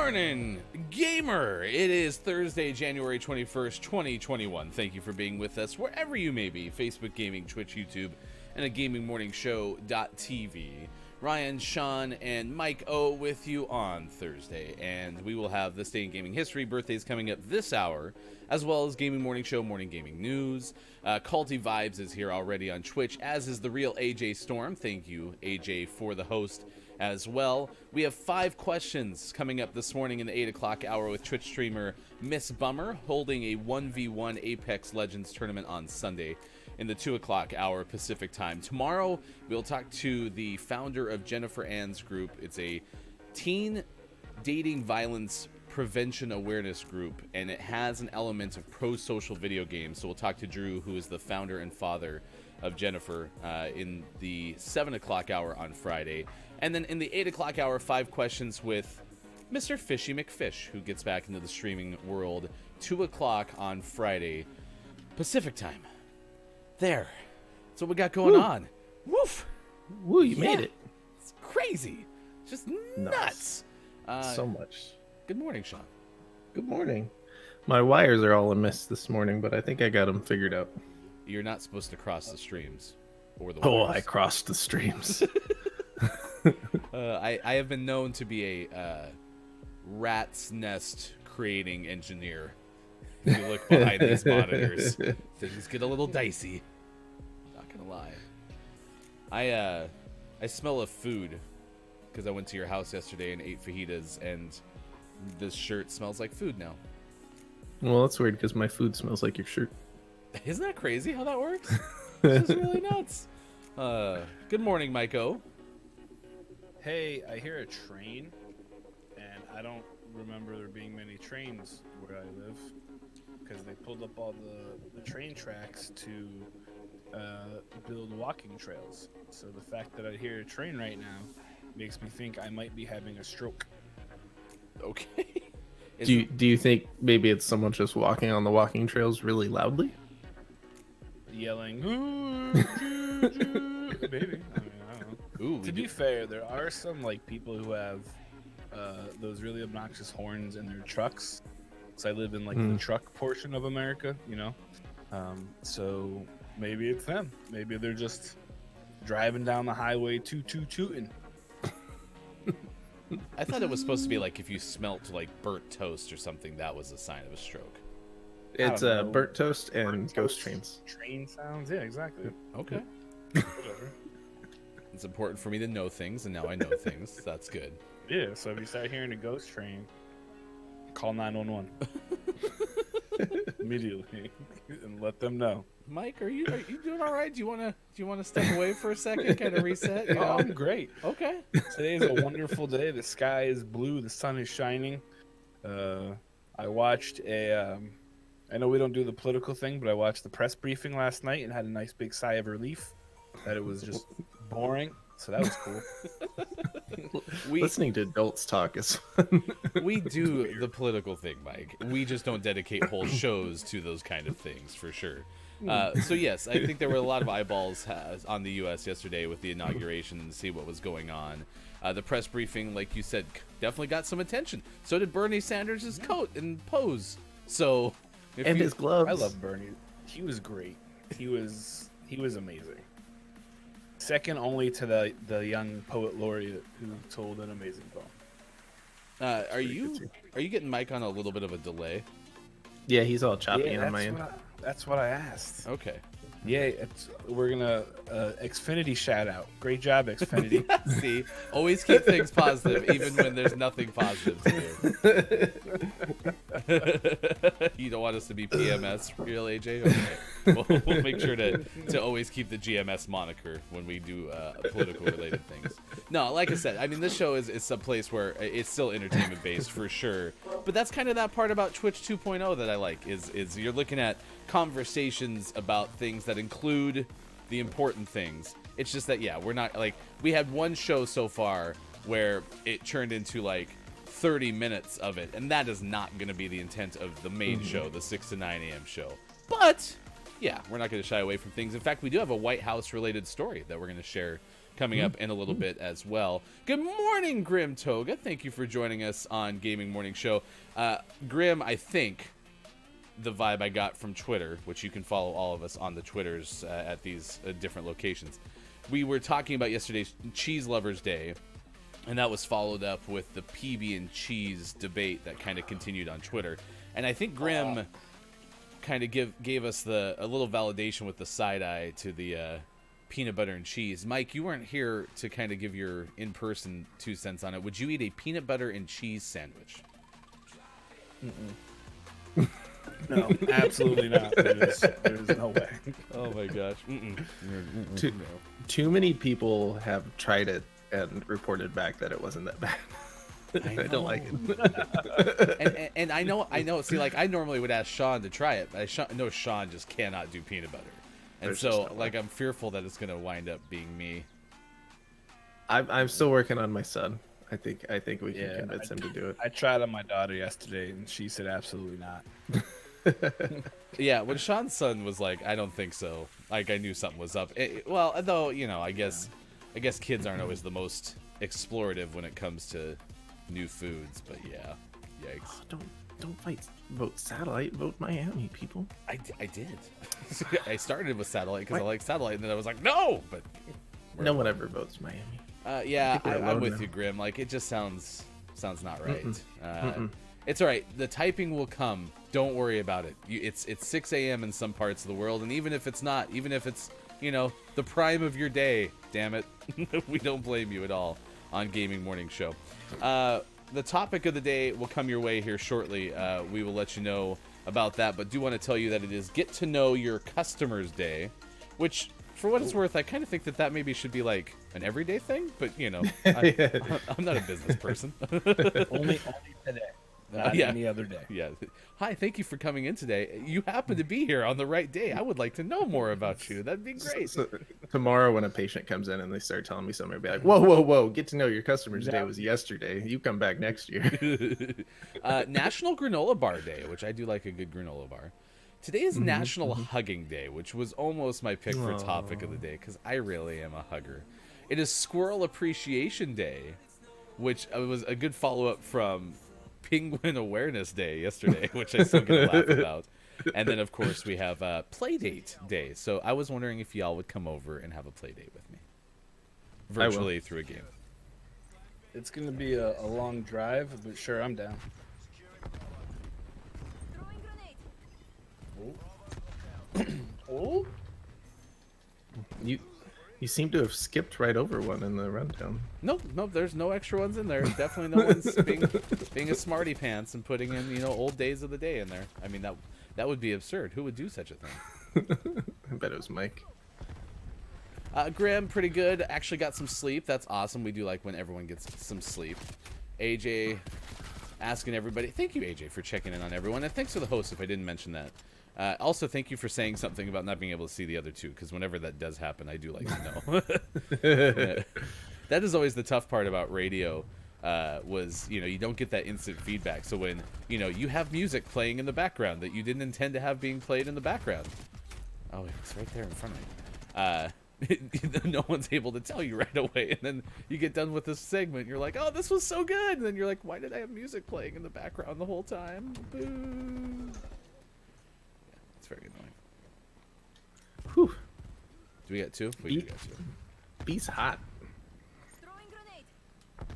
morning, gamer! It is Thursday, January 21st, 2021. Thank you for being with us wherever you may be. Facebook Gaming, Twitch, YouTube, and a gamingmorningshow.tv. Ryan, Sean, and Mike O with you on Thursday. And we will have This Day in Gaming History birthdays coming up this hour, as well as Gaming Morning Show, Morning Gaming News. Culty Vibes is here already on Twitch, as is the real AJ Storm. Thank you, AJ, for the host as well. We have 5 questions coming up this morning in the 8 o'clock hour with Twitch streamer Miss Bummer holding a 1v1 Apex Legends tournament on Sunday in the 2 o'clock hour Pacific time. Tomorrow, we'll talk to the founder of Jennifer Ann's group. It's a teen dating violence prevention awareness group, and it has an element of pro-social video games. So we'll talk to Drew, who is the founder and father of Jennifer, in the 7 o'clock hour on Friday. And then in the 8 o'clock hour, 5 questions with Mr. Fishy McFish, who gets back into the streaming world, 2 o'clock on Friday, Pacific time. There. That's what we got going on. Woof. Woo, you made it. It's crazy. Just nuts. So much. Good morning, Sean. Good morning. My wires are all amiss this morning, but I think I got them figured out. You're not supposed to cross the streams. Or the Oh, wires. I crossed the streams. I have been known to be a rat's nest creating engineer. If you look behind these monitors, things get a little dicey. Not gonna lie. I smell of food because I went to your house yesterday and ate fajitas, and this shirt smells like food now. Well, that's weird because my food smells like your shirt. Isn't that crazy how that works? This is really nuts. Good morning, Maiko. Hey, I hear a train, and I don't remember there being many trains where I live, because they pulled up all the train tracks to build walking trails. So the fact that I hear a train right now makes me think I might be having a stroke. Okay. Do you think maybe it's someone just walking on the walking trails really loudly? Yelling, maybe. I mean, I don't know. Ooh, To be fair, there are some people who have those really obnoxious horns in their trucks. So I live in the truck portion of America, so maybe it's them. Maybe they're just driving down the highway tooting. I thought it was supposed to be if you smelt burnt toast or something, that was a sign of a stroke. It's burnt toast and Burnt ghost toast, trains. Train sounds, yeah, exactly. Okay. Whatever. It's important for me to know things, and now I know things. That's good. Yeah, so if you start hearing a ghost train, call 911 immediately and let them know. Mike, are you doing all right? Do you want to step away for a second, kind of reset? Oh, I'm great. Okay. Today is a wonderful day. The sky is blue. The sun is shining. I watched I know we don't do the political thing, but I watched the press briefing last night and had a nice big sigh of relief that it was just boring. So that was cool. Listening to adults talk is fun. We do the political thing, Mike. We just don't dedicate whole shows to those kind of things, for sure. So yes, I think there were a lot of eyeballs on the U.S. yesterday with the inauguration and see what was going on. The press briefing, like you said, definitely got some attention. So did Bernie Sanders' coat and pose. So And his gloves. I love Bernie. He was great. He was amazing. Second only to the young poet laureate who told an amazing poem. Are you getting Mike on a little bit of a delay? Yeah, he's all choppy on my end. That's what I asked. Okay. Yeah, we're gonna Xfinity shout out. Great job, Xfinity. See, always keep things positive, even when there's nothing positive to do. You don't want us to be PMS, real AJ? Okay. We'll make sure to always keep the GMS moniker when we do political related things. No, like I said, I mean, this show is some place where it's still entertainment based for sure. But that's kind of that part about Twitch 2.0 that I like is you're looking at conversations about things that include the important things. It's just that, yeah, we're not we had one show so far where it turned into 30 minutes of it, and that is not going to be the intent of the main show, the 6 to 9 a.m. show. But yeah, we're not going to shy away from things. In fact, we do have a White House related story that we're going to share coming up in a little bit as well. Good morning, Grim Toga. Thank you for joining us on Gaming Morning Show. Grim, I think the vibe I got from Twitter, which you can follow all of us on the Twitters at these different locations. We were talking about yesterday's Cheese Lovers Day, and that was followed up with the PB and cheese debate that kind of continued on Twitter. And I think Grim kind of gave us a little validation with the side eye to the peanut butter and cheese. Mike, you weren't here to kind of give your in-person 2 cents on it. Would you eat a peanut butter and cheese sandwich? No, absolutely not. There's no way. Oh my gosh. Too many people have tried it and reported back that it wasn't that bad. I don't like it. and I know. See, like, I normally would ask Sean to try it, but I know Sean just cannot do peanut butter. And There's so, just no like, way. I'm fearful that it's going to wind up being me. I'm still working on my son. I think we can Yeah, convince him to do it. I tried on my daughter yesterday, and she said absolutely not. Yeah, when Sean's son was like, I don't think so, like, I knew something was up. Well, though, you know, I guess kids aren't always the most explorative when it comes to new foods, but yeah, yikes. Don't vote satellite, vote Miami, people. I did. I started with satellite because I like satellite, and then I was like, no! But No one ever votes Miami. yeah, People are I'm alone with now. you, Grim. Like, it just sounds not right. It's all right. The typing will come. Don't worry about it. It's 6 a.m. in some parts of the world, and even if it's not, even if it's, you know, the prime of your day, damn it, we don't blame you at all on Gaming Morning Show. The topic of the day will come your way here shortly. We will let you know about that, but do want to tell you that it is Get to Know Your Customers Day, which, for what it's worth, I kind of think that maybe should be like an everyday thing, but, you know, I'm not a business person. only today, not Yeah. any other day. Yeah. Hi, thank you for coming in today. You happen to be here on the right day. I would like to know more about you. That'd be great. So, tomorrow, when a patient comes in and they start telling me something, I'll be like, whoa, get to know your customers day was yesterday. You come back next year. National Granola Bar Day, which I do like a good granola bar. Today is National Hugging Day, which was almost my pick for topic of the day because I really am a hugger. It is Squirrel Appreciation Day, which was a good follow-up from Penguin Awareness Day yesterday, which I still get a laugh about. And then, of course, we have Playdate Day. So I was wondering if y'all would come over and have a playdate with me. Virtually through a game. It's going to be a long drive, but sure, I'm down. Oh. You seem to have skipped right over one in the rundown. Nope, there's no extra ones in there. Definitely no one's being a smarty pants and putting in, you know, old days of the day in there. I mean, that would be absurd. Who would do such a thing? I bet it was Mike. Graham, pretty good. Actually got some sleep. That's awesome. We do like when everyone gets some sleep. AJ asking everybody. Thank you, AJ, for checking in on everyone. And thanks to the host if I didn't mention that. Also, thank you for saying something about not being able to see the other two, because whenever that does happen, I do like to know. That is always the tough part about radio, was, you know, you don't get that instant feedback. So when, you know, you have music playing in the background that you didn't intend to have being played in the background. Oh, it's right there in front of me. No one's able to tell you right away. And then you get done with this segment. You're like, oh, this was so good. And then you're like, why did I have music playing in the background the whole time? Boo. It's very annoying. Whew. Do we got two? We do got two. Bee's hot.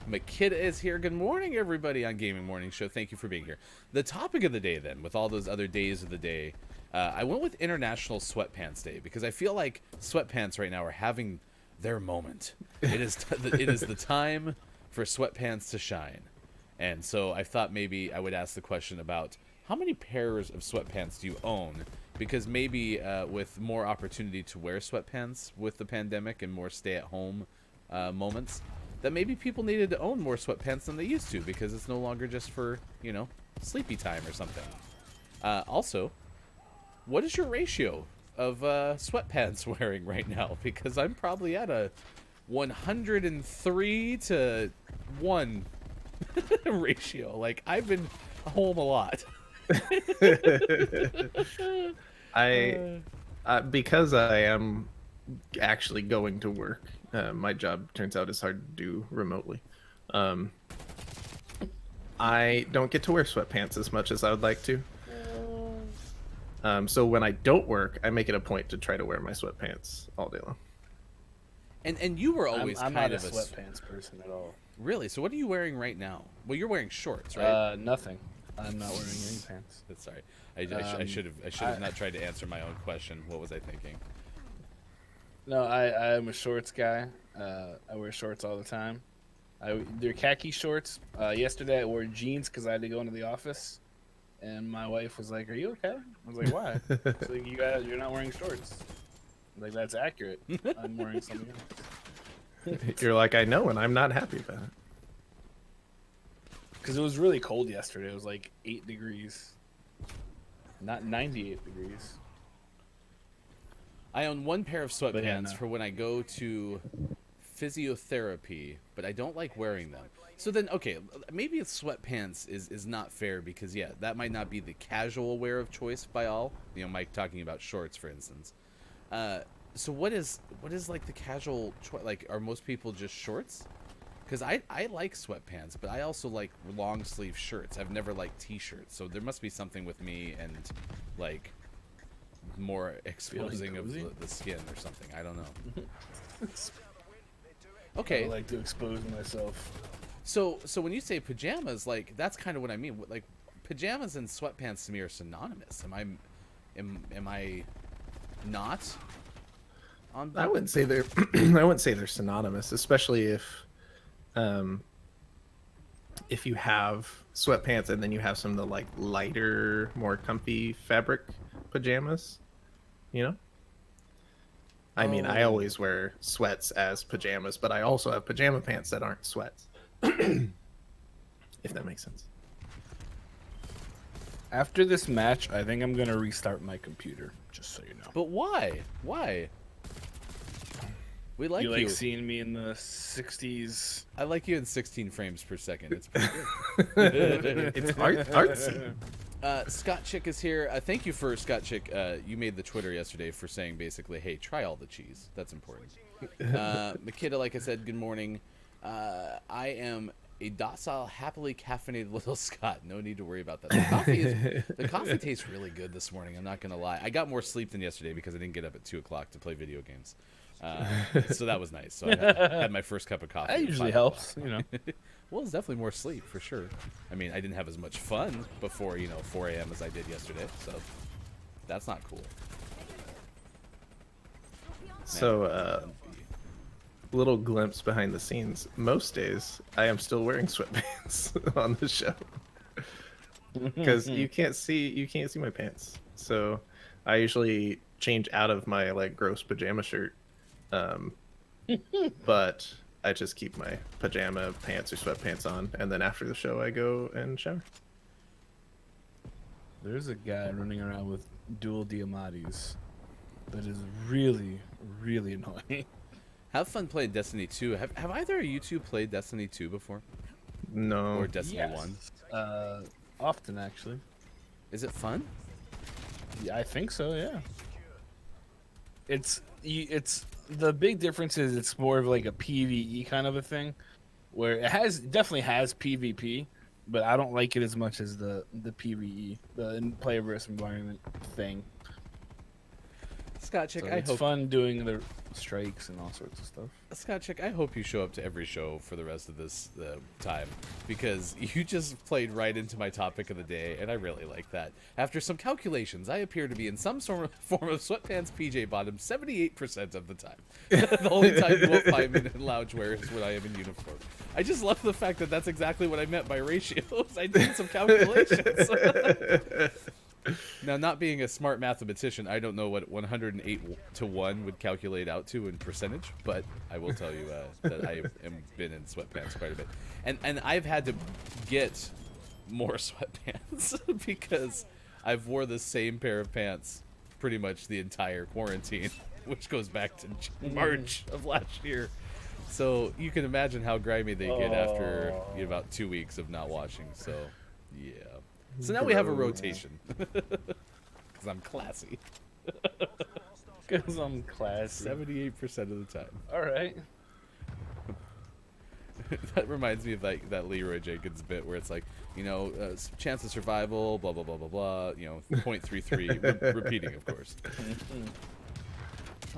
Makita is here. Good morning, everybody, on Gaming Morning Show. Thank you for being here. The topic of the day, then, with all those other days of the day, I went with International Sweatpants Day because I feel like sweatpants right now are having their moment. It is the time for sweatpants to shine. And so I thought maybe I would ask the question about how many pairs of sweatpants do you own? Because maybe with more opportunity to wear sweatpants with the pandemic and more stay-at-home moments, that maybe people needed to own more sweatpants than they used to because it's no longer just for, you know, sleepy time or something. Also, what is your ratio of sweatpants wearing right now? Because I'm probably at a 103 to 1 ratio. Like, I've been home a lot. Because I am actually going to work my job turns out is hard to do remotely. Um, I don't get to wear sweatpants as much as I would like to. So when I don't work, I make it a point to try to wear my sweatpants all day long. And you were always I'm kind not of a sweatpants person at all. Really? So what are you wearing right now? Well, you're wearing shorts, right? Nothing. I'm not wearing any pants. That's sorry. I should have not tried to answer my own question. What was I thinking? No, I'm a shorts guy. I wear shorts all the time. They're khaki shorts. Yesterday I wore jeans because I had to go into the office, and my wife was like, "Are you okay?" I was like, "Why?" She's like, "You're not wearing shorts." I'm like, that's accurate. I'm wearing something else. You're like, I know, and I'm not happy about it. Because it was really cold yesterday. It was like 8 degrees, not 98 degrees. I own one pair of sweatpants yeah, no. for when I go to physiotherapy, but I don't like wearing them. So then, okay, maybe sweatpants is not fair because, yeah, that might not be the casual wear of choice by all. You know, Mike talking about shorts, for instance. So what is like the casual choice? Like, are most people just shorts? Because I like sweatpants, but I also like long sleeve shirts. I've never liked t-shirts, so there must be something with me and like more exposing of the skin or something. I don't know. Okay. I like to expose myself. So when you say pajamas, like that's kind of what I mean. Like pajamas and sweatpants to me are synonymous. Am I not on board? I wouldn't say they're I wouldn't say they're synonymous, especially if you have sweatpants and then you have some of the like lighter, more comfy fabric pajamas, you know? I mean, I always wear sweats as pajamas, but I also have pajama pants that aren't sweats. If that makes sense. After this match, I think I'm gonna restart my computer. Just so you know. But why? Why? We like you. You like seeing me in the 60s? I like you in 16 frames per second. It's pretty good. It's artsy. Scott Chick is here. Thank you for Scott Chick. You made the Twitter yesterday for saying basically, hey, try all the cheese. That's important. Makita, like I said, good morning. I am a docile, happily caffeinated little Scott. No need to worry about that. The coffee tastes really good this morning. I'm not going to lie. I got more sleep than yesterday because I didn't get up at 2 o'clock to play video games. So that was nice. So I had my first cup of coffee. That usually helps, you know. Well, it's definitely more sleep for sure. I mean, I didn't have as much fun before, 4 a.m. as I did yesterday. So that's not cool. So, little glimpse behind the scenes. Most days, I am still wearing sweatpants on the show because you can't see my pants. So, I usually change out of my like gross pajama shirt, but I just keep my pajama pants or sweatpants on, and then after the show, I go and shower. There's a guy running around with dual Diamatis that is really, really annoying. Have fun playing Destiny 2. Have either of you two played Destiny 2 before? No. Or Destiny 1? Often, actually. Is it fun? Yeah, I think so, yeah. It's the big difference is it's more of like a PvE kind of a thing, where it definitely has PvP, but I don't like it as much as the PvE, the player versus environment thing. Scott Chick, So I it's hope fun doing the strikes and all sorts of stuff. Scott Chick, I hope you show up to every show for the rest of this time, because you just played right into my topic of the day, and I really like that. After some calculations, I appear to be in some form of sweatpants, PJ bottoms 78% of the time. The only time you won't find me in loungewear is when I am in uniform. I just love the fact that that's exactly what I meant by ratios. I did some calculations. Now, not being a smart mathematician, I don't know what 108 to 1 would calculate out to in percentage, but I will tell you that I have been in sweatpants quite a bit. And I've had to get more sweatpants because I've wore the same pair of pants pretty much the entire quarantine, which goes back to March of last year. So you can imagine how grimy they get after about 2 weeks of not washing. So, yeah. So now we have a rotation. Because I'm classy. 'Cause I'm classy. 78% of the time. All right. That reminds me of that Leroy Jenkins bit where it's like, chance of survival, blah blah blah blah blah. 0.33, repeating, of course.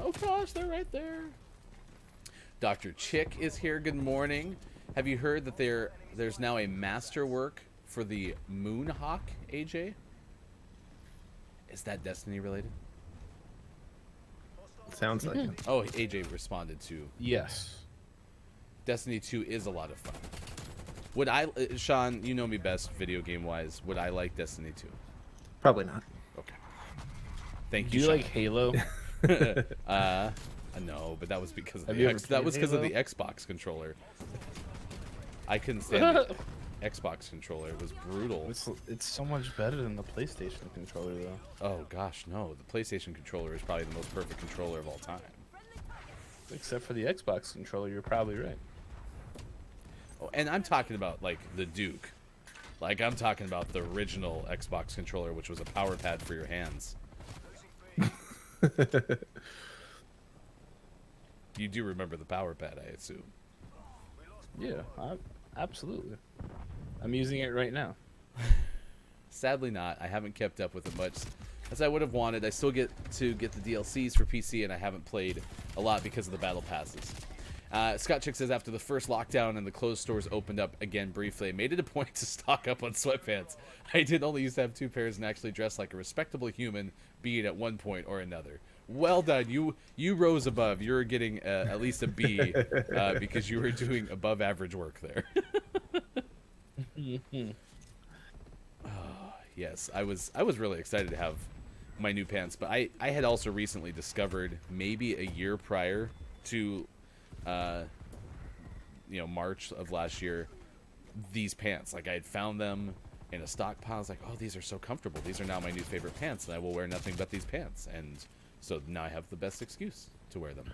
Oh gosh, they're right there. Dr. Chick is here. Good morning. Have you heard that there's now a masterwork for the Moonhawk, AJ? Is that Destiny related? Sounds like it. Oh, AJ responded to Yes. Destiny 2 is a lot of fun. Would I, Sean, you know me best video game wise, would I like Destiny 2? Probably not. Okay. Thank Do you, you Sean. like Halo? No, but that was because of Have the you ever that was played because of the Halo? Xbox controller. I couldn't stand the Xbox controller. It was brutal. It's so much better than the PlayStation controller, though. Oh gosh, no. The PlayStation controller is probably the most perfect controller of all time. Except for the Xbox controller, you're probably right. Oh, and I'm talking about like the Duke. Like I'm talking about the original Xbox controller, which was a power pad for your hands. You do remember the power pad, I assume. Yeah, absolutely. I'm using it right now. Sadly not. I haven't kept up with it much as I would have wanted. I still get the DLCs for PC, and I haven't played a lot because of the battle passes. Scott Chick says, after the first lockdown and the closed stores opened up again briefly, I made it a point to stock up on sweatpants. I did only used to have 2 pairs and actually dress like a respectable human being at one point or another. Well done. You rose above. You're getting at least a B because you were doing above average work there. Yes, I was really excited to have my new pants, but I had also recently discovered, maybe a year prior to March of last year, these pants. Like I had found them in a stockpile. I was like, oh, these are so comfortable. These are now my new favorite pants, and I will wear nothing but these pants. And so now I have the best excuse to wear them.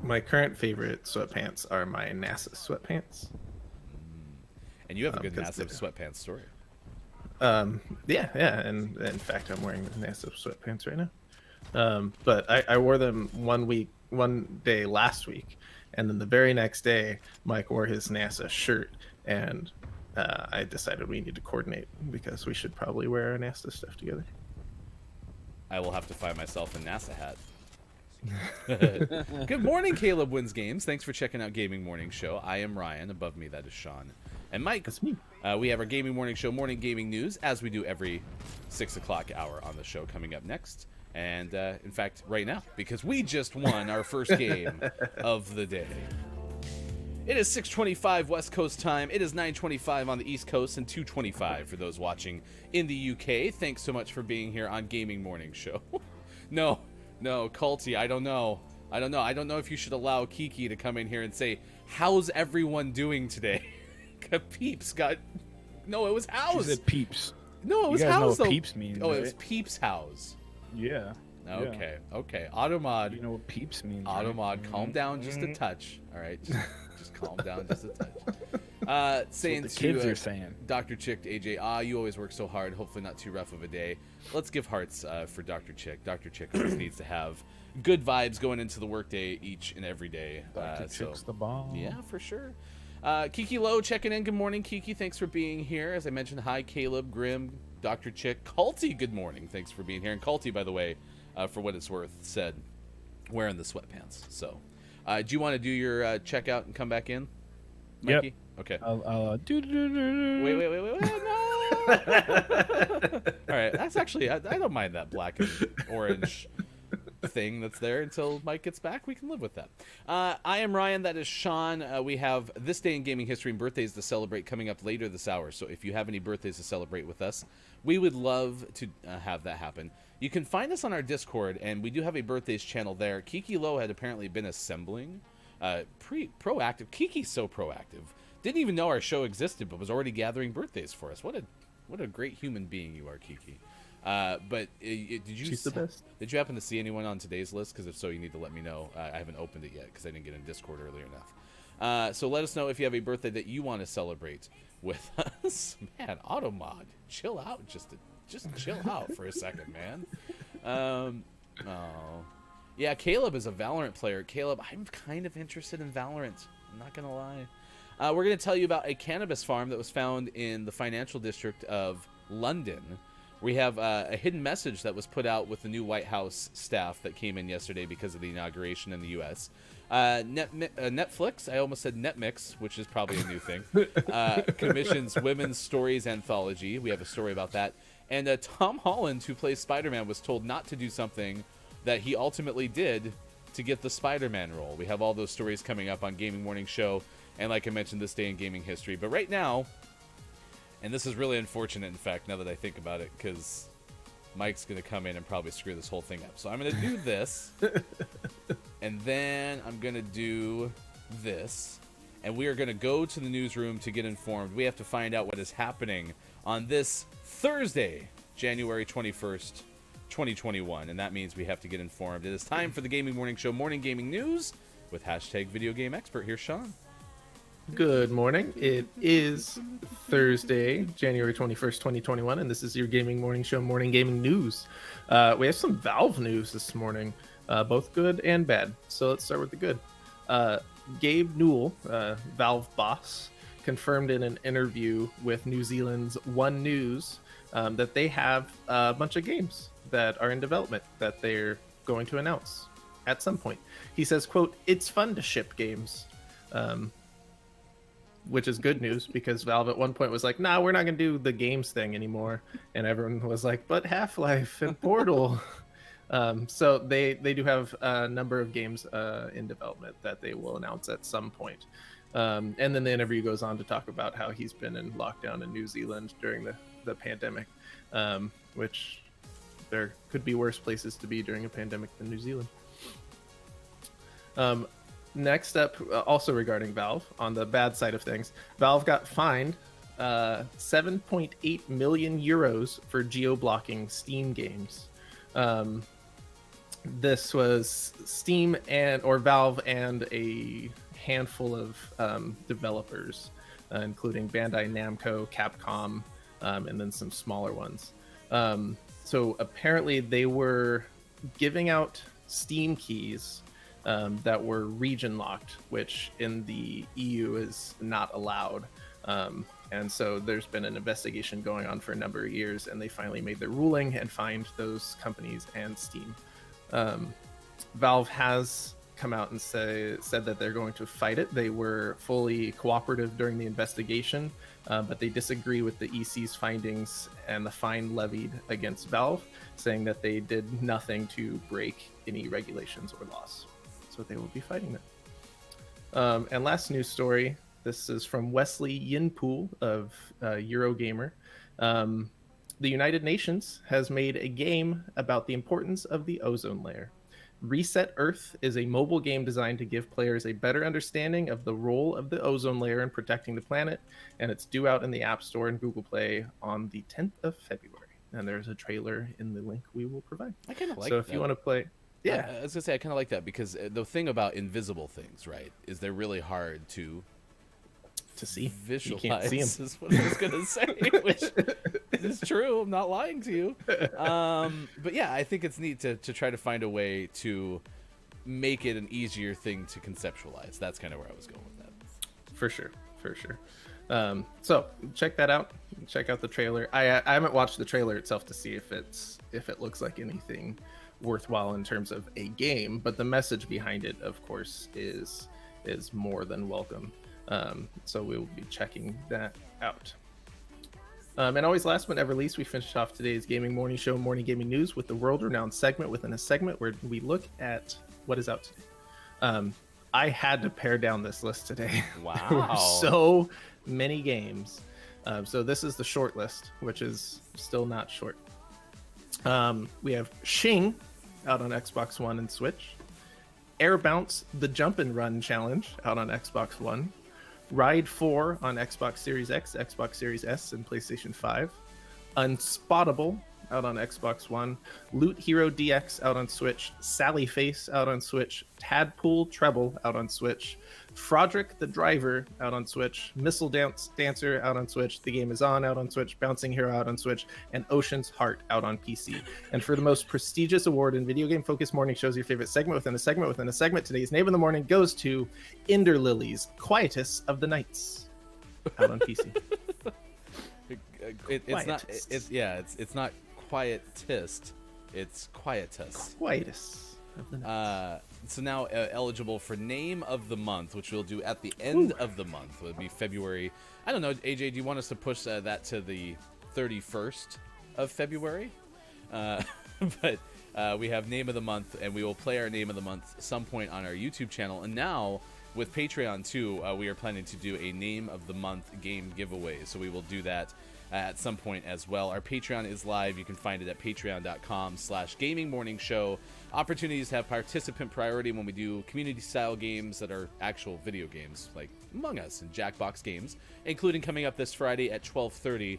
My current favorite sweatpants are my NASA sweatpants. And you have a good 'cause massive they're- sweatpants story. Yeah, and in fact, I'm wearing the NASA sweatpants right now. But I wore them one day last week, and then the very next day, Mike wore his NASA shirt, and I decided we need to coordinate because we should probably wear our NASA stuff together. I will have to find myself a NASA hat. Good morning, Caleb Wins Games. Thanks for checking out Gaming Morning Show. I am Ryan. Above me, that is Sean. And Mike. That's me. We have our Gaming Morning Show morning gaming news, as we do every 6 o'clock hour on the show, coming up next. And, in fact, right now, because we just won our first game of the day. It is 6:25 West Coast time. It is 9:25 on the East Coast and 2:25 for those watching in the UK. Thanks so much for being here on Gaming Morning Show. No, Culty, I don't know. I don't know if you should allow Kiki to come in here and say, how's everyone doing today? Peeps got... No, it was house. She said peeps. No, it was you guys house. know what though. peeps means, Oh, right? it was Peeps house. Yeah. Okay. Automod. You know what peeps means, Automod, right? calm down just a touch. All right, just calm down just a touch. Saying That's to what the kids are saying. Dr. Chick, AJ, you always work so hard. Hopefully not too rough of a day. Let's give hearts for Dr. Chick. Dr. Chick always needs to have good vibes going into the workday each and every day. Dr. Chick's the bomb. Yeah, for sure. Kiki Lowe checking in. Good morning, Kiki. Thanks for being here. As I mentioned, hi, Caleb, Grim, Dr. Chick. Culty, good morning. Thanks for being here. And Culty, by the way, for what it's worth, said wearing the sweatpants. So, do you want to do your checkout and come back in, Mikey? Yep. Okay. I'll Wait, no! All right, that's actually, I don't mind that black and orange thing that's there until Mike gets back. We can live with that. I am Ryan. That is Sean. We have this day in gaming history and birthdays to celebrate coming up later this hour. So if you have any birthdays to celebrate with us, we would love to have that happen. You can find us on our Discord, and we do have a birthdays channel there. Kiki Lowe had apparently been assembling. Proactive. Kiki's so proactive. Didn't even know our show existed, but was already gathering birthdays for us. What a great human being you are, Kiki. But did you? She's the best. Did you happen to see anyone on today's list? Because if so, you need to let me know. I haven't opened it yet because I didn't get in Discord earlier enough. So let us know if you have a birthday that you want to celebrate with us. Man, Automod, chill out. Just chill out for a second, man. Yeah, Caleb is a Valorant player. Caleb, I'm kind of interested in Valorant. I'm not gonna lie. We're going to tell you about a cannabis farm that was found in the financial district of London. We have a hidden message that was put out with the new White House staff that came in yesterday because of the inauguration in the U.S. Netflix, I almost said Netmix, which is probably a new thing, commissions Women's Stories Anthology. We have a story about that. And Tom Holland, who plays Spider-Man, was told not to do something that he ultimately did to get the Spider-Man role. We have all those stories coming up on Gaming Morning Show, and like I mentioned, this day in gaming history. But right now, and this is really unfortunate, in fact, now that I think about it, because Mike's going to come in and probably screw this whole thing up. So I'm going to do this, and then I'm going to do this, and we are going to go to the newsroom to get informed. We have to find out what is happening on this Thursday, January 21st, 2021, and that means we have to get informed. It is time for the Gaming Morning Show Morning Gaming News with hashtag Video Game Expert. Here's Sean. Good morning. It is Thursday, January 21st, 2021, and this is your Gaming Morning Show Morning Gaming News. We have some Valve news this morning, both good and bad. So let's start with the good. Gabe Newell, Valve boss, confirmed in an interview with New Zealand's One News that they have a bunch of games that are in development that they're going to announce at some point. He says, quote, "It's fun to ship games." Which is good news because Valve at one point was like, nah, we're not going to do the games thing anymore. And everyone was like, but Half-Life and Portal. So they do have a number of games in development that they will announce at some point. And then the interview goes on to talk about how he's been in lockdown in New Zealand during the pandemic, which there could be worse places to be during a pandemic than New Zealand. Next up, also regarding Valve, on the bad side of things, Valve got fined 7.8 million euros for geo-blocking Steam games. This was Steam or Valve and a handful of developers, including Bandai Namco, Capcom, and then some smaller ones. So apparently they were giving out Steam keys that were region locked, which in the EU is not allowed. And so there's been an investigation going on for a number of years, and they finally made their ruling and fined those companies and Steam. Valve has come out and said that they're going to fight it. They were fully cooperative during the investigation, but they disagree with the EC's findings and the fine levied against Valve, saying that they did nothing to break any regulations or laws. So they will be fighting that. And last news story, this is from Wesley Yinpool of Eurogamer. The United Nations has made a game about the importance of the ozone layer. Reset Earth is a mobile game designed to give players a better understanding of the role of the ozone layer in protecting the planet, and it's due out in the App Store and Google Play on the 10th of February. And there's a trailer in the link we will provide. I kind of like so that. if you want to play... Yeah, I was gonna say I kind of like that because the thing about invisible things, right, is they're really hard to see. Visualize. You can't see 'em. Is what I was gonna say, which is true. I'm not lying to you. But yeah, I think it's neat to try to find a way to make it an easier thing to conceptualize. That's kind of where I was going with that. For sure. So check that out. Check out the trailer. I haven't watched the trailer itself to see if it looks like anything worthwhile in terms of a game, but the message behind it, of course, is more than welcome. So we will be checking that out. And always last but never least, we finished off today's Gaming Morning Show Morning Gaming News with the world-renowned segment within a segment where we look at what is out today. I had to pare down this list today. Wow. There were so many games. So this is the short list, which is still not short. We have Shing out on Xbox One and Switch. Air Bounce, the Jump and Run Challenge out on Xbox One. Ride 4 on Xbox Series X, Xbox Series S, and PlayStation 5. Unspottable out on Xbox One. Loot Hero DX out on Switch. Sally Face out on Switch. Tadpool Treble out on Switch. Frodrick the Driver out on Switch, Missile Dancer out on Switch, The Game Is On out on Switch, Bouncing Hero out on Switch, and Ocean's Heart out on PC. And for the most prestigious award in video game focused morning shows, your favorite segment within a segment within a segment, today's Name of the Morning goes to Ender Lilies, Quietus of the Nights out on PC. It's not. It's not quietist. It's quietus. Quietus of the Nights. So now eligible for Name of the Month, which we'll do at the end of the month. It would be February. I don't know, AJ, do you want us to push that to the 31st of February? But we have Name of the Month, and we will play our Name of the Month some point on our YouTube channel. And now, with Patreon, too, we are planning to do a Name of the Month game giveaway. So we will do that at some point as well. Our Patreon is live. You can find it at patreon.com/gamingmorningshow. Opportunities to have participant priority when we do community-style games that are actual video games, like Among Us and Jackbox games, including coming up this Friday at 12:30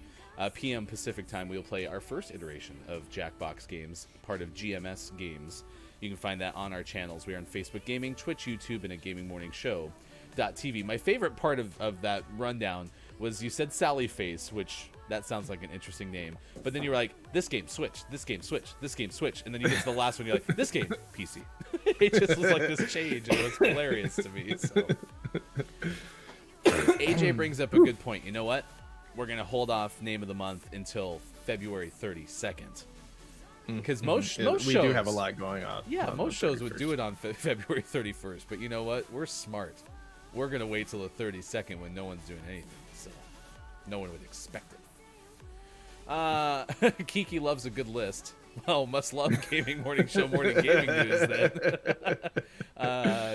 p.m. Pacific time. We'll play our first iteration of Jackbox games, part of GMS Games. You can find that on our channels. We are on Facebook Gaming, Twitch, YouTube, and at GamingMorningShow.tv. My favorite part of that rundown was you said Sally Face, which that sounds like an interesting name, but then you were like, this game, Switch, this game, Switch, this game, Switch, and then you get to the last one, you're like, this game, PC. It just was like this change, and it was hilarious to me. So AJ brings up a good point. You know what? We're going to hold off Name of the Month until February 32nd. Because most shows... We do have a lot going on. Yeah, most shows would do it on February 31st, but you know what? We're smart. We're going to wait till the 32nd when no one's doing anything, so no one would expect it. Kiki loves a good list. Well, must love Gaming Morning Show morning gaming news then.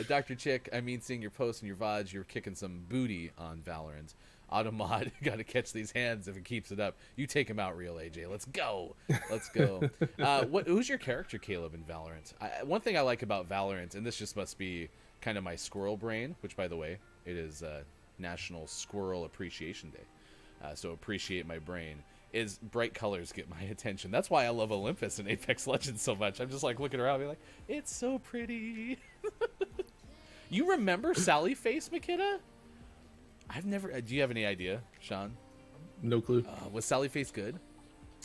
Dr. Chick, I mean, seeing your posts and your VODs, you're kicking some booty on Valorant. Automod, got to catch these hands if it keeps it up. You take him out, real AJ. Let's go. Let's go. Who's your character, Caleb, in Valorant? One thing I like about Valorant, and this just must be kind of my squirrel brain, which, by the way, it is National Squirrel Appreciation Day. So appreciate my brain. Is bright colors get my attention. That's why I love Olympus and Apex Legends so much. I'm just like looking around and be like, it's so pretty. You remember Sally Face, Makita? I've never... do you have any idea, Sean? No clue. Was Sally Face good?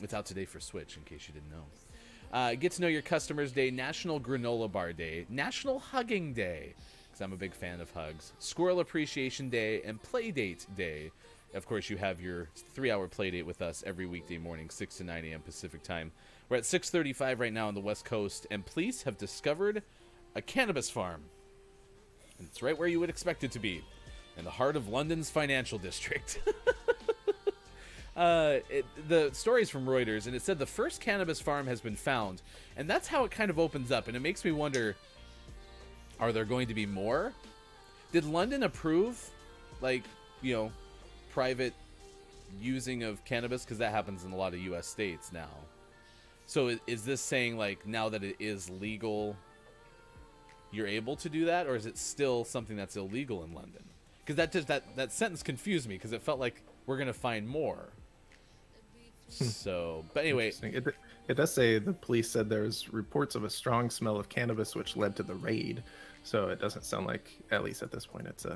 It's out today for Switch, in case you didn't know. Get to know your customers day, National Granola Bar Day, National Hugging Day, because I'm a big fan of hugs, Squirrel Appreciation Day, and Playdate Day. Of course, you have your 3-hour Playdate with us every weekday morning, 6 to 9 a.m. Pacific time. We're at 6:35 right now on the West Coast, and police have discovered a cannabis farm. And it's right where you would expect it to be, in the heart of London's financial district. The story's from Reuters, and it said the first cannabis farm has been found, and that's how it kind of opens up, and it makes me wonder, are there going to be more? Did London approve, like, you know, private using of cannabis? Because that happens in a lot of U.S. states now. So is this saying, like, now that it is legal, you're able to do that, or is it still something that's illegal in London? Because that sentence confused me, because it felt like we're going to find more. So, but anyway. It does say the police said there was reports of a strong smell of cannabis, which led to the raid. So it doesn't sound like, at least at this point, it's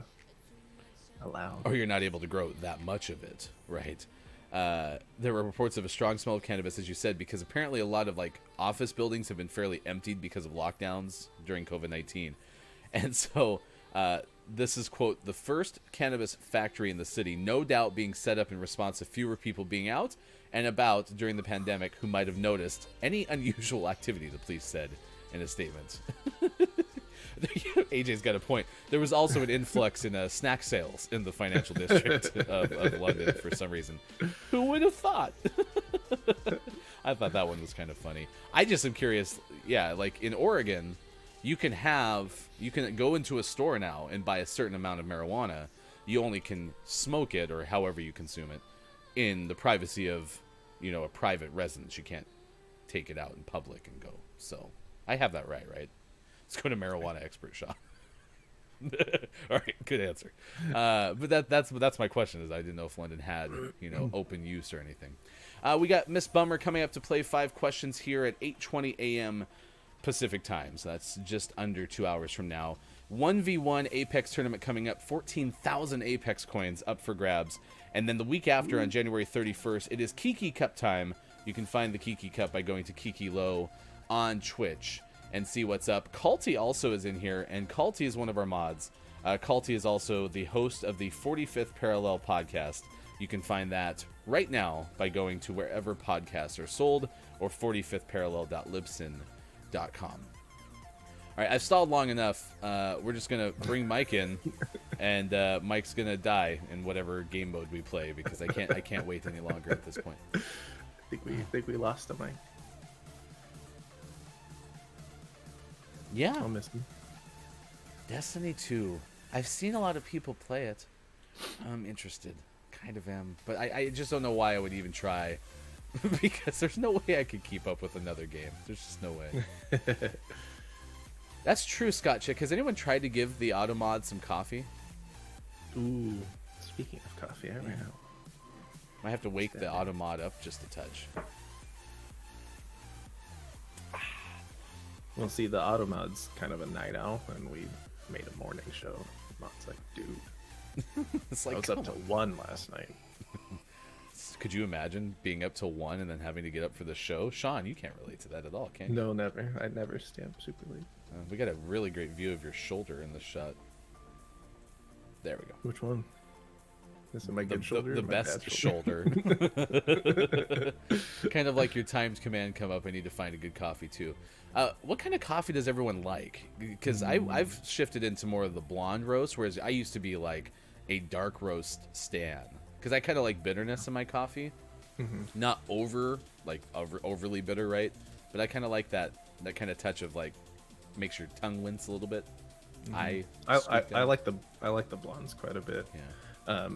allowed. Or you're not able to grow that much of it, right? There were reports of a strong smell of cannabis, as you said, because apparently a lot of like office buildings have been fairly emptied because of lockdowns during COVID-19. And so this is, quote, the first cannabis factory in the city, no doubt being set up in response to fewer people being out and about during the pandemic who might have noticed any unusual activity, the police said in a statement. AJ's got a point. There was also an influx in snack sales in the financial district of London for some reason. Who would have thought? I thought that one was kind of funny. I just am curious. Yeah, like in Oregon, you can go into a store now and buy a certain amount of marijuana. You only can smoke it or however you consume it in the privacy of, you know, a private residence. You can't take it out in public and go. So I have that right? Let's go to marijuana expert Sean. All right, good answer. But that's my question. Is I didn't know if London had, you know, open use or anything. We got Miss Bummer coming up to play 5 questions here at 8:20 a.m. Pacific time, so that's just under 2 hours from now. 1v1 Apex tournament coming up, 14,000 Apex coins up for grabs. And then the week after, on January 31st, it is Kiki Cup time. You can find the Kiki Cup by going to Kiki Low on Twitch and see what's up. Culty also is in here, and Culty is one of our mods. Culty is also the host of the 45th Parallel podcast. You can find that right now by going to wherever podcasts are sold or 45thparallel.libsyn.com. All right, I've stalled long enough. We're just going to bring Mike in, and Mike's going to die in whatever game mode we play because I can't wait any longer at this point. I think we lost the mic. Yeah. I'll miss him. Destiny 2. I've seen a lot of people play it. I'm interested. Kind of am. But I just don't know why I would even try. Because there's no way I could keep up with another game. There's just no way. That's true, Scott Chick. Has anyone tried to give the Automod some coffee? Ooh. Speaking of coffee, I ran out. I have to wake the Automod up just a touch. Well, see, the Automod's kind of a night owl, and we made a morning show. Mod's like, dude, It's like, I was up till 1 last night. could you imagine being up till 1 and then having to get up for the show? Sean, you can't relate to that at all, can you? No, never. I never stay up super late. We got a really great view of your shoulder in the shot. There we go. Which one? This is my good shoulder. The or my best bad shoulder. Kind of like your timed command come up. I need to find a good coffee too. What kind of coffee does everyone like? Because I've shifted into more of the blonde roast, whereas I used to be like a dark roast stan. Because I kind of like bitterness in my coffee, not overly bitter, right? But I kind of like that kind of touch of like makes your tongue wince a little bit. I like the blondes quite a bit. Yeah.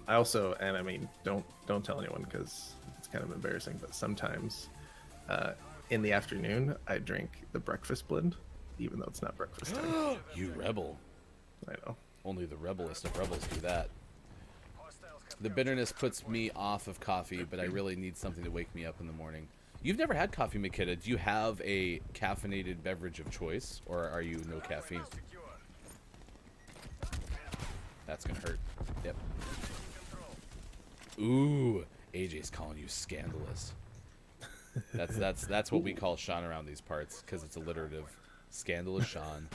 I also, and I mean, don't tell anyone because it's kind of embarrassing, but sometimes in the afternoon I drink the breakfast blend, even though it's not breakfast time. You rebel. I know. Only the rebelest of rebels do that. The bitterness puts me off of coffee, but I really need something to wake me up in the morning. You've never had coffee, Makita. Do you have a caffeinated beverage of choice, or are you no caffeine? That's gonna hurt. Yep. Ooh, AJ's calling you scandalous. That's what we call Sean around these parts because it's alliterative. Scandalous Sean.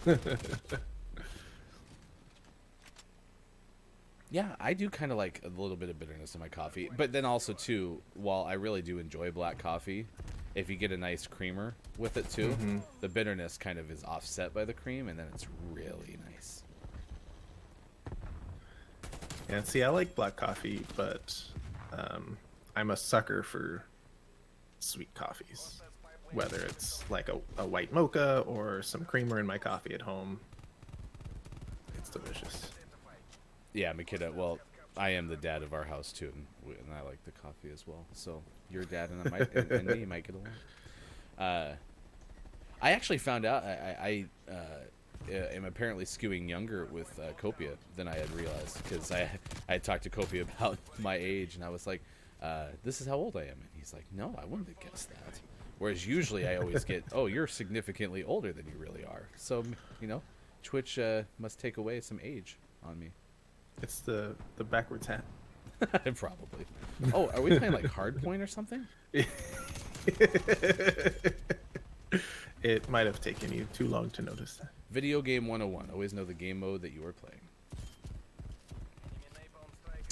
Yeah, I do kind of like a little bit of bitterness in my coffee, but then also too, while I really do enjoy black coffee, if you get a nice creamer with it too, the bitterness kind of is offset by the cream, and then it's really nice. Yeah, see, I like black coffee, but I'm a sucker for sweet coffees. Whether it's like a white mocha or some creamer in my coffee at home, it's delicious. Yeah, Makita, well, I am the dad of our house too, and I like the coffee as well. So your dad and me might get along. I actually found out I am apparently skewing younger with Copia than I had realized, because I had talked to Copia about my age, and I was like, this is how old I am. And he's like, no, I wouldn't have guessed that. Whereas usually I always get, oh, you're significantly older than you really are. So, Twitch must take away some age on me. It's the backwards hat. Probably. Oh, are we playing like Hardpoint or something? It might have taken you too long to notice that. Video game 101. Always know the game mode that you are playing.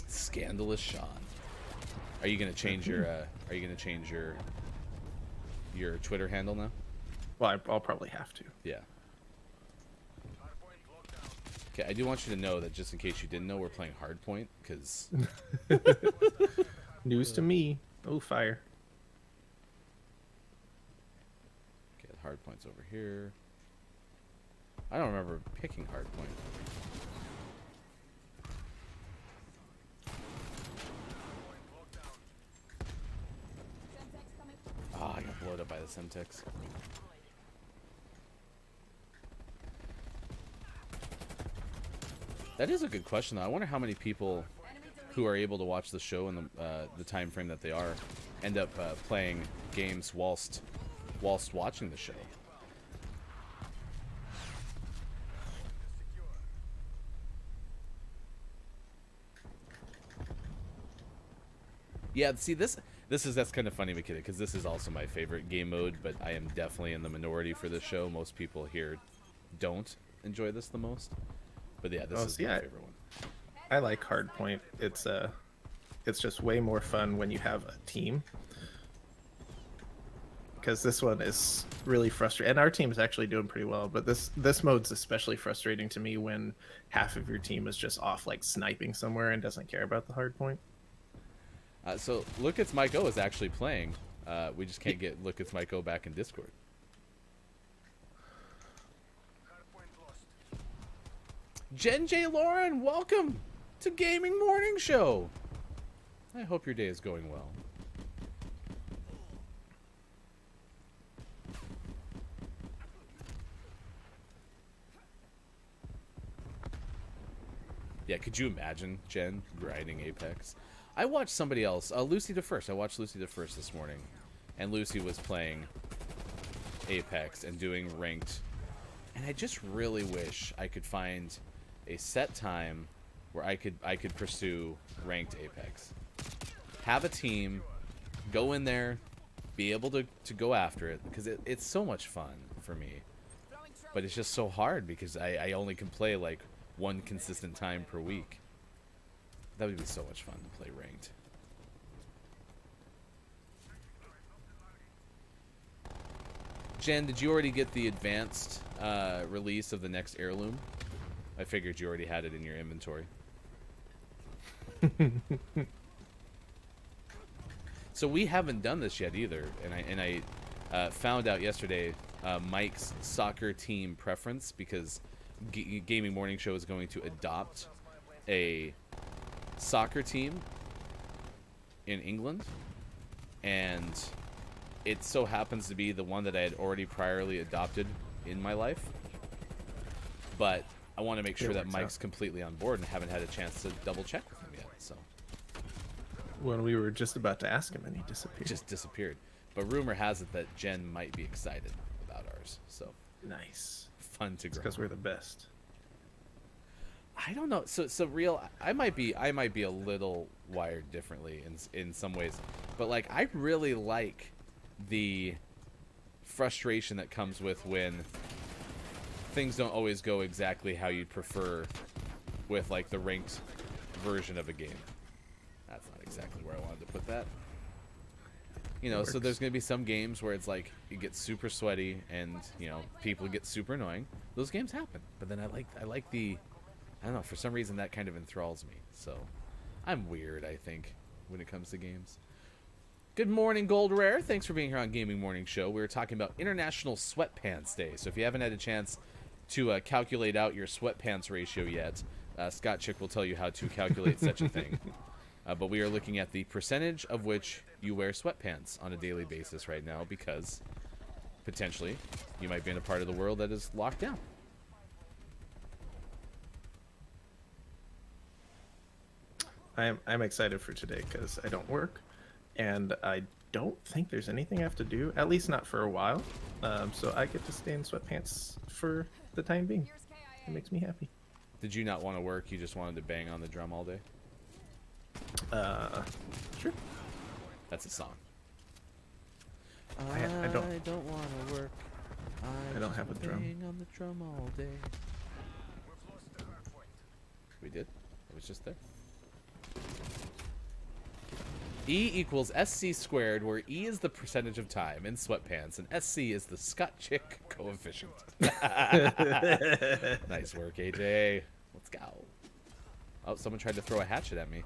Scandalous Sean. Are you gonna change your your Twitter handle now? Well, I'll probably have to. Yeah. Okay, I do want you to know that just in case you didn't know, we're playing Hardpoint, because... News to me. Oh, fire. Okay, Hardpoint's over here. I don't remember picking Hardpoint. Ah, I got blown up by the Semtex. That is a good question, though. I wonder how many people who are able to watch the show in the time frame that they are end up playing games whilst watching the show. Yeah, see that's kind of funny, McKinney, because this is also my favorite game mode, but I am definitely in the minority for this show. Most people here don't enjoy this the most. But yeah, this is my favorite one. I like Hardpoint. It's just way more fun when you have a team. Because this one is really frustrating, and our team is actually doing pretty well. But this mode's especially frustrating to me when half of your team is just off like sniping somewhere and doesn't care about the hard point. So Look It's Mike O is actually playing. We just can't get Look It's Mike O back in Discord. Jen J. Lauren, welcome to Gaming Morning Show. I hope your day is going well. Yeah, could you imagine Jen grinding Apex? I watched somebody else, Lucy the First. I watched Lucy the First this morning, and Lucy was playing Apex and doing ranked. And I just really wish I could find a set time where I could pursue ranked Apex. Have a team, go in there, be able to go after it, because it's so much fun for me. But it's just so hard because I only can play like one consistent time per week. That would be so much fun to play ranked. Jen, did you already get the advanced release of the next heirloom? I figured you already had it in your inventory. So we haven't done this yet either, and I found out yesterday Mike's soccer team preference, because Gaming Morning Show is going to adopt a soccer team in England, and it so happens to be the one that I had already priorly adopted in my life. But I want to make sure that Mike's completely on board, and haven't had a chance to double check with him yet. So when we were just about to ask him, and he disappeared. Just disappeared. But rumor has it that Jen might be excited about ours. So nice. Fun to grow. Because we're the best. I don't know. So real. I might be a little wired differently in some ways, but like I really like the frustration that comes with when things don't always go exactly how you'd prefer with like the ranked version of a game. That's not exactly where I wanted to put that. You know, so there's going to be some games where it's like it gets super sweaty and, you know, people get super annoying. Those games happen. But then I like the, I don't know, for some reason that kind of enthralls me. So I'm weird, I think, when it comes to games. Good morning, Gold Rare. Thanks for being here on Gaming Morning Show. We were talking about International Sweatpants Day. So if you haven't had a chance to calculate out your sweatpants ratio yet, Scott Chick will tell you how to calculate such a thing. But we are looking at the percentage of which you wear sweatpants on a daily basis right now, because potentially you might be in a part of the world that is locked down. I'm excited for today because I don't work, and I don't think there's anything I have to do, at least not for a while. So I get to stay in sweatpants for the time being. It makes me happy. Did you not want to work? You just wanted to bang on the drum all day? Sure. That's a song. I don't want to work. I don't have a drum. Bang on the drum all day. We did. It was just there. E equals SC squared, where E is the percentage of time in sweatpants, and SC is the Scott Chick coefficient. Nice work, AJ. Let's go. Oh, someone tried to throw a hatchet at me.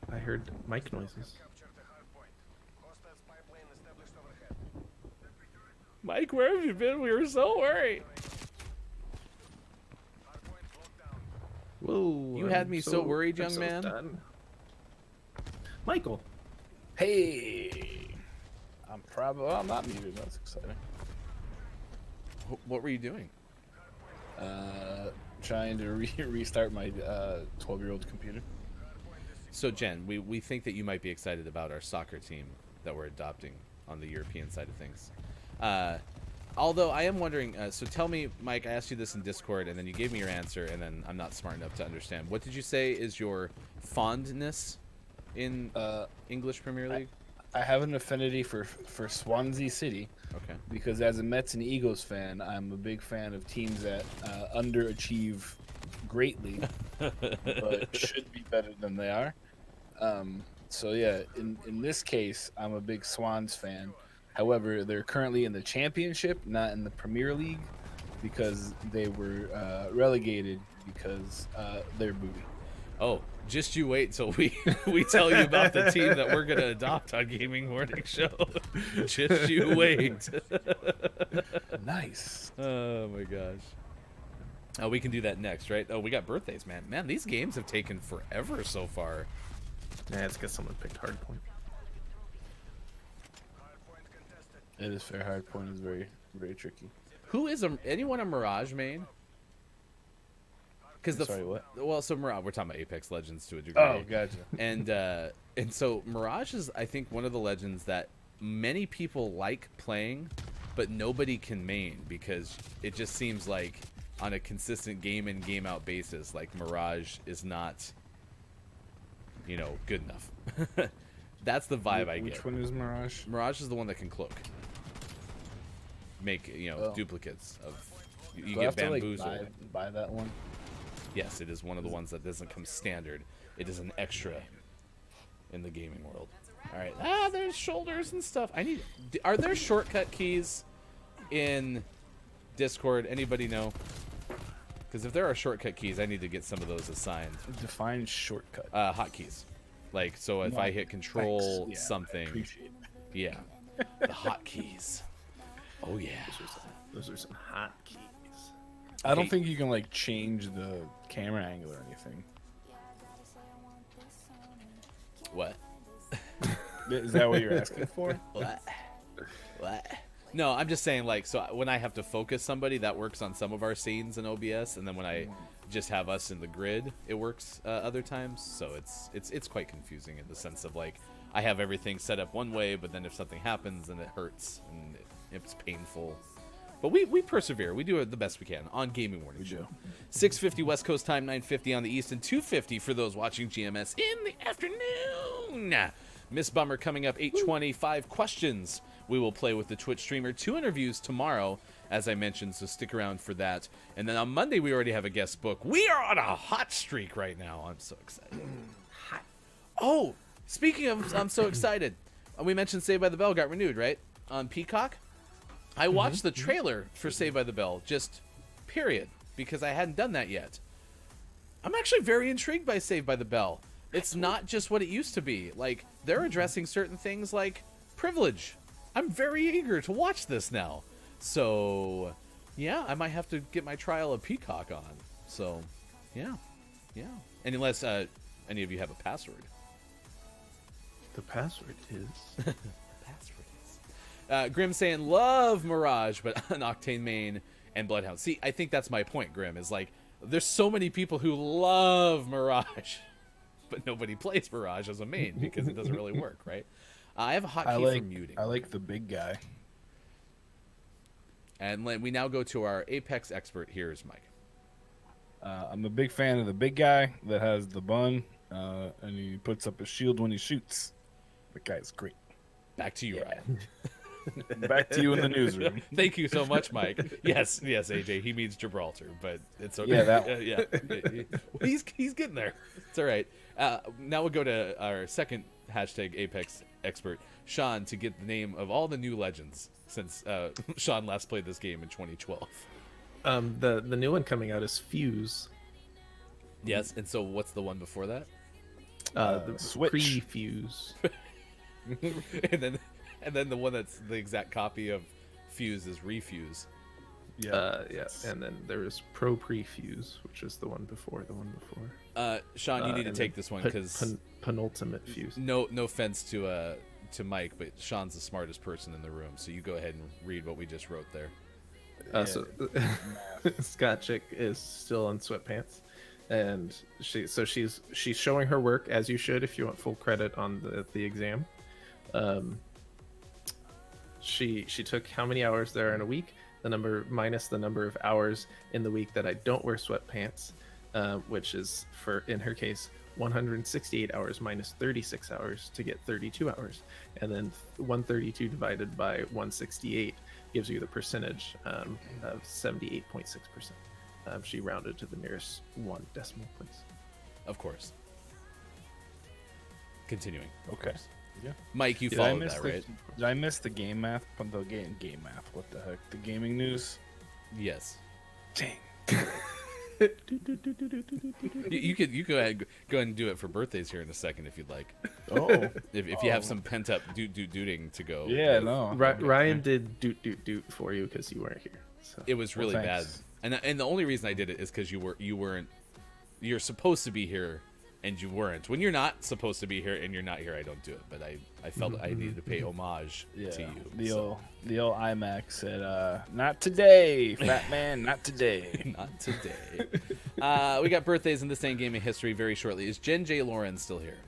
I heard mic noises. Mike, where have you been? We were so worried. Whoa! You had me so worried, young man. Done. Michael. Hey, I'm probably. Well, I'm not muted. That's exciting. What were you doing? Trying to restart my 12-year-old computer. So, Jen, we think that you might be excited about our soccer team that we're adopting on the European side of things. Although I am wondering, so tell me, Mike, I asked you this in Discord, and then you gave me your answer, and then I'm not smart enough to understand. What did you say is your fondness in English Premier League? I have an affinity for Swansea City. Okay. Because as a Mets and Eagles fan, I'm a big fan of teams that underachieve greatly, but should be better than they are. So yeah, in this case, I'm a big Swans fan. However, they're currently in the Championship, not in the Premier League, because they were relegated because they're booty. Oh, just you wait till we tell you about the team that we're gonna adopt on Gaming Morning Show. Just you wait. Nice. Oh my gosh. Oh, we can do that next, right? Oh, we got birthdays, man. Man, these games have taken forever so far. Yeah, it's because someone picked Hardpoint. It is fair. Hardpoint is very, very tricky. Who is anyone a Mirage main? Because Sorry, what? Well, so Mirage, we're talking about Apex Legends to a degree. Oh, gotcha. And so Mirage is, I think, one of the legends that many people like playing, but nobody can main because it just seems like on a consistent game in game out basis, like Mirage is not, good enough. That's the vibe I get. Which one is Mirage? Mirage is the one that can cloak, make duplicates of. You Do I get have to, bamboozled. buy that one? Yes, it is one of the ones that doesn't come standard. It is an extra in the gaming world. All right. There's shoulders and stuff. Are there shortcut keys in Discord? Anybody know? Because if there are shortcut keys, I need to get some of those assigned. Define shortcut. Hotkeys. Like, so if I hit control Yeah, something. appreciate it. Yeah. The hotkeys. Oh, yeah. Those are some hot keys. I don't think you can change the camera angle or anything. What? Is that what you're asking for? What? No, I'm just saying, so when I have to focus somebody, that works on some of our scenes in OBS, and then when I just have us in the grid, it works other times. So it's quite confusing in the sense of I have everything set up one way, but then if something happens, then it hurts and it's painful. But we persevere. We do the best we can on Gaming Morning Show. 6:50 West Coast time, 9:50 on the East, and 2:50 for those watching GMS in the afternoon. Miss Bummer coming up 8:20. 5 questions we will play with the Twitch streamer. 2 interviews tomorrow, as I mentioned, so stick around for that. And then on Monday, we already have a guest book. We are on a hot streak right now. I'm so excited. Hot. Oh, speaking of, I'm so excited. We mentioned Saved by the Bell got renewed, right? On Peacock. I watched the trailer for Saved by the Bell, just period, because I hadn't done that yet. I'm actually very intrigued by Saved by the Bell. It's not just what it used to be. They're addressing certain things like privilege. I'm very eager to watch this now. So, yeah, I might have to get my trial of Peacock on. So, yeah. And unless any of you have a password. The password is... Grim saying, love Mirage, but an Octane main and Bloodhound. See, I think that's my point, Grim, is there's so many people who love Mirage, but nobody plays Mirage as a main because it doesn't really work, right? I have a hotkey for muting. I like the big guy. And we now go to our Apex expert. Here's Mike. I'm a big fan of the big guy that has the bun, and he puts up a shield when he shoots. The guy's great. Back to you, Ryan. Back to you in the newsroom. Thank you so much, Mike. Yes, AJ. He means Gibraltar, but it's okay. Yeah, that one. He's getting there. It's all right. Now we'll go to our second hashtag Apex expert, Sean, to get the name of all the new legends since Sean last played this game in 2012. The new one coming out is Fuse. Yes, and so what's the one before that? The Switch. Pre-Fuse. and then the one that's the exact copy of Fuse is Refuse. Yeah. And then there was Pre-Fuse, which is the one before. Sean, you need to take this one because penultimate Fuse. No offense to Mike, but Sean's the smartest person in the room, so you go ahead and read what we just wrote there. So Scott Chick is still on Sweatpants, and she's showing her work, as you should if you want full credit on the exam. She took how many hours there in a week? the number minus the number of hours in the week that I don't wear sweatpants, which is, for in her case, 168 hours minus 36 hours to get 32 hours. And then 132 divided by 168 gives you the percentage of 78.6%. She rounded to the nearest one decimal place. Of course. Continuing. Okay. Yeah. Mike, you Did I followed miss that, the, right? Did I miss the game math? The game math. What the heck? The gaming news. Yes. Dang. You could go ahead and do it for birthdays here in a second if you'd like. Oh. If you have some pent up dooting to go. Yeah. No. Ryan did doot for you because you weren't here. So. It was really bad, and the only reason I did it is because you're supposed to be here, and you weren't. When you're not supposed to be here and you're not here, I don't do it. But I felt I needed to pay homage to you. The old IMAX said, "Not today, fat man, not today." Not today. We got birthdays in this day in gaming history very shortly. Is Jen J. Lauren still here?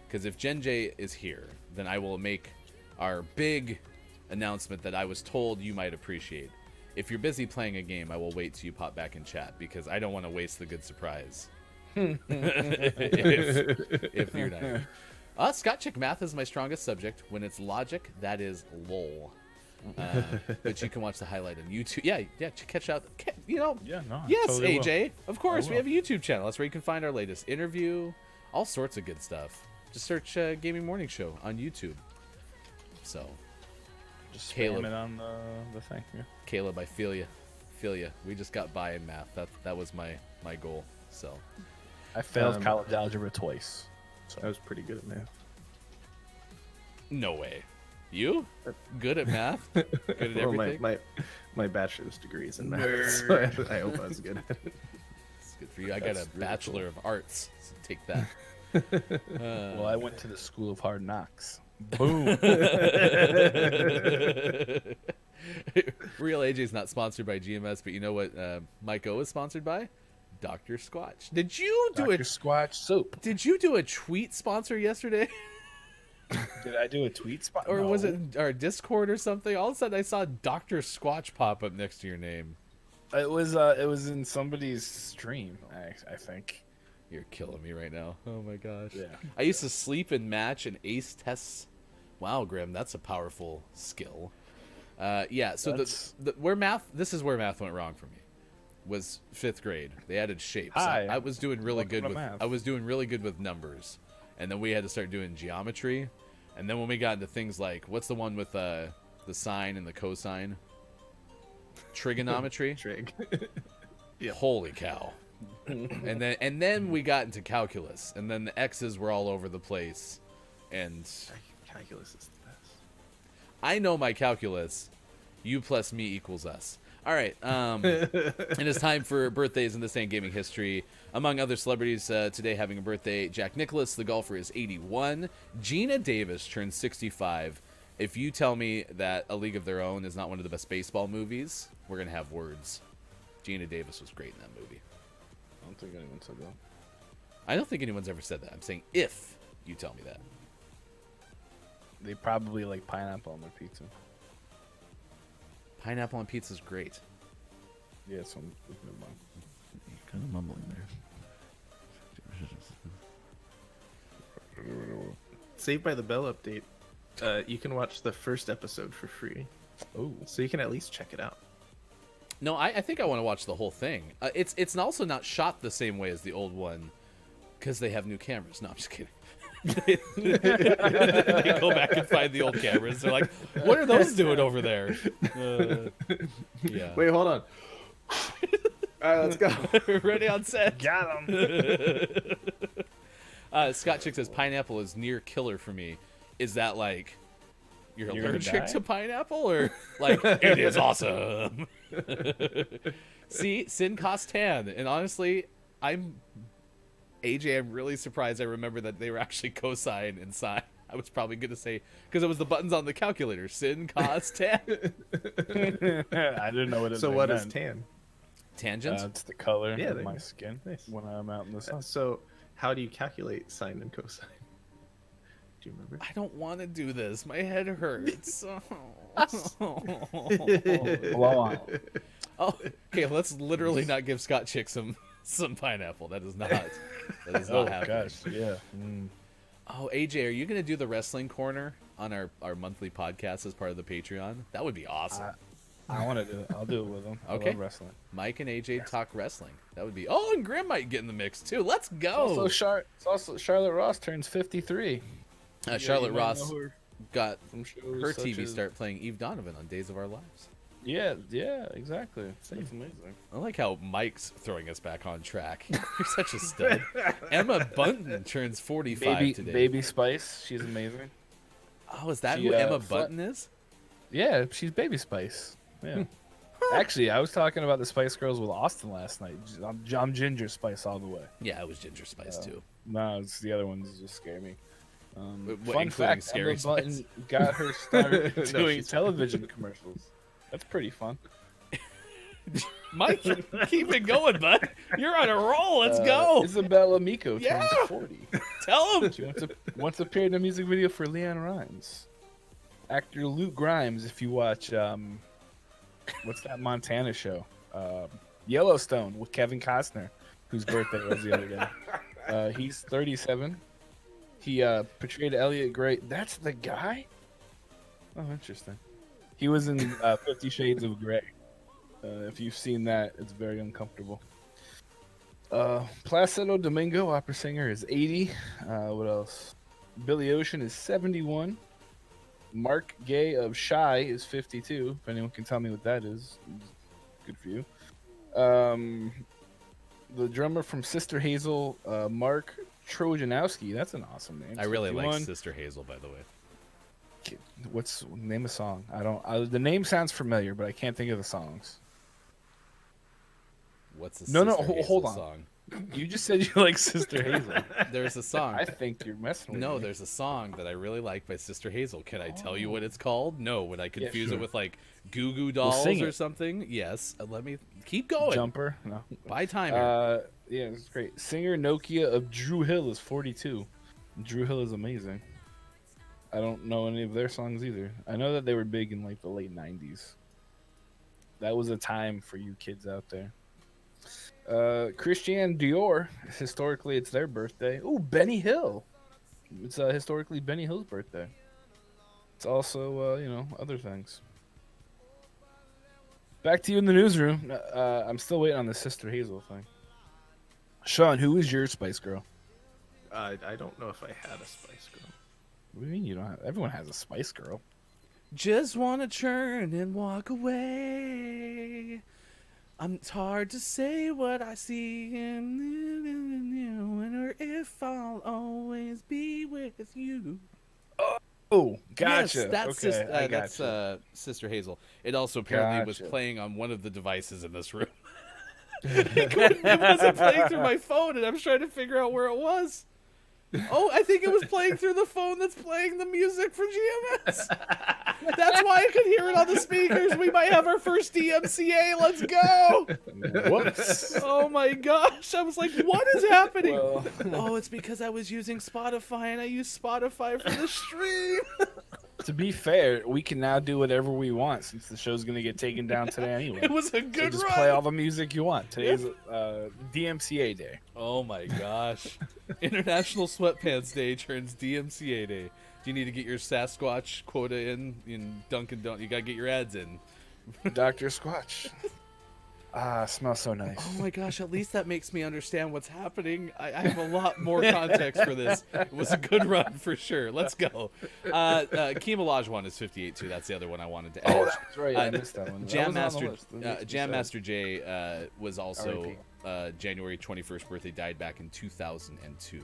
Because if Jen J is here, then I will make our big announcement that I was told you might appreciate. If you're busy playing a game, I will wait till you pop back in chat because I don't want to waste the good surprise. if you're not here. Scott Chick math is my strongest subject. When it's logic, that is lol. But you can watch the highlight on YouTube. Yeah, catch out. Yeah, no. Yes, totally AJ. Of course, we will. have a YouTube channel. That's where you can find our latest interview, all sorts of good stuff. Just search Gaming Morning Show on YouTube. So, Just Caleb. spam it on the thing. Yeah. Caleb, I feel you. We just got by in math. That was my goal. So, I failed college algebra twice. I was pretty good at math. no way. You? Good at math? Good at everything? My bachelor's degree is in math, so I hope I was good at it. It's good for you. I got a Bachelor of Arts. So take that. Well, I went to the School of Hard Knocks. Boom. Real AJ's not sponsored by GMS, but you know what Mike O is sponsored by? Dr. Squatch. Did you do Dr. Squatch soap. Did you do a tweet sponsor yesterday? Did I do a tweet spot? Or No. was it our Discord or something? All of a sudden I saw Dr. Squatch pop up next to your name. It was in somebody's stream, I think. You're killing me right now. Oh my gosh. Yeah. I used to sleep and match and ace tests. Wow, Grim, that's a powerful skill. Yeah, so this is where math went wrong for me. Was 5th grade. They added shapes. Hi. I was doing really Welcome good to with math. I was doing really good with numbers. And then we had to start doing geometry. And then when we got into things like what's the one with the sine and the cosine? Trigonometry. Trig. Yep. Holy cow. and then we got into calculus, and then the x's were all over the place. And Calculus is the best. I know my calculus. U plus me equals us. All right. And it's time for birthdays in this day in gaming history. Among other celebrities today having a birthday, Jack Nicklaus, the golfer, is 81. Gina Davis turns 65. If you tell me that A League of Their Own is not one of the best baseball movies, we're going to have words. Gina Davis was great in that movie. I don't think anyone said that. I don't think anyone's ever said that. I'm saying if you tell me that. They probably like pineapple on their pizza. Pineapple on pizza is great. Yeah, so never mind. Kind of mumbling there. Saved by the Bell update. You can watch the first episode for free. Oh, So you can at least check it out. No, I think I want to watch the whole thing. It's also not shot the same way as the old one because they have new cameras. No, I'm just kidding. They go back and find the old cameras. They're like, what are those doing over there? Yeah. Wait, hold on. All right, let's go. Ready on set. got him. Scott Chick says pineapple is near killer for me. Is that like you're gonna allergic die? to pineapple, or like it is awesome? See, sin costs tan, and honestly, I'm really surprised I remember that they were actually cosine and sine. I was probably going to say, because it was the buttons on the calculator, sin, cos, tan. I didn't know what it So what is meant. tan? Tangents? It's the color Yeah, of they- my skin nice. when I'm out in the sun. So how do you calculate sine and cosine? Do you remember? I don't want to do this. My head hurts. Oh. Blow on. Oh, okay. Let's literally not give Scott Chick some pineapple. That is not happening. Gosh, yeah. Oh, AJ, are you gonna do the wrestling corner on our monthly podcast as part of the Patreon? That would be awesome. I want to do it. I'll do it with them. I Okay. love wrestling. Mike and AJ talk wrestling. That would be. Oh, and Grim might get in the mix too. Let's go. It's also Charlotte Ross turns 53. Charlotte you might Ross know her got from shows her such TV as- start playing Eve Donovan on Days of Our Lives. Yeah, exactly. That's amazing. I like how Mike's throwing us back on track. You're such a stud. Emma Bunton turns 45 today. Baby Spice, she's amazing. Oh, is that She, who Emma fla- Bunton is? Yeah, she's Baby Spice. Yeah. Actually, I was talking about the Spice Girls with Austin last night. I'm Ginger Spice all the way. Yeah, it was Ginger Spice too. No, it's the other ones that just scare me. What, Fun including fact: Scary Emma Bunton Spice? got her start No, doing she's- television commercials. That's pretty fun. Mike, keep it going, bud. You're on a roll. Let's go. Isabella Miko Yeah. turns 40. Tell him. She once appeared in a music video for Leanne Rimes. Actor Luke Grimes, if you watch, what's that Montana show? Yellowstone with Kevin Costner, whose birthday was the other day. He's 37. He portrayed Elliot Gray. That's the guy? Oh, interesting. He was in 50 Shades of Grey. If you've seen that, it's very uncomfortable. Placido Domingo, opera singer, is 80. What else? Billy Ocean is 71. Mark Gay of Shy is 52. If anyone can tell me what that is, good for you. The drummer from Sister Hazel, Mark Trojanowski. That's an awesome name. I really like 51. Sister Hazel, by the way. Name a song? The name sounds familiar, but I can't think of the songs. What's the No, Sister Hazel hold on. song? You just said you like Sister Hazel. There's a song. I think you're messing with No, me. there's a song that I really like by Sister Hazel. Can I tell you what it's called? No. Would I confuse sure. it with like Goo Goo Dolls sing or it. something? Yes. Let me keep going. Jumper. No. By timer. Yeah, it's great. Singer Nokia of Drew Hill is 42. Drew Hill is amazing. I don't know any of their songs either. I know that they were big in like the late 90s. That was a time for you kids out there. Christiane Dior, historically it's their birthday. Ooh, Benny Hill. It's historically Benny Hill's birthday. It's also, other things. Back to you in the newsroom. I'm still waiting on the Sister Hazel thing. Sean, who is your Spice Girl? I don't know if I had a Spice Girl. What do you mean you don't have? Everyone has a Spice Girl. Just wanna turn and walk away. It's hard to say what I see in you, or if I'll always be with you. Oh, gotcha. Yes, that's okay, that's Sister Hazel. It also apparently was Gotcha. playing on one of the devices in this room. It wasn't playing through my phone, and I'm trying to figure out where it was. Oh, I think it was playing through the phone that's playing the music for GMS. That's why I could hear it on the speakers. We might have our first DMCA. Let's go. Whoops. Oh my gosh. I was like, what is happening? Well, Oh, it's because I was using Spotify, and I use Spotify for the stream. to be fair, we can now do whatever we want since the show's going to get taken down today anyway. It was a So good just run. play all the music you want. Today's DMCA day. Oh my gosh. International Sweatpants Day turns DMCA Day. Do you need to get your Sasquatch quota in Dunkin' Donuts? You gotta get your ads in. Dr. Squatch. Smells so nice. Oh my gosh, at least that makes me understand what's happening. I have a lot more context for this. It was a good run for sure. Let's go. Keem Olajuwon is 58 too. That's the other one I wanted to add. Oh, that's right. I missed that one. Jam That was on Master the list. That makes me Jam sad. Master Jay was also R.I.P. January 21st birthday, died back in 2002.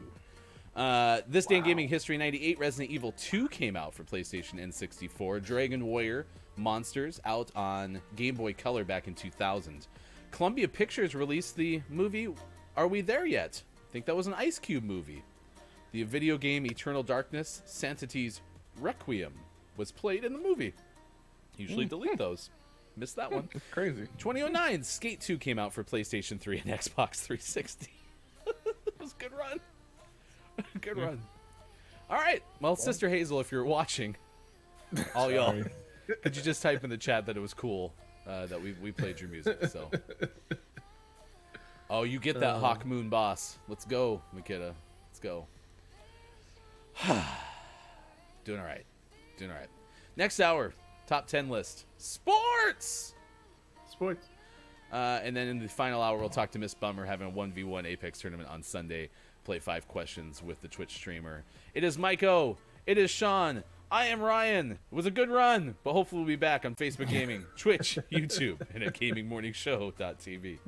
This day in gaming history, 98, Resident Evil 2 came out for PlayStation and 64. Dragon Warrior Monsters out on Game Boy Color back in 2000. Columbia Pictures released the movie Are We There Yet? I think that was an Ice Cube movie. The video game Eternal Darkness, Sanity's Requiem was played in the movie. Usually delete those. Missed that one. It's crazy. 2009, Skate 2 came out for PlayStation 3 and Xbox 360. It was a good run. Good run. All right. Well, Sister Hazel, if you're watching, all y'all. Sorry. Could you just type in the chat that it was cool that we played your music? So. Oh, you get that Hawk Moon boss. Let's go, Makita. Let's go. Doing all right. Doing all right. Next hour, top 10 list. Sports! Sports. And then in the final hour, we'll talk to Miss Bummer having a 1v1 Apex tournament on Sunday. Play 5 questions with the Twitch streamer. It is Mike O. It is Sean. I am Ryan. It was a good run, but hopefully we'll be back on Facebook Gaming, Twitch, YouTube, and at GamingMorningShow.tv.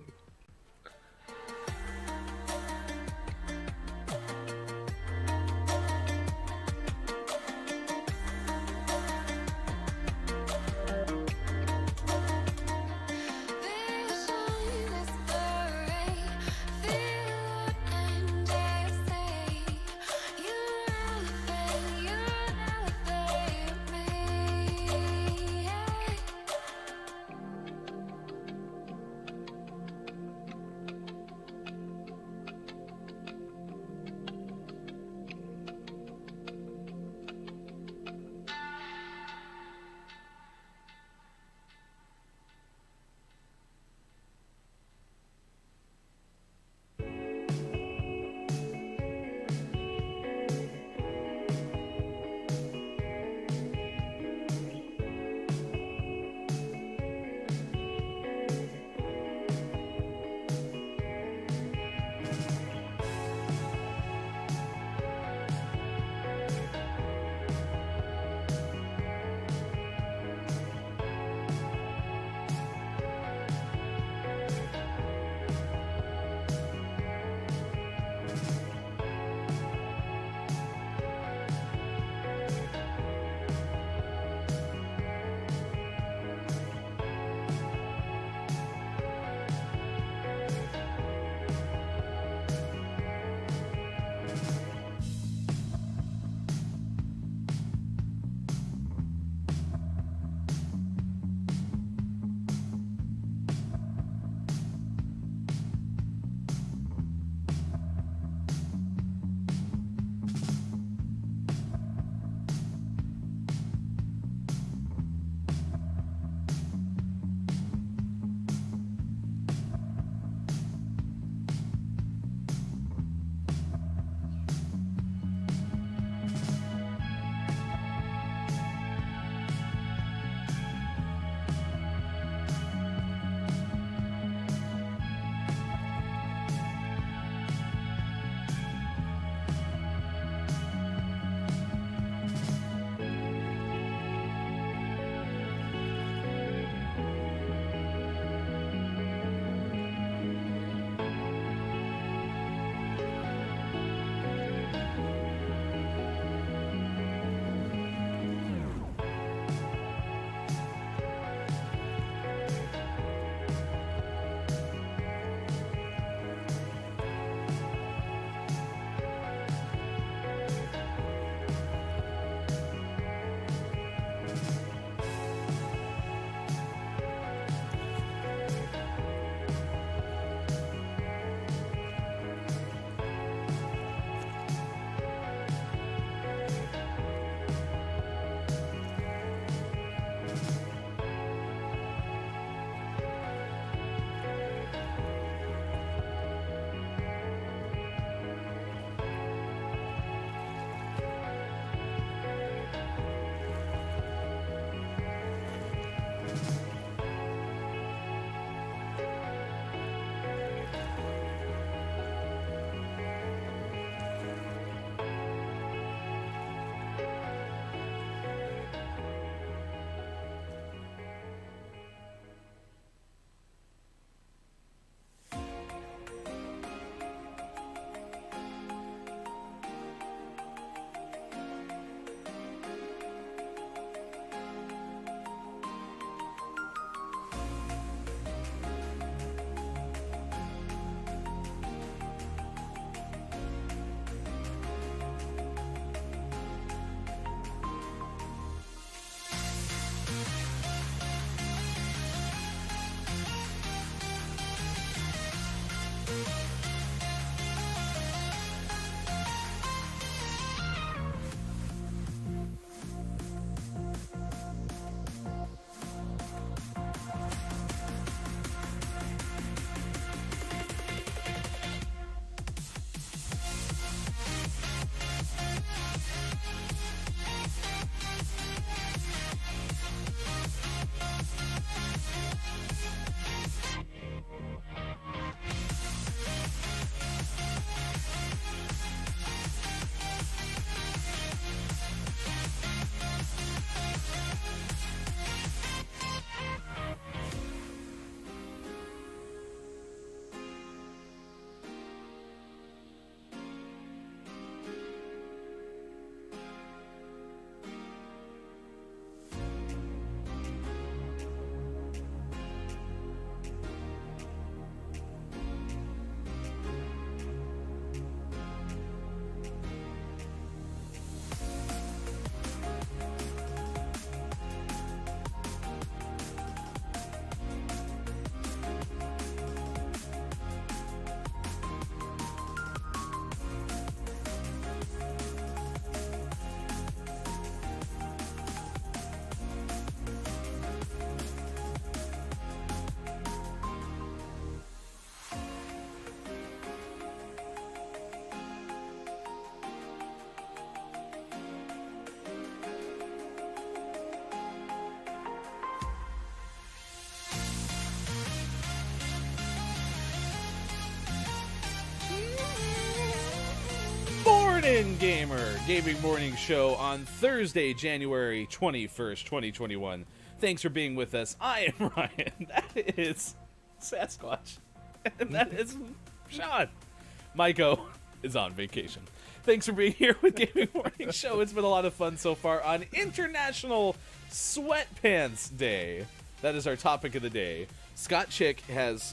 morning, gamer! Gaming Morning Show on Thursday, January 21st, 2021. Thanks for being with us. I am Ryan. That is Sasquatch. And that is Sean. Maiko is on vacation. Thanks for being here with Gaming Morning Show. It's been a lot of fun so far on International Sweatpants Day. That is our topic of the day. Scott Chick has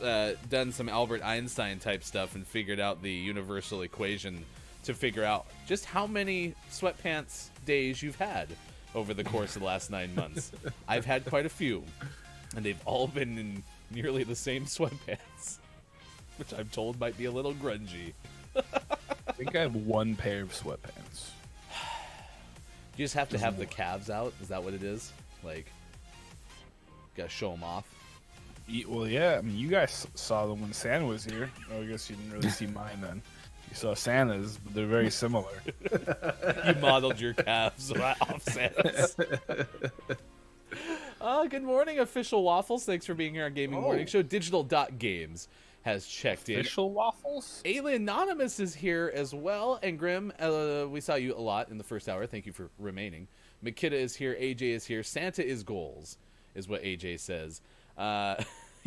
done some Albert Einstein type stuff and figured out the universal equation to figure out just how many sweatpants days you've had over the course of the last 9 months. I've had quite a few, and they've all been in nearly the same sweatpants, which I'm told might be a little grungy. I think I have one pair of sweatpants. You just have to have the calves out? Is that what it is? Like, gotta show them off? Well, yeah. I mean, you guys saw them when Santa was here. Oh, I guess you didn't really see mine then. You saw Santa's, but they're very similar. You modeled your calves off Santa's. Good morning, Official Waffles. Thanks for being here on Gaming Morning Show. Digital.games has checked in. Official Waffles? Alien Anonymous is here as well. And Grim, we saw you a lot in the first hour. Thank you for remaining. Makita is here. AJ is here. Santa is goals, is what AJ says.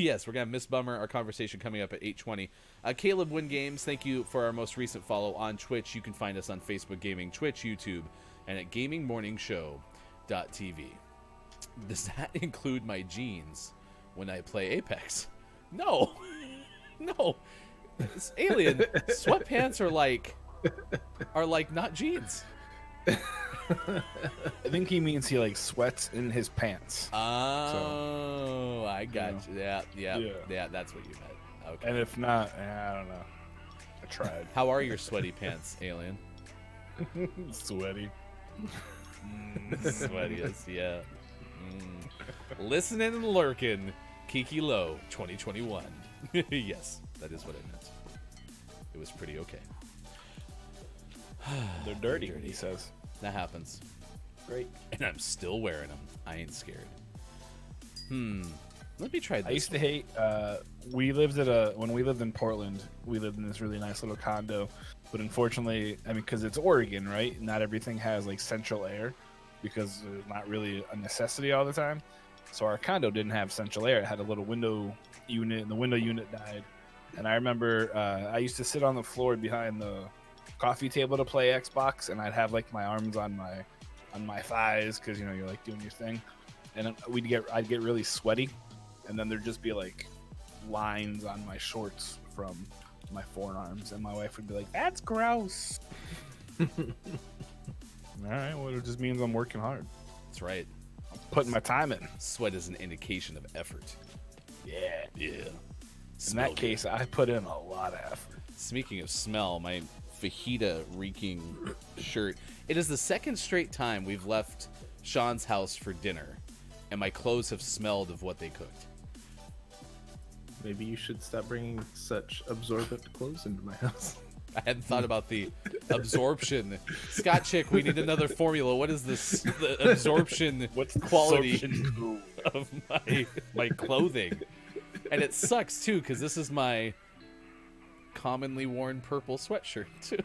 Yes, we're going to miss Bummer, our conversation coming up at 8:20. Caleb Win Games, thank you for our most recent follow on Twitch. You can find us on Facebook Gaming, Twitch, YouTube, and at gamingmorningshow.tv. Does that include my jeans when I play Apex? No. No. This Alien, sweatpants are like not jeans. I think he means he like sweats in his pants. Oh, I got you. Yeah, that's what you meant. Okay. And if not, I don't know. I tried. How are your sweaty pants, Alien? Sweaty. Sweatiest, yeah. Listening and lurking, Kiki Low 2021. Yes, that is what I meant. It was pretty okay. They're dirty, he says. That happens. Great. And I'm still wearing them. I ain't scared. Let me try this. I used to hate, when we lived in Portland, we lived in this really nice little condo. But unfortunately, I mean, because it's Oregon, right? Not everything has like central air because there's not really a necessity all the time. So our condo didn't have central air. It had a little window unit, and the window unit died. And I remember I used to sit on the floor behind the coffee table to play Xbox, and I'd have like my arms on my thighs because you're like doing your thing, and I'd get really sweaty, and then there'd just be like lines on my shorts from my forearms, and my wife would be like, "That's gross." All right, well, it just means I'm working hard. That's right. I'm putting my time in. Sweat is an indication of effort. Yeah. In Smell that case, I put in a lot of effort. Speaking of smell, my fajita reeking shirt. It is the second straight time we've left Sean's house for dinner, and my clothes have smelled of what they cooked. Maybe you should stop bringing such absorbent clothes into my house. I hadn't thought about the absorption. Scott Chick, we need another formula. What is this? The absorption quality of my clothing? And it sucks too, because this is my commonly worn purple sweatshirt too,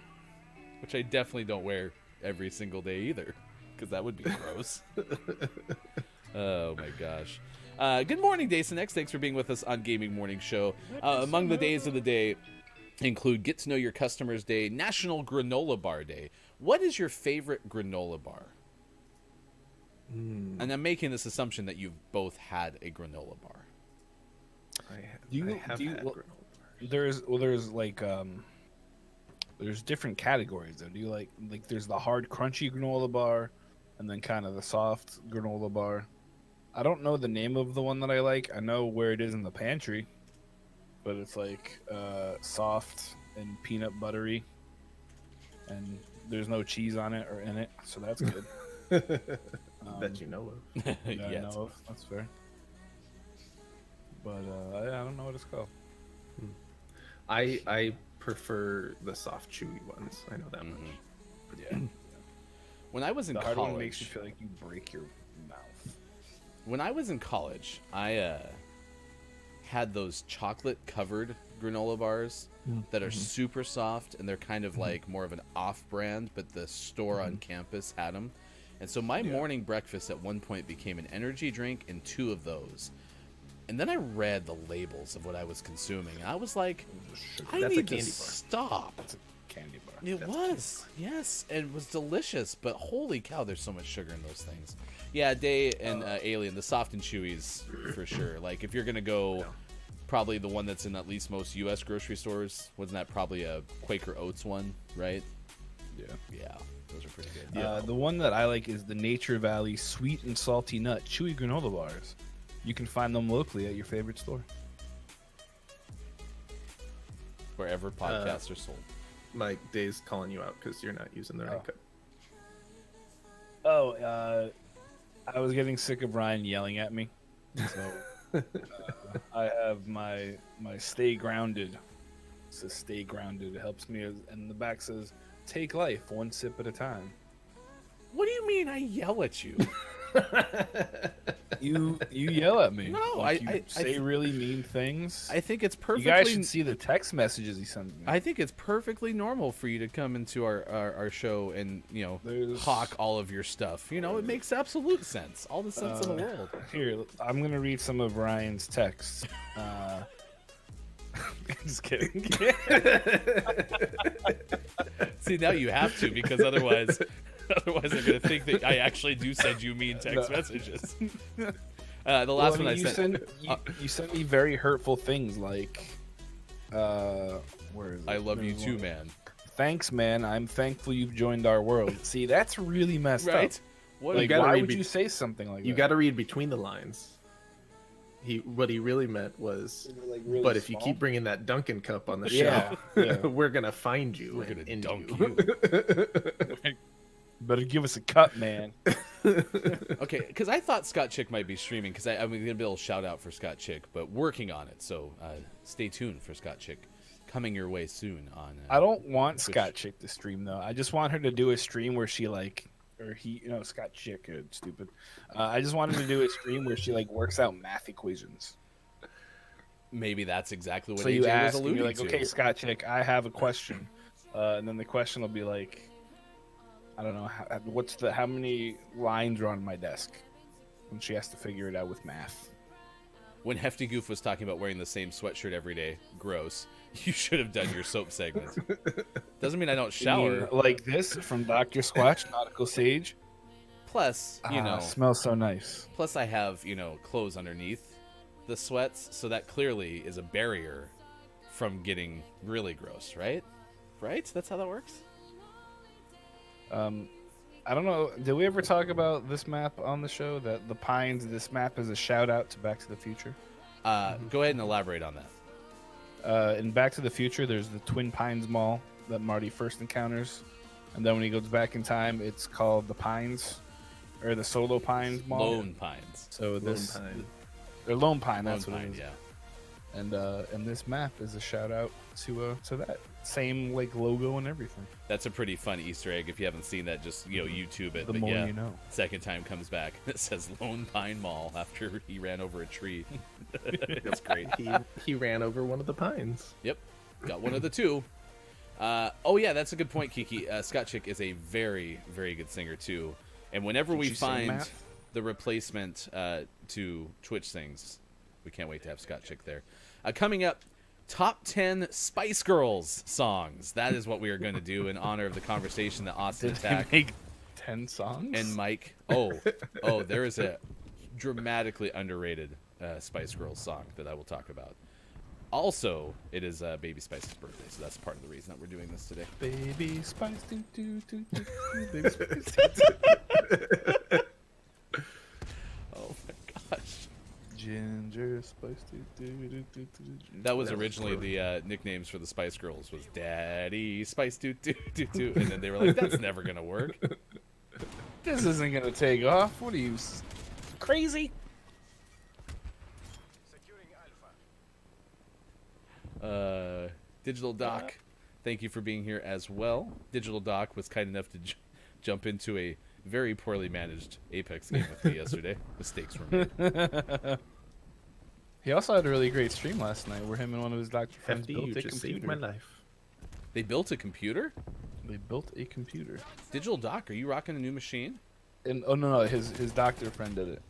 which I definitely don't wear every single day either, because that would be gross. Oh my gosh. Good morning, Dason X. Thanks for being with us on Gaming Morning Show. Among the days of the day include Get to Know Your Customers Day, National Granola Bar Day. What is your favorite granola bar? And I'm making this assumption that you've both had a granola bar. I have had granola bars. There's like there's different categories though. Do you like there's the hard crunchy granola bar, and then kind of the soft granola bar. I don't know the name of the one that I like. I know where it is in the pantry, but it's like soft and peanut buttery, and there's no cheese on it or in it, so that's good. That you know of. That Yes. I know of. That's fair. But I don't know what it's called. I prefer the soft, chewy ones. I know that much. But yeah, When I was in the college, hard one makes you feel like you break your mouth. when I was in college, I had those chocolate covered granola bars that are super soft, and they're kind of like more of an off-brand, but the store on campus had them. And so my morning breakfast at one point became an energy drink and 2 of those. And then I read the labels of what I was consuming, and I was like, I That's a need to candy bar. stop. It's a candy bar. It was, yes, and it was delicious, but holy cow, there's so much sugar in those things. Yeah, Day and Alien, the soft and chewies, for sure. Like, if you're going to go, probably the one that's in at least most U.S. grocery stores, wasn't that probably a Quaker Oats one, right? Yeah. Yeah, those are pretty good. The one that I like is the Nature Valley Sweet and Salty Nut Chewy Granola Bars. You can find them locally at your favorite store. Wherever podcasts are sold. Mike, Dave's calling you out because you're not using the right code. I was getting sick of Ryan yelling at me. So I have my Stay Grounded. It says Stay Grounded. It helps me, and the back says, take life one sip at a time. What do you mean I yell at you? You yell at me. No, you say really mean things. I think it's You perfectly... guys should see the text messages he sends me. I think it's perfectly normal for you to come into our show and, There's- hawk all of your stuff. It makes absolute sense. All the sense in the world. Here, I'm gonna read some of Ryan's texts. Just kidding. See, now you have to, because otherwise they're going to think that I actually do send you mean text messages. The last one I sent... You sent me very hurtful things like, where is it? I love you There's too, one. man. Thanks, man. I'm thankful you've joined our world. See, that's really messed Right? up. What Like, gotta why read would be- you say something like You that? got to read between the lines. What he really meant was, but if you keep bringing that Dunkin' cup on the show, Yeah. we're gonna find you. We're and gonna end dunk you. you. Better give us a cut, man. Okay, because I thought Scott Chick might be streaming, because I'm going to be a little shout out for Scott Chick, but working on it. So stay tuned for Scott Chick coming your way soon on. I don't want Twitch. Scott Chick to stream though. I just want her to do a stream where she Scott Chick, stupid. I just want her to do a stream where she works out math equations. Maybe that's exactly what So AJ you was ask, and alluding you're like, to. okay, Scott Chick, I have a question, and then the question will be like, I don't know, how many lines are on my desk, and she has to figure it out with math. When Hefty Goof was talking about wearing the same sweatshirt every day, gross. You should have done your soap segment. Doesn't mean I don't shower. Like this from Dr. Squatch, Nautical Sage. Plus, Smells so nice. plus I have, clothes underneath the sweats, so that clearly is a barrier from getting really gross, right? Right? That's how that works? I don't know. Did we ever talk about this map on the show? That the Pines, this map is a shout out to Back to the Future. Go ahead and elaborate on that. In Back to the Future, there's the Twin Pines Mall that Marty first encounters, and then when he goes back in time, it's called the Pines, or the Solo Pines Mall. Lone Pines. So this, Pine. or Lone Pine. Lone That's what Pine, it is. yeah. And this map is a shout out to that same logo and everything. That's a pretty fun Easter egg. If you haven't seen that, just YouTube it. The But more yeah, you know. second time comes back. It says Lone Pine Mall after he ran over a tree. That's great. He ran over one of the pines. Yep, got one of the two. Oh yeah, that's a good point, Kiki. Scott Chick is a very, very good singer too. And whenever we you sing find math? the replacement to Twitch Sings, we can't wait to have Scott Chick there. Coming up, top 10 Spice Girls songs. That is what we are going to do in honor of the conversation that Austin Did they Attack make 10 songs? and Mike. Oh, there is a dramatically underrated Spice Girls song that I will talk about. Also, it is Baby Spice's birthday, so that's part of the reason that we're doing this today. Baby Spice, do, do, do, do, do, Baby Spice. Oh my gosh. Ginger Spice, do, do, do, do, do, do. That was originally the nicknames for the Spice Girls was Daddy Spice do do do do, and then they were like, "That's never gonna work." This isn't gonna take off. What are you, crazy? Digital Doc, thank you for being here as well. Digital Doc was kind enough to jump into a very poorly managed Apex game with me yesterday. Mistakes were made. He also had a really great stream last night where him and one of his doctor friends Hefty, built you a just saved computer. my life. They built a computer? They built a computer. Digital Doc, are you rocking a new machine? And oh no, his doctor friend did it.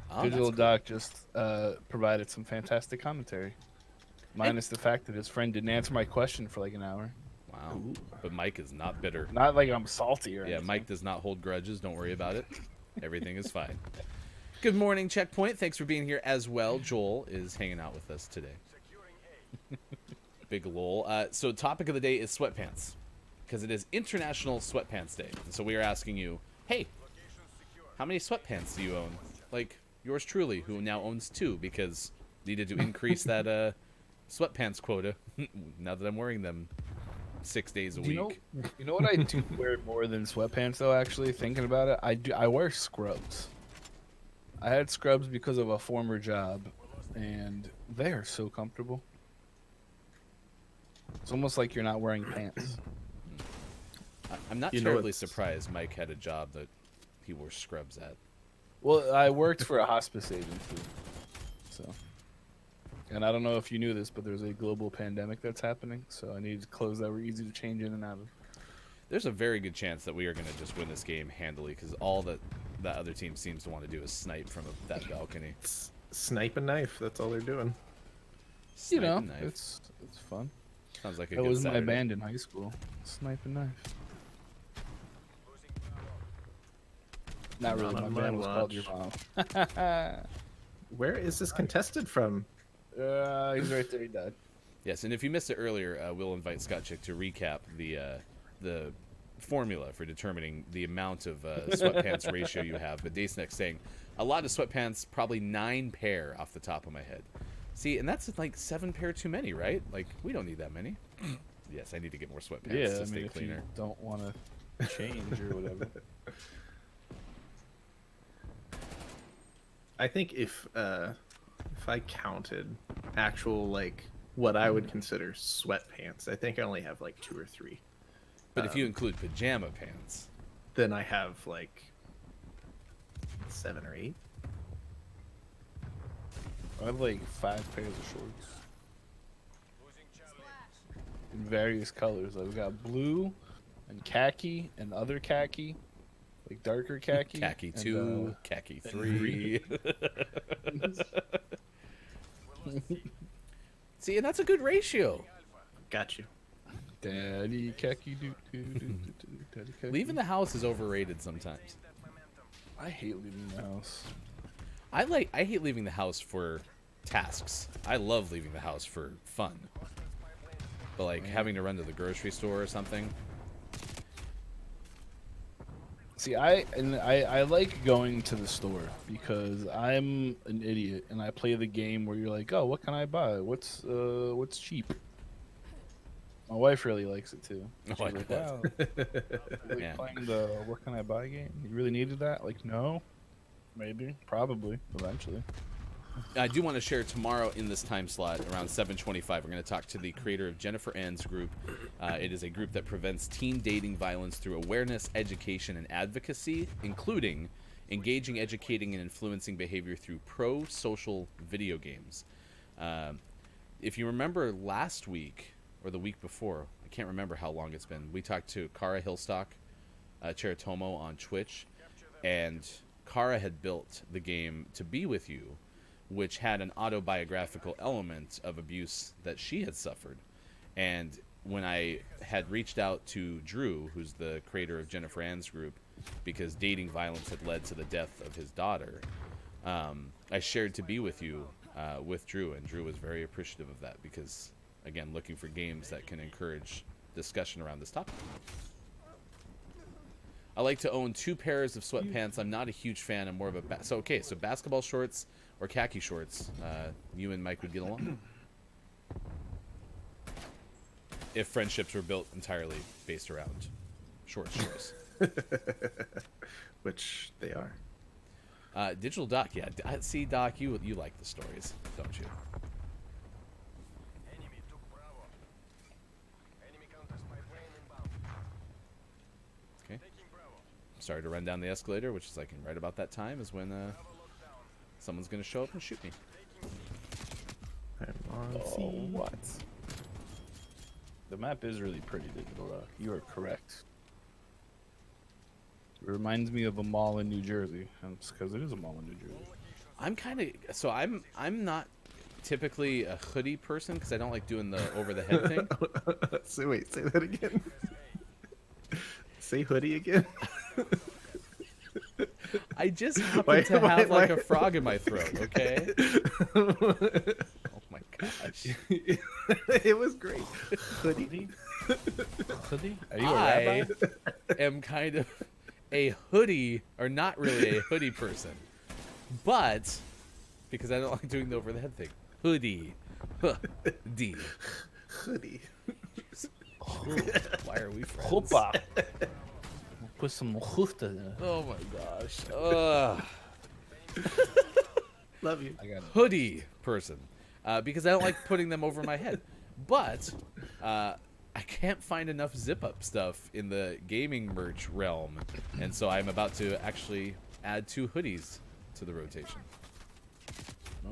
Oh, Digital that's cool. Doc just provided some fantastic commentary. Minus the fact that his friend didn't answer my question for like an hour. Wow. Ooh. But Mike is not bitter. Not like I'm salty or Yeah, anything. Mike does not hold grudges. Don't worry about it. Everything is fine. Good morning, Checkpoint. Thanks for being here as well. Joel is hanging out with us today. Big lol. So topic of the day is sweatpants. Because it is International Sweatpants Day. And so we are asking you, hey, how many sweatpants do you own? Like yours truly, who now owns 2 because needed to increase that sweatpants quota now that I'm wearing them 6 days a week. You know what I do wear more than sweatpants though? Actually, thinking about it, I wear scrubs. I had scrubs because of a former job, and they are so comfortable. It's almost like you're not wearing pants. I'm not You know terribly what's- surprised Mike had a job that he wore scrubs at. Well, I worked for a hospice agency, so. And I don't know if you knew this, but there's a global pandemic that's happening, so I needed clothes that were easy to change in and out of. There's a very good chance that we are going to just win this game handily because all that other team seems to want to do is snipe from that balcony. Snipe a knife. That's all they're doing. Snipe You know, and knife. it's fun. Sounds like a That good was my Saturday. band in high school. Snipe and knife. Not really. Not My on my band was called Your watch. Mom. Where is this contested from? He's right there. He died. Yes, and if you missed it earlier, we'll invite Scott Chick to recap the formula for determining the amount of sweatpants ratio you have. But Daysneck saying a lot of sweatpants, probably 9 pair off the top of my head. See, and that's like 7 pair too many, right? Like we don't need that many. Yes, I need to get more sweatpants Yeah, to I stay mean, if you cleaner. don't want to change or whatever. I think if I counted actual like what I would consider sweatpants, I think I only have like 2 or 3. But if you include pajama pants, Then I have like 7 or 8. I have like 5 pairs of shorts in various colors. Like we got blue and khaki and other khaki, like darker khaki. khaki and, 2, khaki 3. See, and that's a good ratio. Got you. Daddy khaki daddy khaki. Leaving the house is overrated sometimes. I hate leaving the house. I hate leaving the house for tasks. I love leaving the house for fun. But like having to run to the grocery store or something. See, I like going to the store because I'm an idiot and I play the game where you're like, oh, what can I buy? What's cheap? My wife really likes it too. She's I like, bet. wow, you like Yeah. playing the what can I buy game? You really needed that? Like, no, maybe, probably, eventually. I do want to share tomorrow in this time slot around 7:25. We're going to talk to the creator of Jennifer Ann's group. It is a group that prevents teen dating violence through awareness, education, and advocacy, including engaging, educating, and influencing behavior through pro-social video games. If you remember last week or the week before, I can't remember how long it's been, we talked to Kara Hillstock, Cheritomo on Twitch, and Kara had built the game To Be With You, which had an autobiographical element of abuse that she had suffered. And when I had reached out to Drew, who's the creator of Jennifer Ann's group, because dating violence had led to the death of his daughter, I shared To Be With You with Drew, and Drew was very appreciative of that because, again, looking for games that can encourage discussion around this topic. I like to own 2 pairs of sweatpants. I'm not a huge fan. I'm more of a so basketball shorts or khaki shorts. You and Mike would get along if friendships were built entirely based around short shorts. Which they are. Digital Doc, yeah. See, Doc, you like the stories, don't you? Okay. Started to run down the escalator, which is like right about that time is when someone's gonna show up and shoot me. on Oh, scene. what? The map is really pretty, Digital. You are correct. It reminds me of a mall in New Jersey. Because it is a mall in New Jersey. I'm kind of so I'm not typically a hoodie person because I don't like doing the over the head thing. So wait, say that again. Say hoodie again. I just happen to have like a frog in my throat. Okay. Oh my gosh. It was great. Hoodie. Hoodie? Are you a I rabbi? am kind of a hoodie, or not really a hoodie person, but because I don't like doing the over the head thing. Hoodie. Hoodie. Hoodie. Why are we friends? Hoppa. Put some hoofta in it. Oh my gosh. Ugh. Love you. I got it. Hoodie person, because I don't like putting them over my head. But I can't find enough zip-up stuff in the gaming merch realm, and so I'm about to actually add 2 hoodies to the rotation.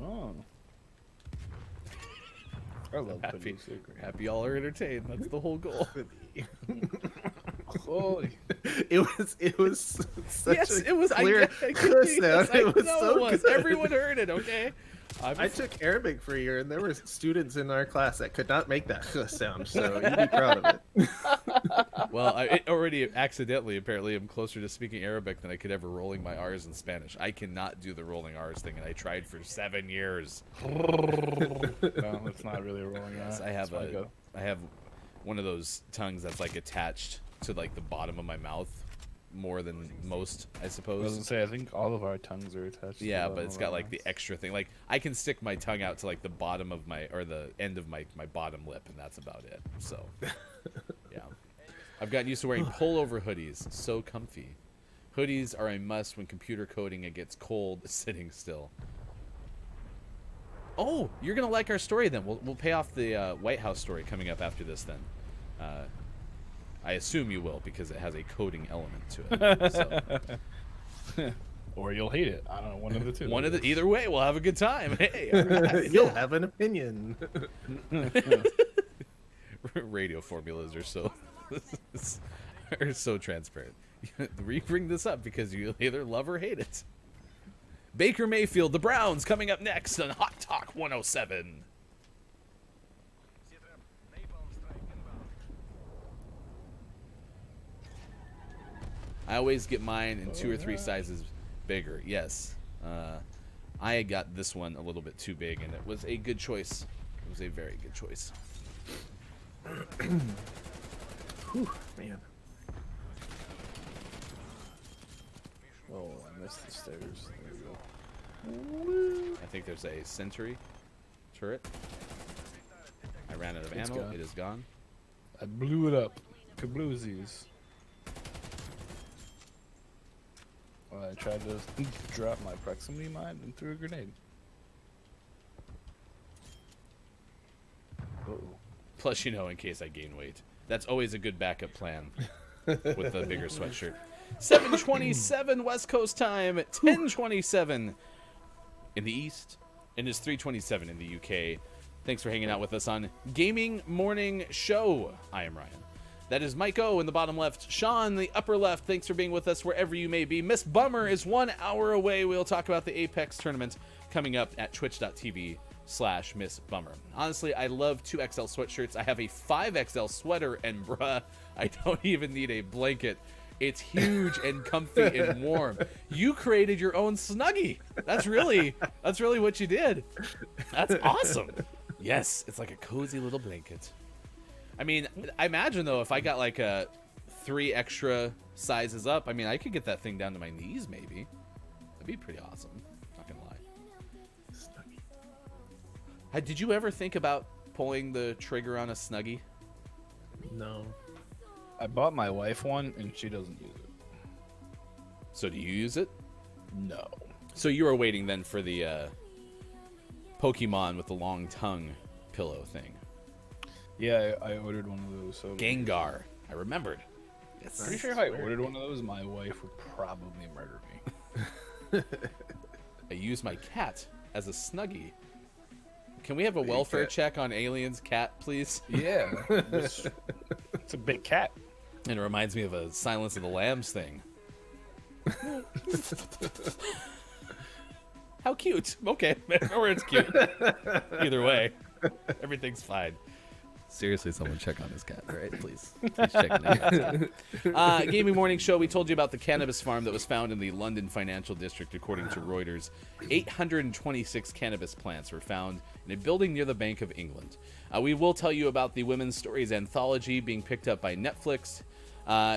Oh. I love Happy, hoodies. They're great. happy y'all are entertained. That's the whole goal. Hoodie. Holy. It was such Yes, a it was. clear I sound. yes, I It was know so it was. good. Everyone heard it. Okay. I took Arabic for a year, and there were students in our class that could not make that sound. So you'd be proud of it. Well, I already accidentally, apparently, am closer to speaking Arabic than I could ever rolling my R's in Spanish. I cannot do the rolling R's thing, and I tried for 7 years. No, it's not really rolling Yes, out. I have It's fine, I have one of those tongues that's like attached to like the bottom of my mouth more than most, I I was suppose. gonna say, I think all of our tongues are attached. Yeah, to the but it's got like the extra thing. Like I can stick my tongue out to like the bottom of my, or the end of my bottom lip, and that's about it. So, yeah, I've gotten used to wearing pullover hoodies. So comfy. Hoodies are a must when computer coding. It gets cold sitting still. Oh, you're gonna like our story then. We'll pay off the White House story coming up after this then. I assume you will because it has a coding element to it. So. Or you'll hate it. I don't know, one of the two. One of the either way, we'll have a good time. Hey, all right. You'll have an opinion. Radio formulas are so are so transparent. We bring this up because you either love or hate it. Baker Mayfield, the Browns, coming up next on Hot Talk 107. I always get mine in 2 or 3 sizes bigger. Yes. I got this one a little bit too big, and it was a good choice. It was a very good choice. Whew, man. Oh, I missed the stairs. There we go. I think there's a sentry turret. I ran out of It's ammo. gone. It is gone. I blew it up. Kabloozies. I tried to drop my proximity mine and threw a grenade. Uh-oh. Plus, you know, in case I gain weight. That's always a good backup plan with the bigger sweatshirt. 7:27 West Coast time, 10:27 in the East, and it's 3:27 in the UK. Thanks for hanging out with us on Gaming Morning Show. I am Ryan. That is Mike O in the bottom left. Sean in the upper left. Thanks for being with us wherever you may be. Miss Bummer is 1 hour away. We'll talk about the Apex tournament coming up at twitch.tv/Miss Bummer. Honestly, I love 2XL sweatshirts. I have a 5XL sweater, and bruh, I don't even need a blanket. It's huge and comfy and warm. You created your own Snuggie. That's really what you did. That's awesome. Yes, it's like a cozy little blanket. I mean, I imagine though, if I got like a 3 extra sizes up, I mean, I could get that thing down to my knees maybe. That'd be pretty awesome. Not gonna lie. Did you ever think about pulling the trigger on a Snuggie? No. I bought my wife one, and she doesn't use it. So do you use it? No. So you were waiting then for the Pokemon with the long tongue pillow thing. Yeah, I ordered one of those. So Gengar. I remembered. Yes. pretty sure if I ordered one of those, my wife would probably murder me. I use my cat as a Snuggie. can we have a welfare cat. check on Alien's cat, please? Yeah. It's a big cat. And it reminds me of a Silence of the Lambs thing. How cute. Okay, or it's cute. Either way, everything's fine. Seriously, someone check on this cat, all right? Please check on that cat. Gaming Morning Show, we told you about the cannabis farm that was found in the London financial district, according to Reuters. 826 cannabis plants were found in a building near the Bank of England. We will tell you about the Women's Stories anthology being picked up by Netflix.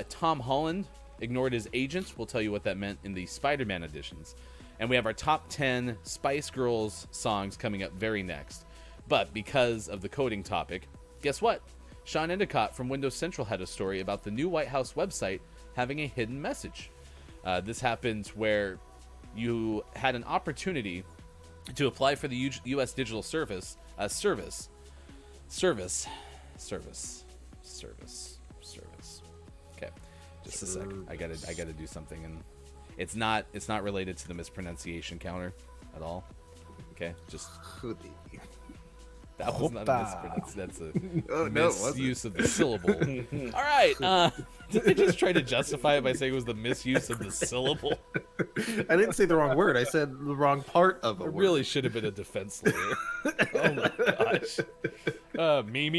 Tom Holland ignored his agent. We'll tell you what that meant in the Spider-Man editions. And we have our top 10 Spice Girls songs coming up very next. But because of the coding topic, guess what? Sean Endicott from Windows Central had a story about the new White House website having a hidden message. This happened where you had an opportunity to apply for the U.S. Digital Service. Okay, just a sec. I gotta do something, and it's not related to the mispronunciation counter at all. Okay, just. That was not a mispronunciation. That's a misuse of the syllable. All right. Did they just try to justify it by saying it was the misuse of the syllable? I didn't say the wrong word. I said the wrong part of a It word. really should have been a defense lawyer. Oh my gosh. Me.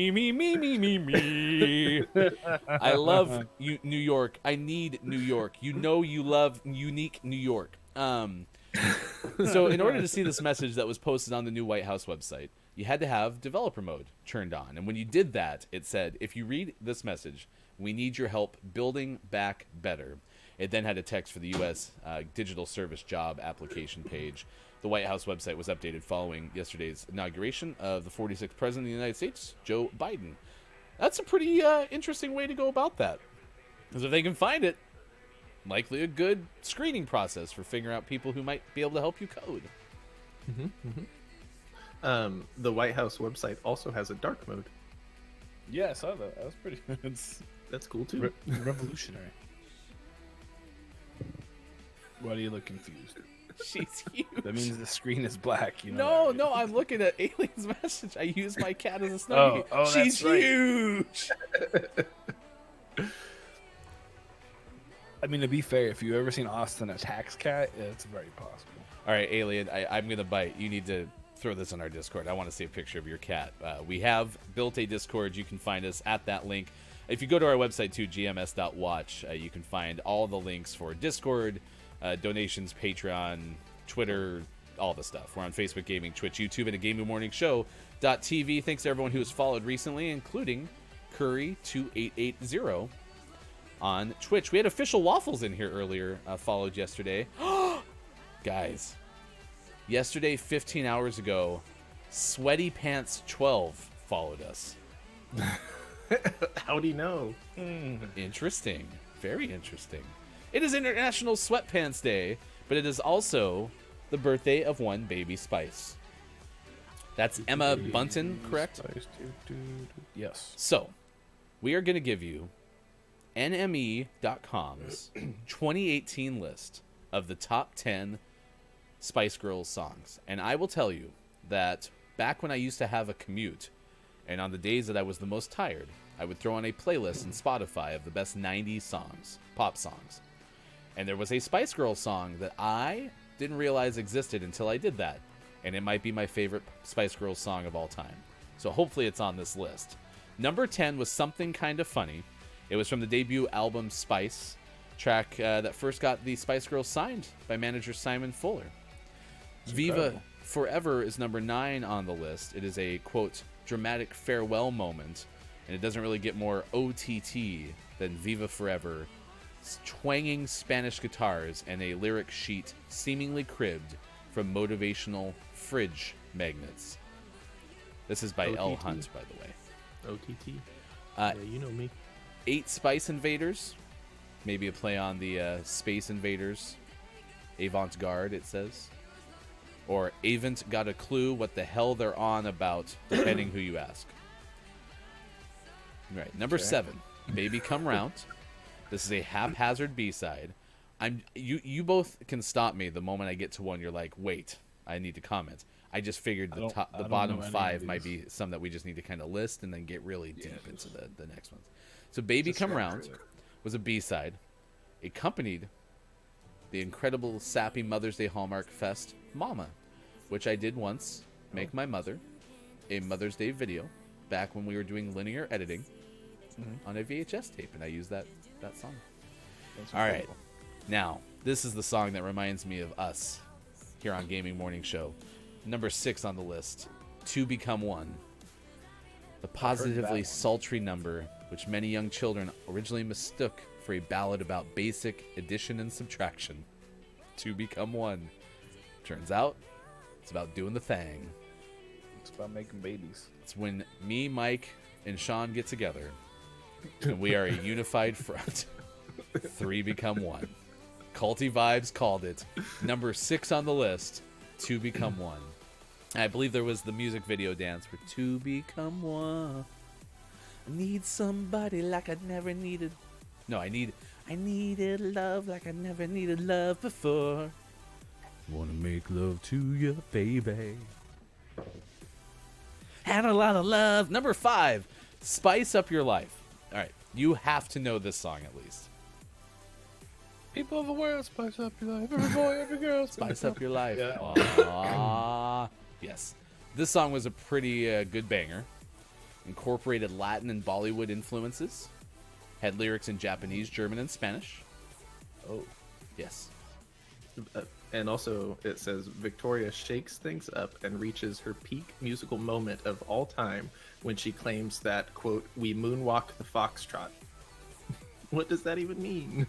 I love you, New York. I need New York. You know you love unique New York. So in order to see this message that was posted on the new White House website, you had to have developer mode turned on. And when you did that, it said, if you read this message, we need your help building back better. It then had a text for the U.S. Digital Service Job application page. The White House website was updated following yesterday's inauguration of the 46th President of the United States, Joe Biden. That's a pretty interesting way to go about that. Because if they can find it, likely a good screening process for figuring out people who might be able to help you code. The White House website also has a dark mode. Yeah, I saw that. That was pretty. That's cool too. Revolutionary. Why do you look confused? She's huge. That means the screen is black. You know. No, I'm looking at Alien's message. I use my cat as a snuggie. Oh, she's that's right. huge. I mean, to be fair, if you've ever seen Austin Attacks Cat, it's very possible. All right, Alien, I'm going to bite. You need to throw this on our Discord. I want to see a picture of your cat. We have built a Discord. You can find us at that link. If you go to our website, too, gms.watch, you can find all the links for Discord, donations, Patreon, Twitter, all the stuff. We're on Facebook Gaming, Twitch, YouTube, and at GamingMorningShow.tv. Thanks to everyone who has followed recently, including Curry2880 on Twitch. We had Official Waffles in here earlier, followed yesterday. Guys, yesterday, 15 hours ago, Sweatpants 12 followed us. How'd he know? Interesting. Very interesting. It is International Sweatpants Day, but it is also the birthday of one Baby Spice. That's Emma Bunton, correct? Yes. So, we are going to give you NME.com's 2018 list of the top 10 Spice Girls songs. And I will tell you that back when I used to have a commute, and on the days that I was the most tired, I would throw on a playlist in Spotify of the best 90s songs, pop songs. And there was a Spice Girls song that I didn't realize existed until I did that. And it might be my favorite Spice Girls song of all time. So hopefully it's on this list. Number 10 was Something Kinda Funny. It was from the debut album Spice, track that first got the Spice Girls signed by manager Simon Fuller. Viva Forever is number 9 on the list. It is a, quote, dramatic farewell moment, and it doesn't really get more OTT than Viva Forever. Twanging Spanish guitars and a lyric sheet seemingly cribbed from motivational fridge magnets. This is by OTT. L. Hunt, by the way. OTT. Yeah, you know me. 8 Spice Invaders. Maybe a play on the Space Invaders. Avant-garde, it says. Or Avent got a clue what the hell they're on about, depending who you ask. All right, number 7, Baby Come Round. This is a haphazard B-side. You both can stop me the moment I get to one. You're like, wait, I need to comment. I just figured the I don't bottom know any of 5 might these. be some that we just need to kind of list and then get really deep into the next ones. So Baby Just Come structure Round it. was a B-side. Accompanied the incredible sappy Mother's Day Hallmark Fest Mama, which I did once make my mother a Mother's Day video back when we were doing linear editing on a VHS tape, and I used that song. That's All right. incredible. Now, this is the song that reminds me of us here on Gaming Morning Show. Number 6 on the list, To Become One. The positively one. sultry number, which many young children originally mistook for a ballad about basic addition and subtraction. To Become One. Turns out, it's about doing the thing. It's about making babies. It's when me, Mike, and Sean get together, and we are a unified front. 3 become 1. Culty Vibes called it. Number 6 on the list, To Become One. I believe there was the music video dance for To Become One. I need somebody like I never needed. No, I needed love like I never needed love before. Wanna make love to you, baby. Had a lot of love. Number 5, Spice Up Your Life. All right, you have to know this song at least. People of the world, spice up your life. Every boy, every girl, Spice Up Your Life. Yeah. Aww. Yes. This song was a pretty good banger. Incorporated Latin and Bollywood influences. Had lyrics in Japanese, German, and Spanish. Oh. Yes. And also, it says Victoria shakes things up and reaches her peak musical moment of all time when she claims that, quote, we moonwalk the foxtrot. What does that even mean?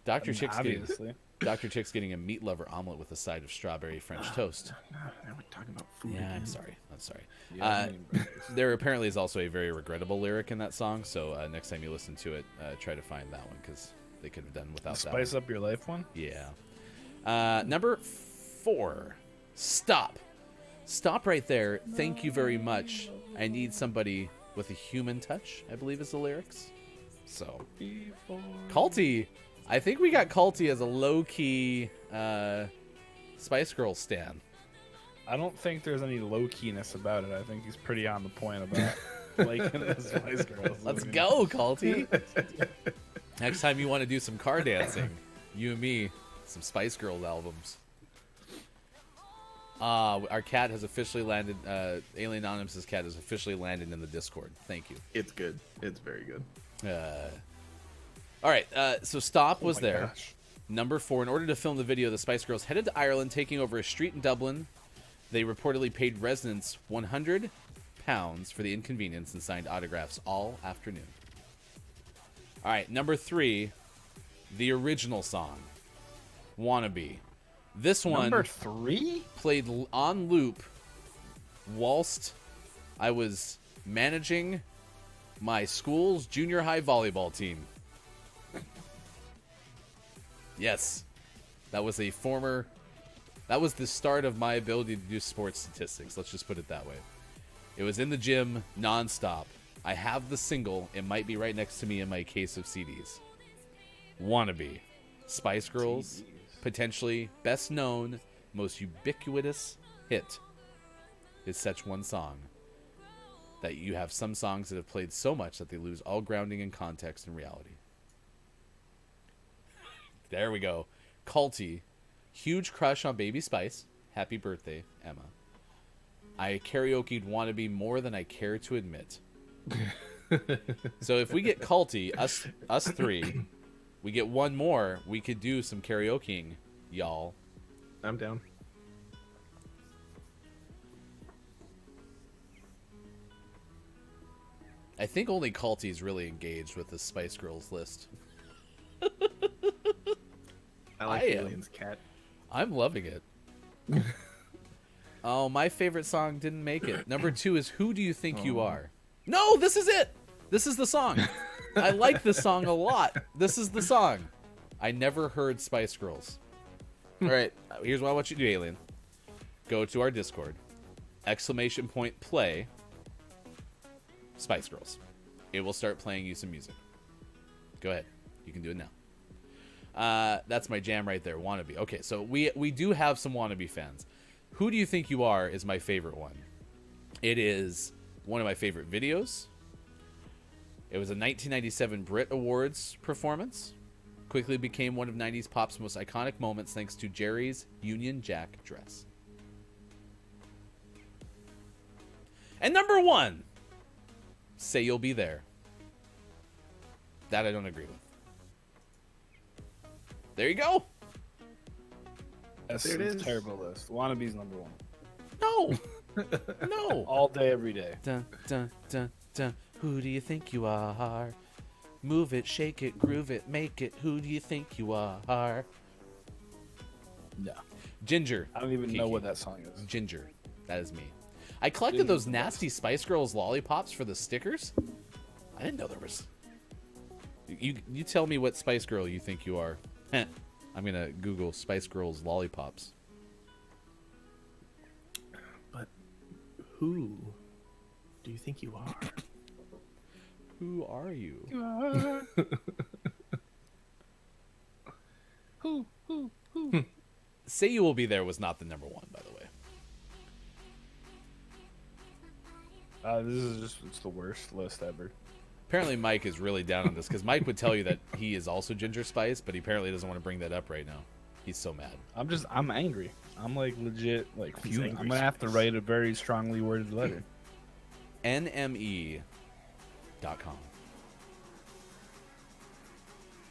Dr. Obviously. Dr. Chick's getting a meat lover omelet with a side of strawberry French toast. Now we're talking about food Yeah, again. I'm sorry. Yeah, I mean, There apparently is also a very regrettable lyric in that song, so next time you listen to it, try to find that one, because they could have done without that one. spice up your life one. Yeah. Number 4, Stop. Stop right there. Thank you very much. I need somebody with a human touch, I believe is the lyrics. So, Culty. I think we got Culty as a low-key Spice Girls stan. I don't think there's any low keyness about it. I think he's pretty on the point about liking the Spice Girls. Let's go, Culty. Next time you want to do some car dancing, you and me, some Spice Girls albums. Our cat has officially landed. Alien Anonymous's cat has officially landed in the Discord. Thank you. It's good. It's very good. All right, so Stop was my there. gosh. Number 4, in order to film the video, the Spice Girls headed to Ireland, taking over a street in Dublin. They reportedly paid residents £100 for the inconvenience and signed autographs all afternoon. All right, number 3, the original song, Wannabe. This one Number 3? played on loop whilst I was managing my school's junior high volleyball team. Yes, that was the start of my ability to do sports statistics. Let's just put it that way. It was in the gym nonstop. I have the single. It might be right next to me in my case of CDs. Wannabe. Spice Girls. Potentially best known, most ubiquitous hit is such one song that you have some songs that have played so much that they lose all grounding in context and reality. There we go. Culty. Huge crush on Baby Spice. Happy birthday, Emma. I karaoke'd Wannabe more than I care to admit. So if we get Culty, us 3, we get one more, we could do some karaokeing, y'all. I'm down. I think only Culty is really engaged with the Spice Girls list. I like I am. Alien's cat. I'm loving it. Oh, my favorite song didn't make it. Number 2 is Who Do You Think You Are? No, this is it. This is the song. I like this song a lot. This is the song. I never heard Spice Girls. All right, here's what I want you to do, Alien. Go to our Discord. ! Play Spice Girls. It will start playing you some music. Go ahead. You can do it now. That's my jam right there, Wannabe. Okay, so we do have some Wannabe fans. Who Do You Think You Are is my favorite one. It is one of my favorite videos. It was a 1997 Brit Awards performance. Quickly became one of 90s pop's most iconic moments thanks to Jerry's Union Jack dress. And number 1, Say You'll Be There. That I don't agree with. There you go. That's There it a is. terrible list. Wannabe's number 1. No. No. All day, every day. Dun, dun, dun, dun. Who do you think you are? Move it, shake it, groove it, make it. Who do you think you are? No. Ginger. I don't even know Kiki. what that song is. Ginger. That is me. I collected Ginger's those the nasty Spice Girls lollipops for the stickers. I didn't know there was... You tell me what Spice Girl you think you are. I'm going to Google Spice Girls lollipops. But who do you think you are? Who are you? Who? Say You Will Be There was not the number 1, by the way. This is just, it's the worst list ever. Apparently Mike is really down on this because Mike would tell you that he is also Ginger Spice, but he apparently doesn't want to bring that up right now. He's so mad. I'm angry. I'm like legit, like He's fuming. angry I'm gonna have to Spice. write a very strongly worded letter. NME.com.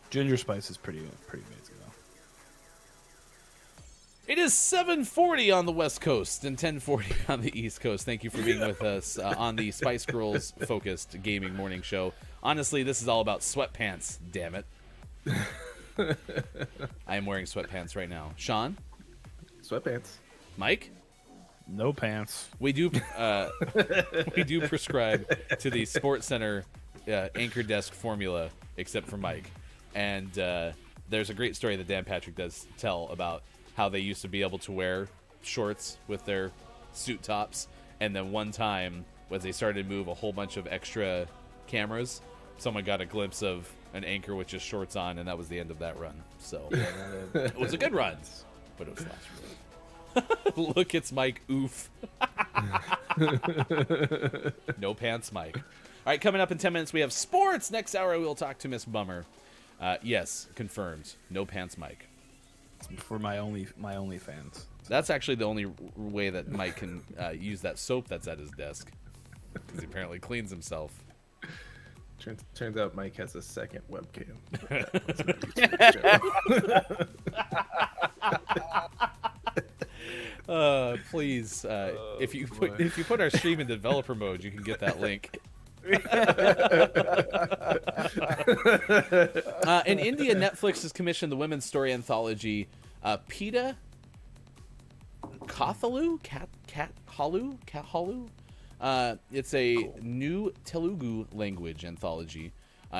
Ginger Spice is pretty amazing though. It is 7:40 on the West Coast and 10:40 on the East Coast. Thank you for being with us on the Spice Girls focused gaming morning show. Honestly, this is all about sweatpants. Damn it! I am wearing sweatpants right now. Sean, Sweatpants. Mike, No pants. we do prescribe to the Sports Center anchor desk formula, except for Mike. And there's a great story that Dan Patrick does tell about how they used to be able to wear shorts with their suit tops, and then one time, as they started to move a whole bunch of extra cameras, someone got a glimpse of an anchor with just shorts on, and that was the end of that run. So it was a good run, but it was the last run. Look, it's Mike. Oof. No pants, Mike. All right, coming up in 10 minutes, we have sports. Next hour, we'll talk to Miss Bummer. Yes, confirmed. No pants, Mike. For my only fans. That's actually the only way that Mike can use that soap that's at his desk, because he apparently cleans himself. Turns out Mike has a second webcam. Please, if you put our stream in developer mode, you can get that link. In India, Netflix has commissioned the women's story anthology Pita Kathalu. It's a new Telugu language anthology.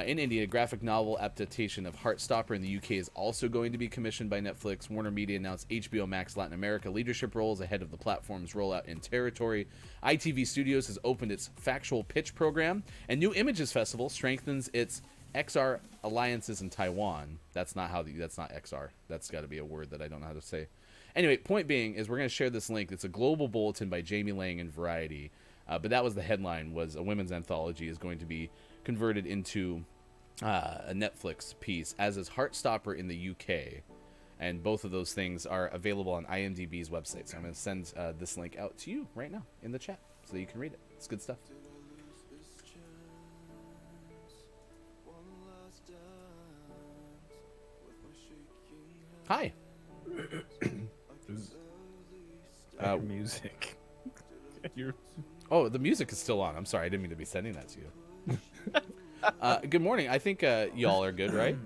In India, a graphic novel adaptation of Heartstopper in the UK is also going to be commissioned by Netflix. Warner Media announced HBO Max Latin America leadership roles ahead of the platform's rollout in territory. ITV Studios has opened its factual pitch program, and New Images Festival strengthens its XR alliances in Taiwan. That's not XR. That's got to be a word that I don't know how to say. Anyway, point being is we're going to share this link. It's a global bulletin by Jamie Lang in Variety. But that was the headline, was a women's anthology is going to be converted into a Netflix piece, as is Heartstopper in the UK. And both of those things are available on IMDb's website. So I'm going to send this link out to you right now in the chat so that you can read it. It's good stuff. Hi. Music. Oh, the music is still on. I'm sorry. I didn't mean to be sending that to you. Good morning. I think y'all are good, right?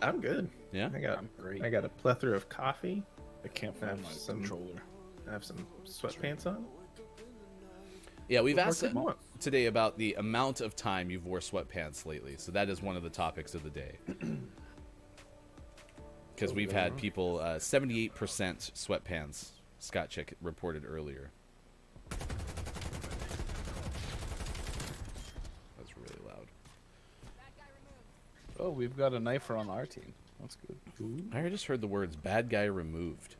I'm good. Yeah? I'm great. I got a plethora of coffee. I can't I find have my some controller. I have some sweatpants on. Yeah, we've What asked more could you want? today about the amount of time you've wore sweatpants lately. So that is one of the topics of the day. Because we've had people, 78% sweatpants, Scott Chick reported earlier. That's really loud. Oh, we've got a knifer on our team. That's good. I just heard the words "bad guy removed."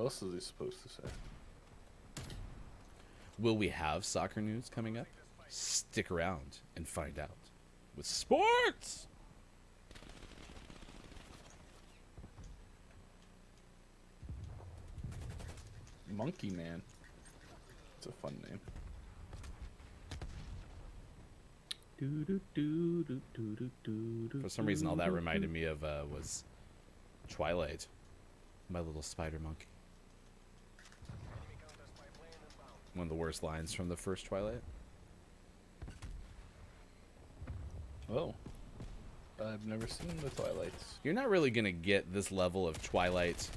else is he supposed to say? Will we have soccer news coming up? Stick around and find out with sports. Monkey Man. It's a fun name. For some reason, all that reminded me of was Twilight. My little spider monkey. One of the worst lines from the first Twilight. Oh. I've never seen the Twilights. You're not really going to get this level of Twilight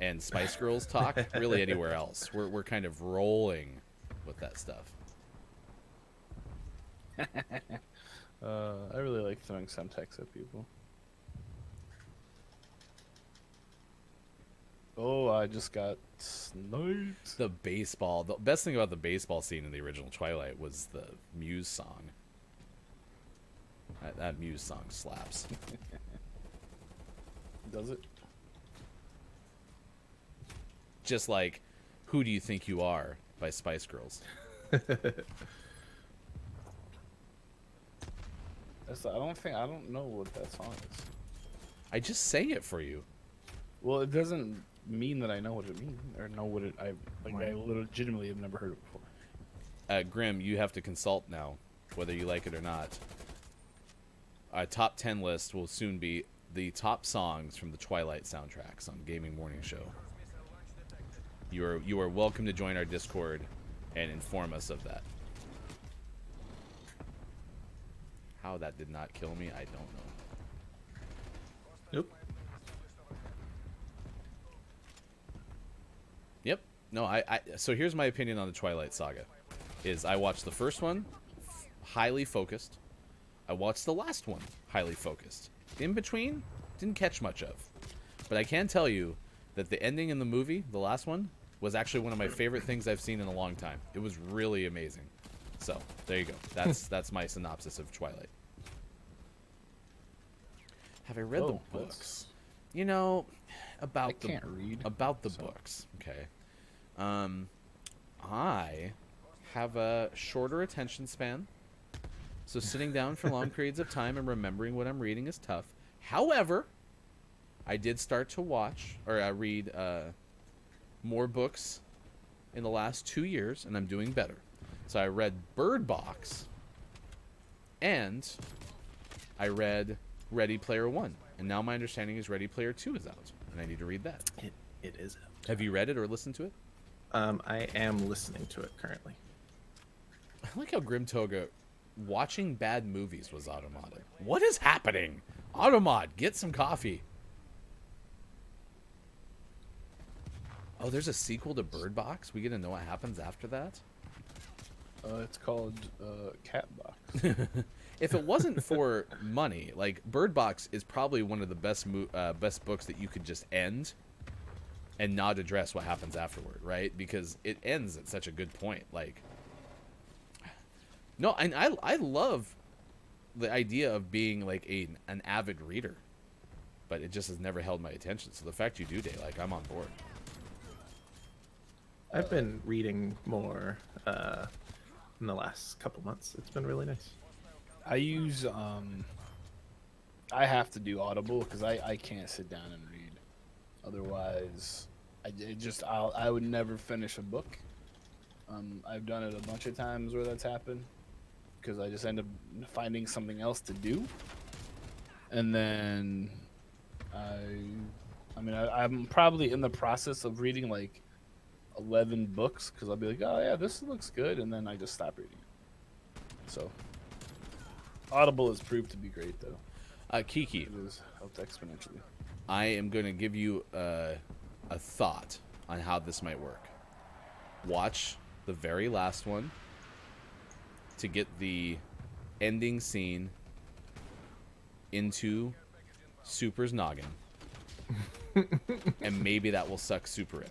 and Spice Girls talk really anywhere else. We're kind of rolling with that stuff. I really like throwing Semtex at people. Oh, I just got sniped. The baseball. The best thing about the baseball scene in the original Twilight was the Muse song. That Muse song slaps. Does it? Just like Who Do You Think You Are by Spice Girls. I don't know what that song is. I just sang it for you. Well, it doesn't mean that I know what it means or know what it. I legitimately have never heard it before. Grim, you have to consult now, whether you like it or not. Our top 10 list will soon be the top songs from the Twilight soundtracks on Gaming Morning Show. You are welcome to join our Discord and inform us of that. How that did not kill me, I don't know. Nope. Yep. No, so here's my opinion on the Twilight Saga. Is I watched the first one, highly focused. I watched the last one, highly focused. In between, didn't catch much of. But I can tell you that the ending in the movie, the last one, was actually one of my favorite things I've seen in a long time. It was really amazing. So, there you go. That's my synopsis of Twilight. Have I read the books? You know, about I can't read. About the books, okay. I have a shorter attention span. So sitting down for long periods of time and remembering what I'm reading is tough. However, I did start to watch or read more books in the last 2 years, and I'm doing better. So I read Bird Box, and I read Ready Player One, and now my understanding is Ready Player Two is out, and I need to read that. It is out. Have you read it or listened to it? I am listening to it currently. I like how Grim Toga watching bad movies was automated. What is happening? Automod, get some coffee. Oh, there's a sequel to Bird Box? We get to know what happens after that? It's called Cat Box. If it wasn't for money, like Bird Box is probably one of the best books that you could just end and not address what happens afterward, right? Because it ends at such a good point. Like, no, and I love the idea of being like an avid reader, but it just has never held my attention. So the fact you do, Day, like, I'm on board. I've been reading more in the last couple months. It's been really nice. I use I have to do Audible because I can't sit down and read. Otherwise, I would never finish a book. I've done it a bunch of times where that's happened because I just end up finding something else to do, and then I'm probably in the process of reading like 11 books because I'll be like, oh yeah, this looks good, and then I just stop reading it. So Audible has proved to be great though. Kiki, It has helped exponentially. I am going to give you a thought on how this might work. Watch the very last one to get the ending scene into Super's noggin. And maybe that will suck Super in.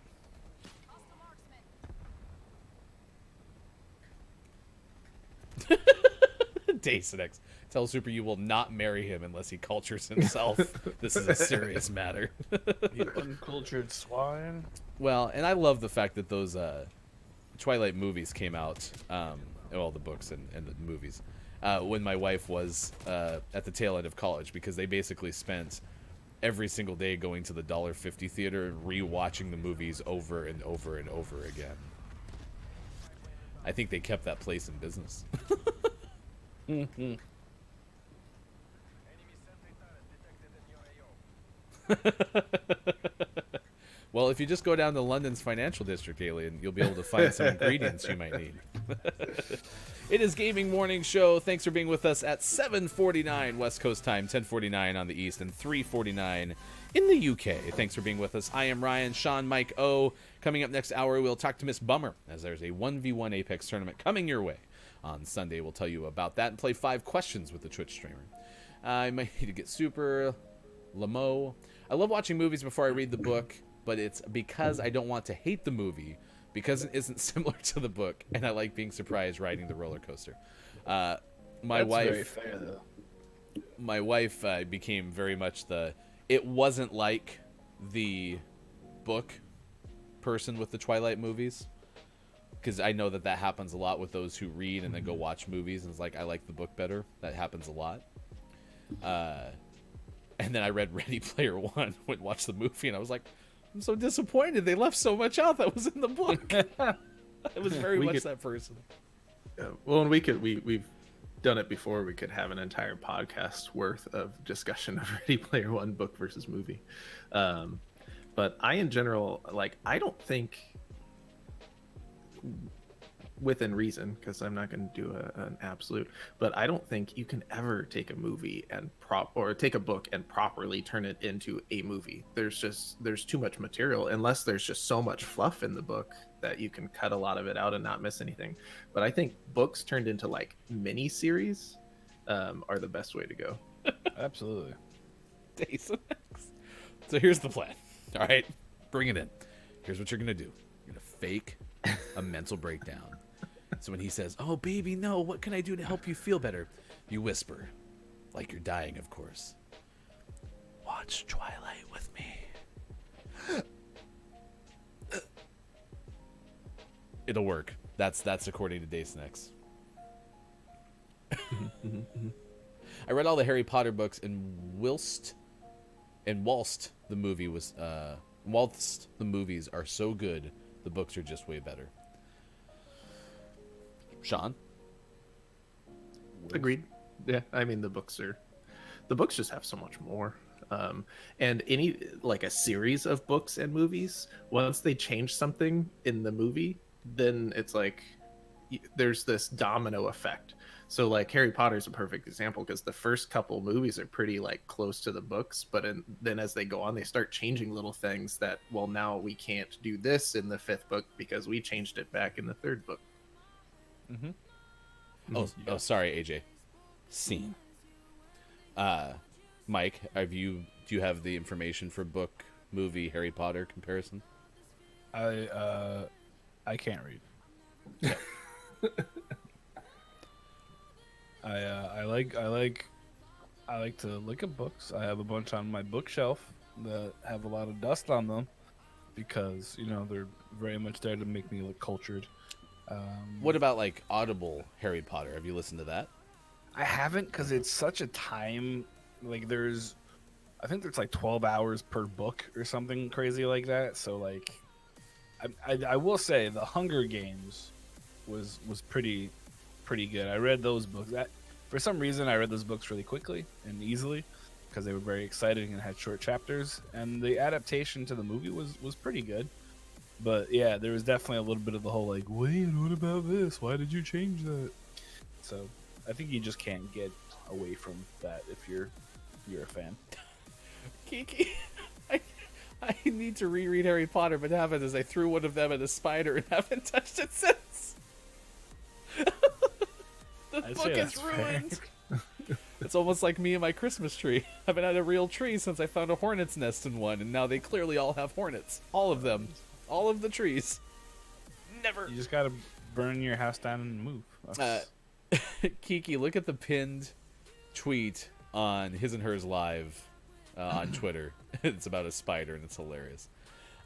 Dacinex, tell Super you will not marry him unless he cultures himself. This is a serious matter. You uncultured swine. Well, and I love the fact that those Twilight movies came out, well, the books and the movies, when my wife was at the tail end of college, because they basically spent every single day going to the $1.50 theater and rewatching the movies over and over and over again. I think they kept that place in business. Well, if you just go down to London's financial district, Alien, you'll be able to find some ingredients you might need. It is Gaming Morning Show. Thanks for being with us at 7:49 West Coast time, 10:49 on the East, and 3:49 in the UK. Thanks for being with us. I am Ryan, Sean, Mike O. Coming up next hour, we'll talk to Miss Bummer, as there's a 1v1 Apex tournament coming your way on Sunday. We'll tell you about that and play 5 questions with the Twitch streamer. I might need to get super Lamo. I love watching movies before I read the book, but it's because I don't want to hate the movie, because it isn't similar to the book, and I like being surprised riding the roller coaster. My That's wife, very fair, though. my wife became very much it wasn't like the book person with the Twilight movies, because I know that happens a lot with those who read and then go watch movies, and it's like, I like the book better. That happens a lot. And then I read Ready Player One, went and watched the movie, and I was like, I'm so disappointed. They left so much out that was in the book. It was very much that person. Well, and we've done it before. We could have an entire podcast worth of discussion of Ready Player One, book versus movie. But I, in general, I don't think, within reason, because I'm not going to do an absolute, but I don't think you can ever take a movie and take a book and properly turn it into a movie. There's too much material, unless there's just so much fluff in the book that you can cut a lot of it out and not miss anything. But I think books turned into mini series are the best way to go. Absolutely. Days of X. So here's the plan. All right, bring it in. Here's what you're gonna do. You're gonna fake a mental breakdown. So when he says, "Oh baby, no, what can I do to help you feel better?" you whisper, like you're dying, of course, "Watch Twilight with me." It'll work. That's according to Dacinex. I read all the Harry Potter books, and whilst the movies are so good, the books are just way better. Sean? Agreed. Yeah, I mean, the books just have so much more. And a series of books and movies, once they change something in the movie, then it's there's this domino effect. So Harry Potter's a perfect example, because the first couple movies are pretty close to the books, but then as they go on, they start changing little things that, well, now we can't do this in the 5th book because we changed it back in the 3rd book. Mm-hmm. Oh, sorry, AJ. Scene. Mike, do you have the information for book, movie, Harry Potter comparison? I can't read. I like to look at books. I have a bunch on my bookshelf that have a lot of dust on them, because they're very much there to make me look cultured. What about Audible Harry Potter? Have you listened to that? I haven't, because it's such a time. I think there's 12 hours per book or something crazy like that. So I will say the Hunger Games was pretty good. I read those books. For some reason, I read those books really quickly and easily, because they were very exciting and had short chapters. And the adaptation to the movie was pretty good. But yeah, there was definitely a little bit of the whole wait, what about this? Why did you change that? So I think you just can't get away from that if you're a fan. Kiki, I need to reread Harry Potter, but happened is I threw one of them at a spider and haven't touched it since. The book is ruined. It's almost like me and my Christmas tree. I haven't had a real tree since I found a hornet's nest in one, and now they clearly all have hornets. All of them. All of the trees. Never. You just gotta burn your house down and move. Kiki, look at the pinned tweet on His and Hers Live on Twitter. It's about a spider, and it's hilarious.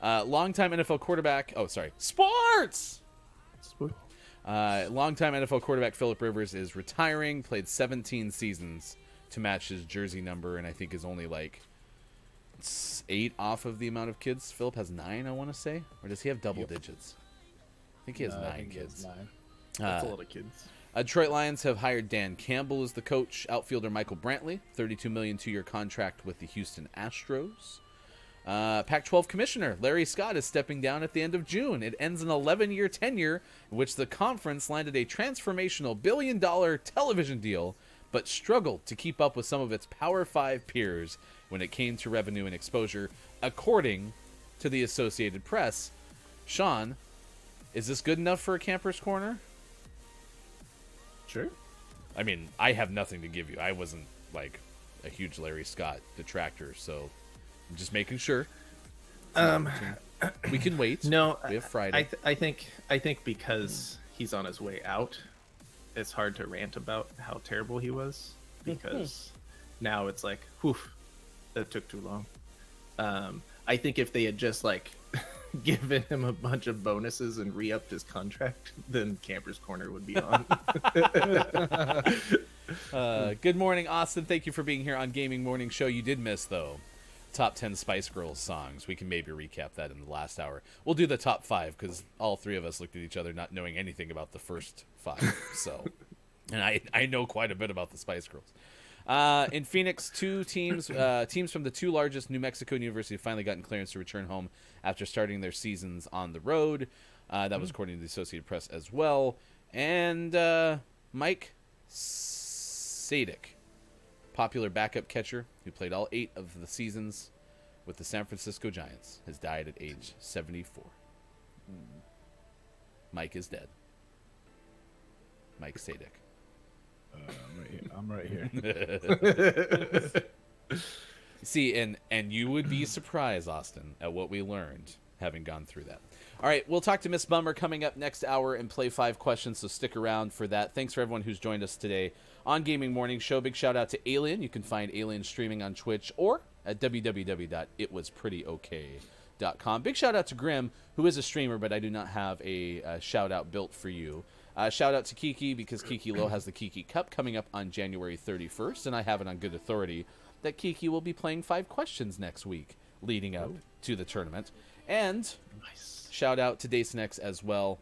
Longtime NFL quarterback. Oh, sorry. Sports! Longtime NFL quarterback Phillip Rivers is retiring. Played 17 seasons to match his jersey number, and I think is only like 8 off of the amount of kids. Phillip has 9, I want to say. Or does he have double digits? I think he has 9 kids. That's a lot of kids. Detroit Lions have hired Dan Campbell as the coach. Outfielder Michael Brantley, $32 million 2-year contract with the Houston Astros. Pac-12 Commissioner Larry Scott is stepping down at the end of June. It ends an 11-year tenure in which the conference landed a transformational billion-dollar television deal, but struggled to keep up with some of its Power 5 peers when it came to revenue and exposure, according to the Associated Press. Sean, is this good enough for a Camper's Corner? Sure. I mean, I have nothing to give you. I wasn't, like, a huge Larry Scott detractor, so I'm just making sure. We can wait. No, we have Friday. I think because he's on his way out, it's hard to rant about how terrible he was, because now it's like, whew, that took too long. I think if they had just like given him a bunch of bonuses and re-upped his contract, then Camper's Corner would be on. Good morning, Austin. Thank you for being here on Gaming Morning Show. You did miss, though, top 10 Spice Girls songs. We can maybe recap that in the last hour. We'll do the top 5 because all 3 of us looked at each other not knowing anything about the first 5. So, and I know quite a bit about the Spice Girls. In Phoenix, 2 teams from the 2 largest New Mexico universities finally gotten clearance to return home after starting their seasons on the road. That was according to the Associated Press as well. And Mike Sadek, popular backup catcher who played all 8 of the seasons with the San Francisco Giants, has died at age 74. Mike is dead. Mike Sadek. I'm right here. See, and you would be surprised, Austin, at what we learned having gone through that. All right, we'll talk to Miss Bummer coming up next hour and play 5 questions, so stick around for that. Thanks for everyone who's joined us today on Gaming Morning Show. Big shout out to Alien. You can find Alien streaming on Twitch or at www.itwasprettyoK.com. Big shout out to Grim, who is a streamer, but I do not have a shout out built for you. Shout out to Kiki, because Kiki Low has the Kiki Cup coming up on January 31st, and I have it on good authority that Kiki will be playing 5 questions next week leading up to the tournament. And shout out to Dacenex as well,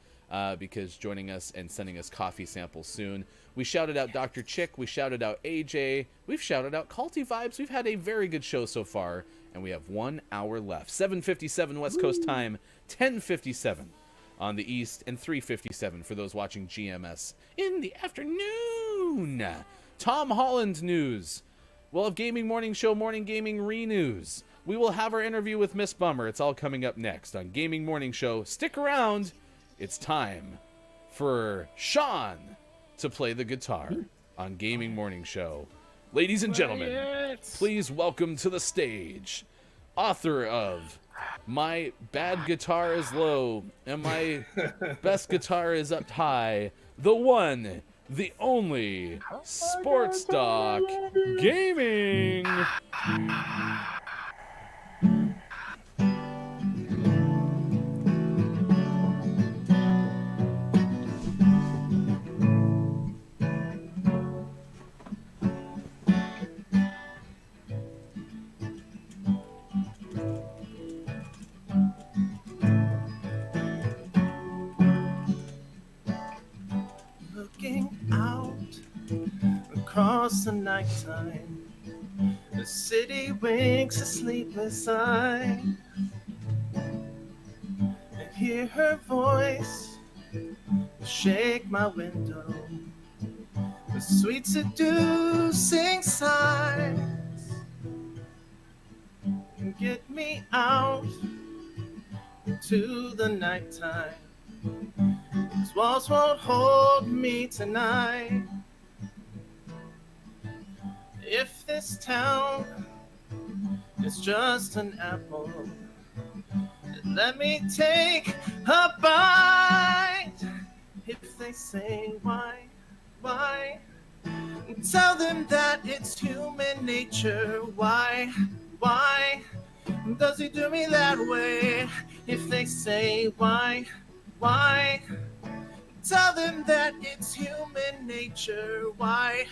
because joining us and sending us coffee samples soon. We shouted out Dr. Chick, we shouted out AJ, we've shouted out Culty Vibes. We've had a very good show so far, and we have 1 hour left. 7:57 West Coast time, 10:57 on the East, and 3:57 for those watching GMS in the afternoon. Tom Holland news. We'll have Gaming Morning Show Morning Gaming Re-News. We will have our interview with Miss Bummer. It's all coming up next on Gaming Morning Show. Stick around. It's time for Sean to play the guitar on Gaming Morning Show. Ladies and gentlemen, please welcome to the stage, author of My Bad Guitar is Low and My Best Guitar is Up High, the one, the only, Sports Doc Gaming. Looking out across the nighttime, the city winks a sleepless eye. I hear her voice shake my window, the sweet seducing sighs, and get me out into the nighttime. These walls won't hold me tonight. If this town is just an apple, then let me take a bite. If they say why Why? Tell them that it's human nature. Why does he do me that way? If they say why, tell them that it's human nature. Why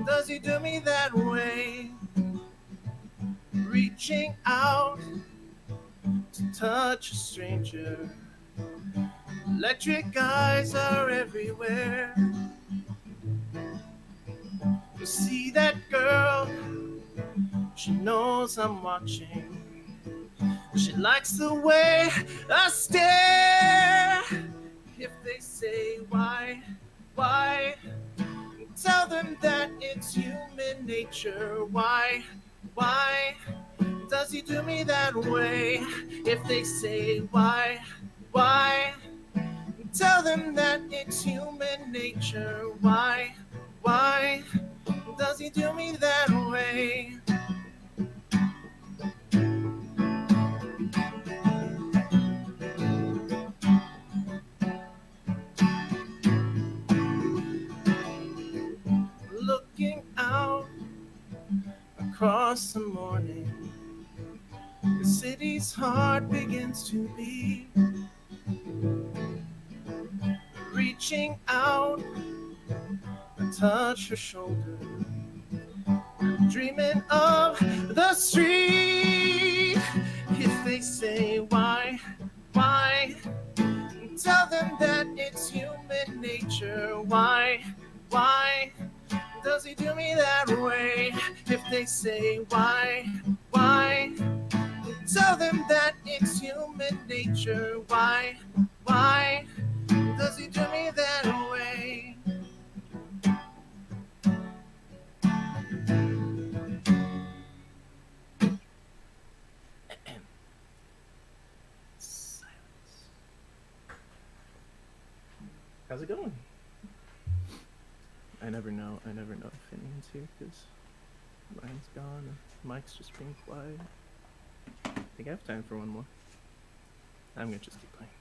does he do me that way? Reaching out to touch a stranger. Electric eyes are everywhere. You see that girl? She knows I'm watching. She likes the way I stare. If they say why, tell them that it's human nature. Why does he do me that way? If they say why, tell them that it's human nature. Why does he do me that way? Looking out across the morning, the city's heart begins to beat. Reaching out, I touch her shoulder, dreaming of the street. If they say why, tell them that it's human nature. Why does he do me that way? If they say why, tell them that it's human nature. Why does he do me that way? Silence. How's it going? I never know if anyone's here because Ryan's gone and Mike's just being quiet. I think I have time for one more. I'm gonna just keep playing.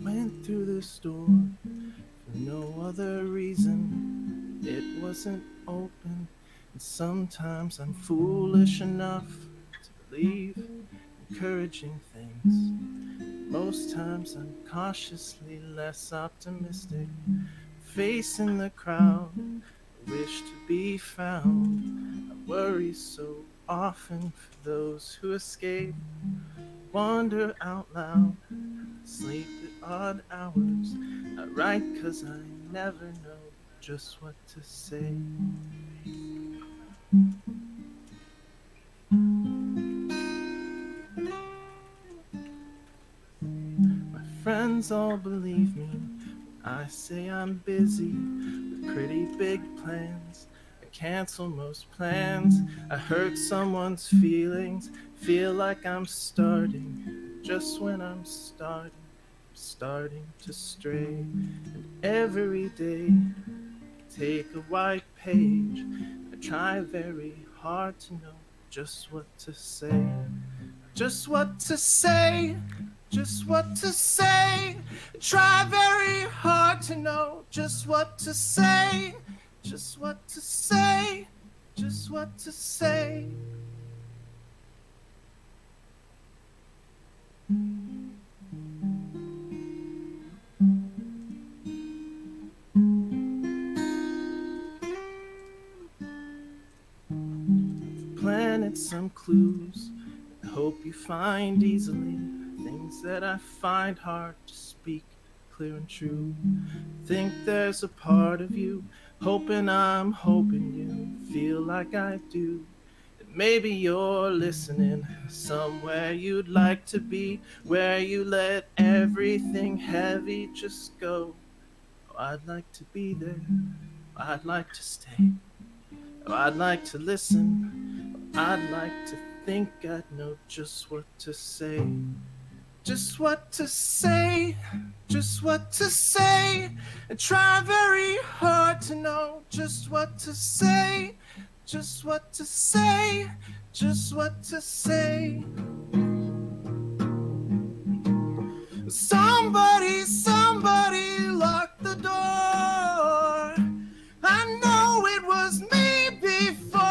Went through the store for no other reason. It wasn't open, and sometimes I'm foolish enough to believe encouraging things. Most times I'm cautiously less optimistic, facing the crowd, I wish to be found. I worry so often for those who escape, wander out loud, sleep at odd hours. I write 'cause I never know just what to say. My friends all believe me when I say I'm busy with pretty big plans. I cancel most plans. I hurt someone's feelings, feel like I'm starting just when I'm starting to stray. And every day take a white page. I try very hard to know just what to say. Just what to say. Just what to say. I try very hard to know just what to say. Just what to say. Just what to say. Planted some clues I hope you find easily, things that I find hard to speak clear and true. Think there's a part of you hoping I'm hoping you feel like I do. And maybe you're listening somewhere you'd like to be, where you let everything heavy just go. Oh, I'd like to be there. I'd like to stay. Oh, I'd like to listen. I'd like to think I'd know just what to say. just what to say, just what to say. I try very hard to know just what to say, just what to say, just what to say. Somebody locked the door. I know it was me before.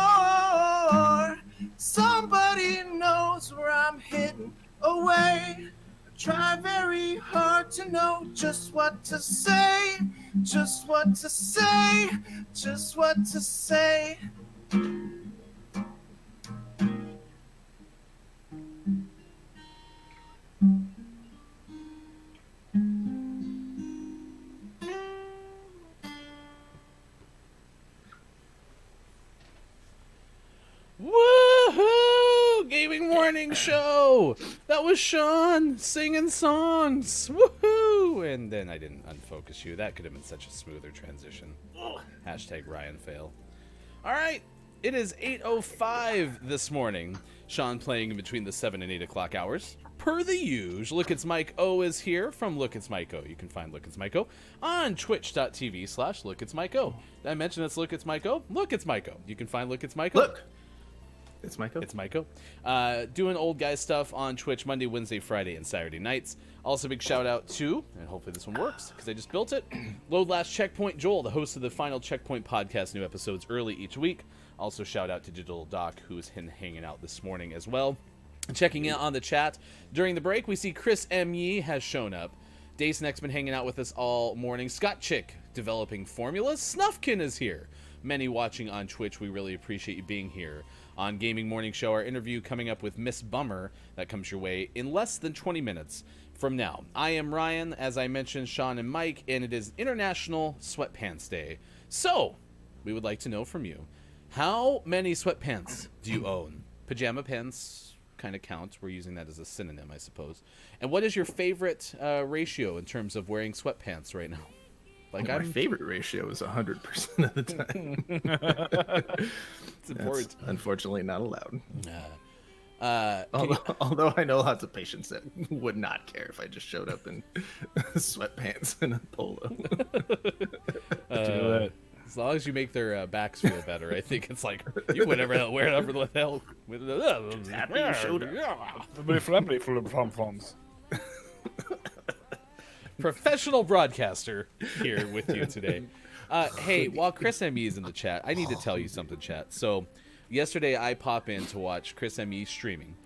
Somebody knows where I'm heading away. I try very hard to know just what to say, just what to say, just what to say. Woohoo! Gaming morning show. That was Sean singing songs. Woohoo! And then I didn't unfocus you. That could have been such a smoother transition. Hashtag Ryan fail. All right. It is 8:05 this morning. Sean playing in between the 7 and 8 o'clock hours. Per the usual, Look It's Mike O is here from Look It's Mike O. You can find Look It's Mike O on twitch.tv/Look It's Mike O. Did I mention it's Look It's Mike O? Look It's Mike O. You can find Look It's Mike O. Look, it's Michael. It's Mike O. Doing old guy stuff on Twitch Monday, Wednesday, Friday, and Saturday nights. Also, big shout out to, and hopefully this one works because I just built it, Load Last Checkpoint Joel, the host of the Final Checkpoint podcast, new episodes early each week. Also, shout out to Digital Doc, who is hanging out this morning as well. Checking in on the chat during the break, we see Chris M. Yee has shown up. Daysneck's been hanging out with us all morning. Scott Chick developing formulas. Snuffkin is here. Many watching on Twitch, we really appreciate you being here. On Gaming Morning Show, our interview coming up with Miss Bummer that comes your way in less than 20 minutes from now. I am Ryan, as I mentioned, Sean and Mike, and it is International Sweatpants Day. So, we would like to know from you, how many sweatpants do you own? Pajama pants kind of count. We're using that as a synonym, I suppose. And what is your favorite ratio in terms of wearing sweatpants right now? Like, my favorite ratio is 100% of the time. It's important. That's unfortunately not allowed. Although, although I know lots of patients that would not care if I just showed up in sweatpants and a polo. Do it. As long as you make their backs feel better, I think it's like, you whatever the hell, wherever the hell. Happy you showed up. Professional broadcaster here with you today. Hey, while Chris M.E. is in the chat, I need to tell you something, chat. So, yesterday I pop in to watch Chris M.E. streaming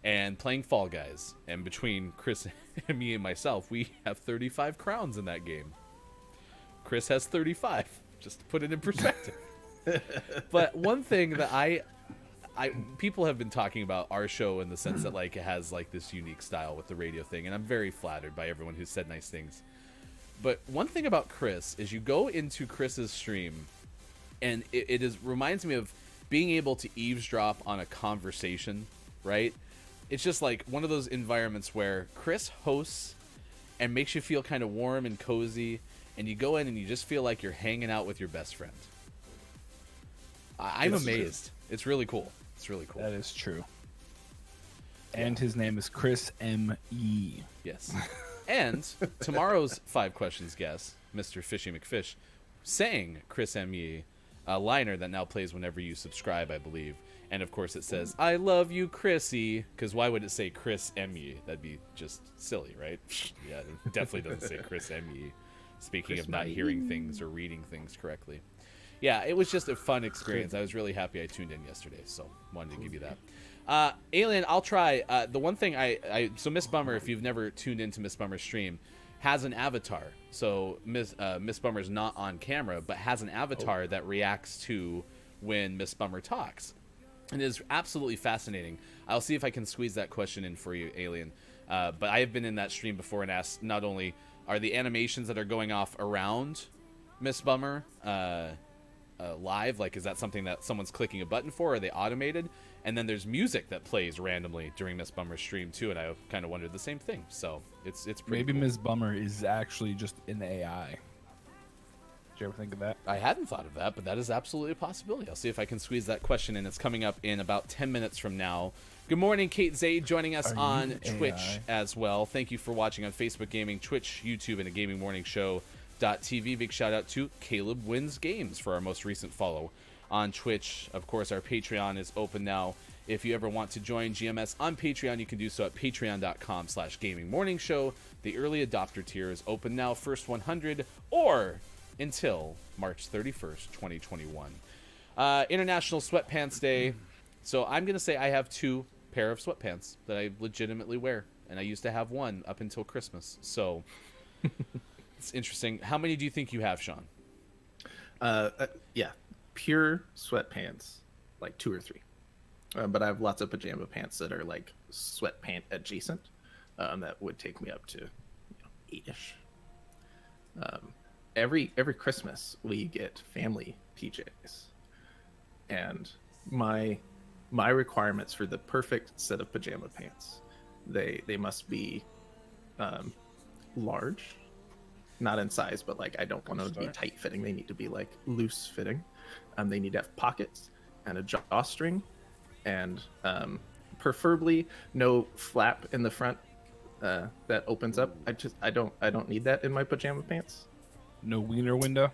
and playing Fall Guys. And between Chris M.E. and myself, we have 35 crowns in that game. Chris has 35, just to put it in perspective. But one thing that people have been talking about our show in the sense that like it has like this unique style with the radio thing, and I'm very flattered by everyone who said nice things. But one thing about Chris is you go into Chris's stream, and it reminds me of being able to eavesdrop on a conversation, right? It's just like one of those environments where Chris hosts and makes you feel kind of warm and cozy, and you go in and you just feel like you're hanging out with your best friend. I'm amazed. It's really cool. It's really cool. That is true. And his name is Chris M.E. Yes. And tomorrow's 5 questions guest, Mr. Fishy McFish, sang Chris M.E., a liner that now plays whenever you subscribe, I believe. And of course it says, "I love you, Chrissy," because why would it say Chris M.E.? That'd be just silly, right? Yeah, it definitely doesn't say Chris M.E. Speaking of not hearing things or reading things correctly. Yeah, it was just a fun experience. I was really happy I tuned in yesterday, so wanted to give you that. Alien, I'll try. The one thing so Miss Bummer, if you've never tuned into Miss Bummer's stream, has an avatar. So Miss Bummer's not on camera, but has an avatar that reacts to when Miss Bummer talks. And it is absolutely fascinating. I'll see if I can squeeze that question in for you, Alien. But I have been in that stream before and asked not only are the animations that are going off around Miss Bummer live, like is that something that someone's clicking a button for? Are they automated? And then there's music that plays randomly during Miss Bummer's stream too, and I kind of wondered the same thing. So it's pretty Maybe cool. Ms. Bummer is actually just an AI. you ever think of that? I hadn't thought of that, but that is absolutely a possibility. I'll see if I can squeeze that question in. It's coming up in about 10 minutes from now. Good morning, Kate Zaid, joining us on Twitch as well. Thank you for watching on Facebook Gaming, Twitch, YouTube, and a Gaming Morning Show.tv. Big shout out to Caleb Wins Games for our most recent follow on Twitch. Of course, our Patreon is open now. If you ever want to join GMS on Patreon, you can do so at patreon.com/gamingmorningshow. The early adopter tier is open now, first 100 or until March 31st, 2021. International Sweatpants Day. So I'm going to say I have 2 pair of sweatpants that I legitimately wear. And I used to have one up until Christmas. So it's interesting. How many do you think you have, Sean? Yeah, pure sweatpants, like 2 or 3. But I have lots of pajama pants that are like sweatpant adjacent. That would take me up to 8-ish. Every Christmas we get family PJs, and my requirements for the perfect set of pajama pants, they must be large, not in size, but like I don't want them to be tight fitting. They need to be like loose fitting. They need to have pockets and a drawstring, and preferably no flap in the front that opens up. I don't need that in my pajama pants. No wiener window?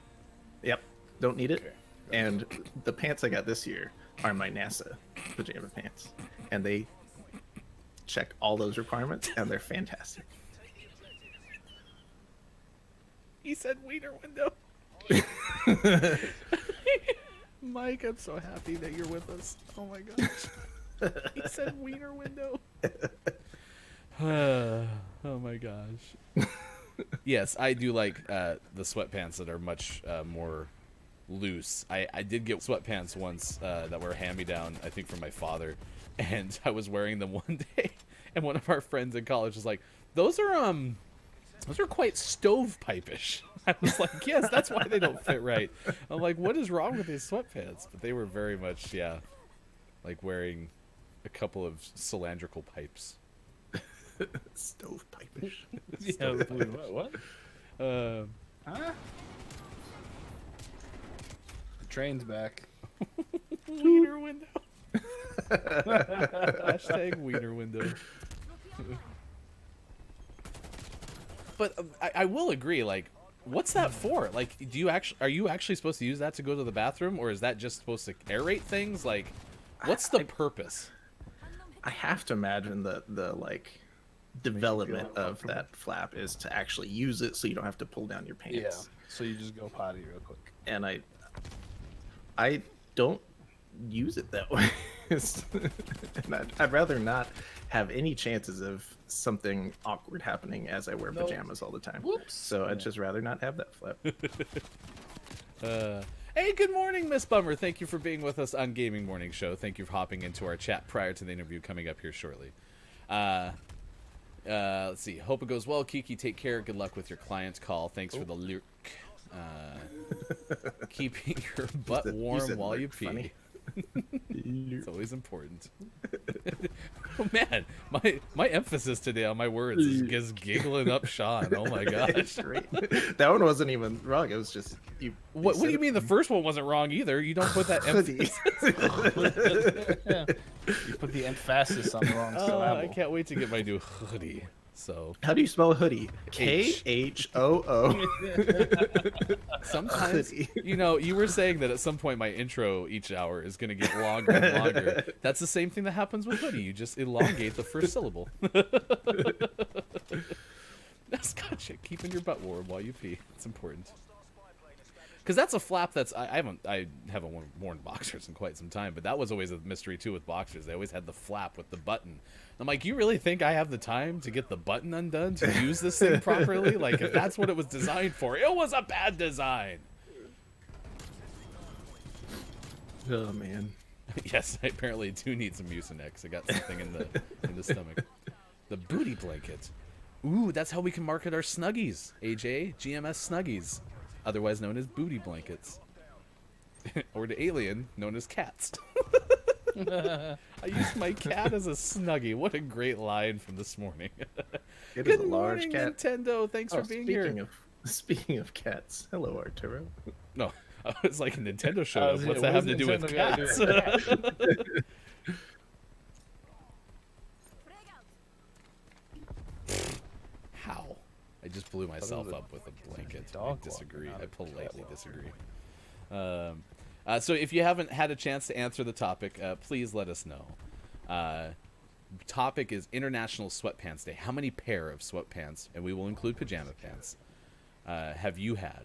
Yep, don't need it. Okay. And the pants I got this year are my NASA pajama pants, and they check all those requirements, and they're fantastic. He said wiener window. Mike, I'm so happy that you're with us. Oh my gosh. He said wiener window. Oh my gosh. Yes, I do like the sweatpants that are much more loose. I did get sweatpants once that were hand-me-down, I think from my father, and I was wearing them one day, and one of our friends in college was like, those are quite stovepipe-ish. I was like, yes, that's why they don't fit right. I'm like, what is wrong with these sweatpants? But they were very much, like wearing a couple of cylindrical pipes. Stovepipe-ish. Yeah, what? Huh? The train's back. Wiener window. Hashtag wiener window. But I will agree, like, what's that for? Like, are you actually supposed to use that to go to the bathroom, or is that just supposed to aerate things? Like, what's the purpose? I have to imagine the like development of that flap is to actually use it so you don't have to pull down your pants. Yeah. So you just go potty real quick. And I don't use it that way. And I'd rather not have any chances of something awkward happening as I wear pajamas all the time. Whoops. So I'd just rather not have that flap. Hey, good morning, Miss Bummer. Thank you for being with us on Gaming Morning Show. Thank you for hopping into our chat prior to the interview coming up here shortly. Let's see. Hope it goes well, Kiki. Take care. Good luck with your client's call. Thanks for the lurk. Keeping your butt warm while you pee. Funny. It's always important. Oh man, my emphasis today on my words is just giggling up Sean. Oh my gosh. That one wasn't even wrong. It was just you. What do you mean the first one wasn't wrong either? You don't put that emphasis. Yeah. You put the emphasis on the wrong syllable. I can't wait to get my new hoodie. So how do you spell hoodie? KHOO. Sometimes, you were saying that at some point my intro each hour is going to get longer and longer. That's the same thing that happens with hoodie. You just elongate the first syllable. That's gotcha. Keeping your butt warm while you pee. It's important. Because that's a flap that's I haven't worn boxers in quite some time, but that was always a mystery too with boxers. They always had the flap with the button. I'm like, you really think I have the time to get the button undone to use this thing properly? Like, if that's what it was designed for, it was a bad design. Oh man. Yes, I apparently do need some Mucinex. I got something in the stomach. The booty blanket. Ooh, that's how we can market our Snuggies. AJ, GMS Snuggies, otherwise known as booty blankets. Or to Alien, known as cats. I used my cat as a Snuggie. What a great line from this morning. It Good is a large morning, cat. Nintendo. Thanks for being here. Speaking of cats, hello Arturo. No, it's like a Nintendo showed I up. was What's like, that what have to do with Nintendo gotta do cats? with How? I just blew myself up with a blanket. I dog disagree. walking, not I a cat politely walking. disagree. So if you haven't had a chance to answer the topic, please let us know. Topic is International Sweatpants Day. How many pair of sweatpants, and we will include pajama pants, have you had?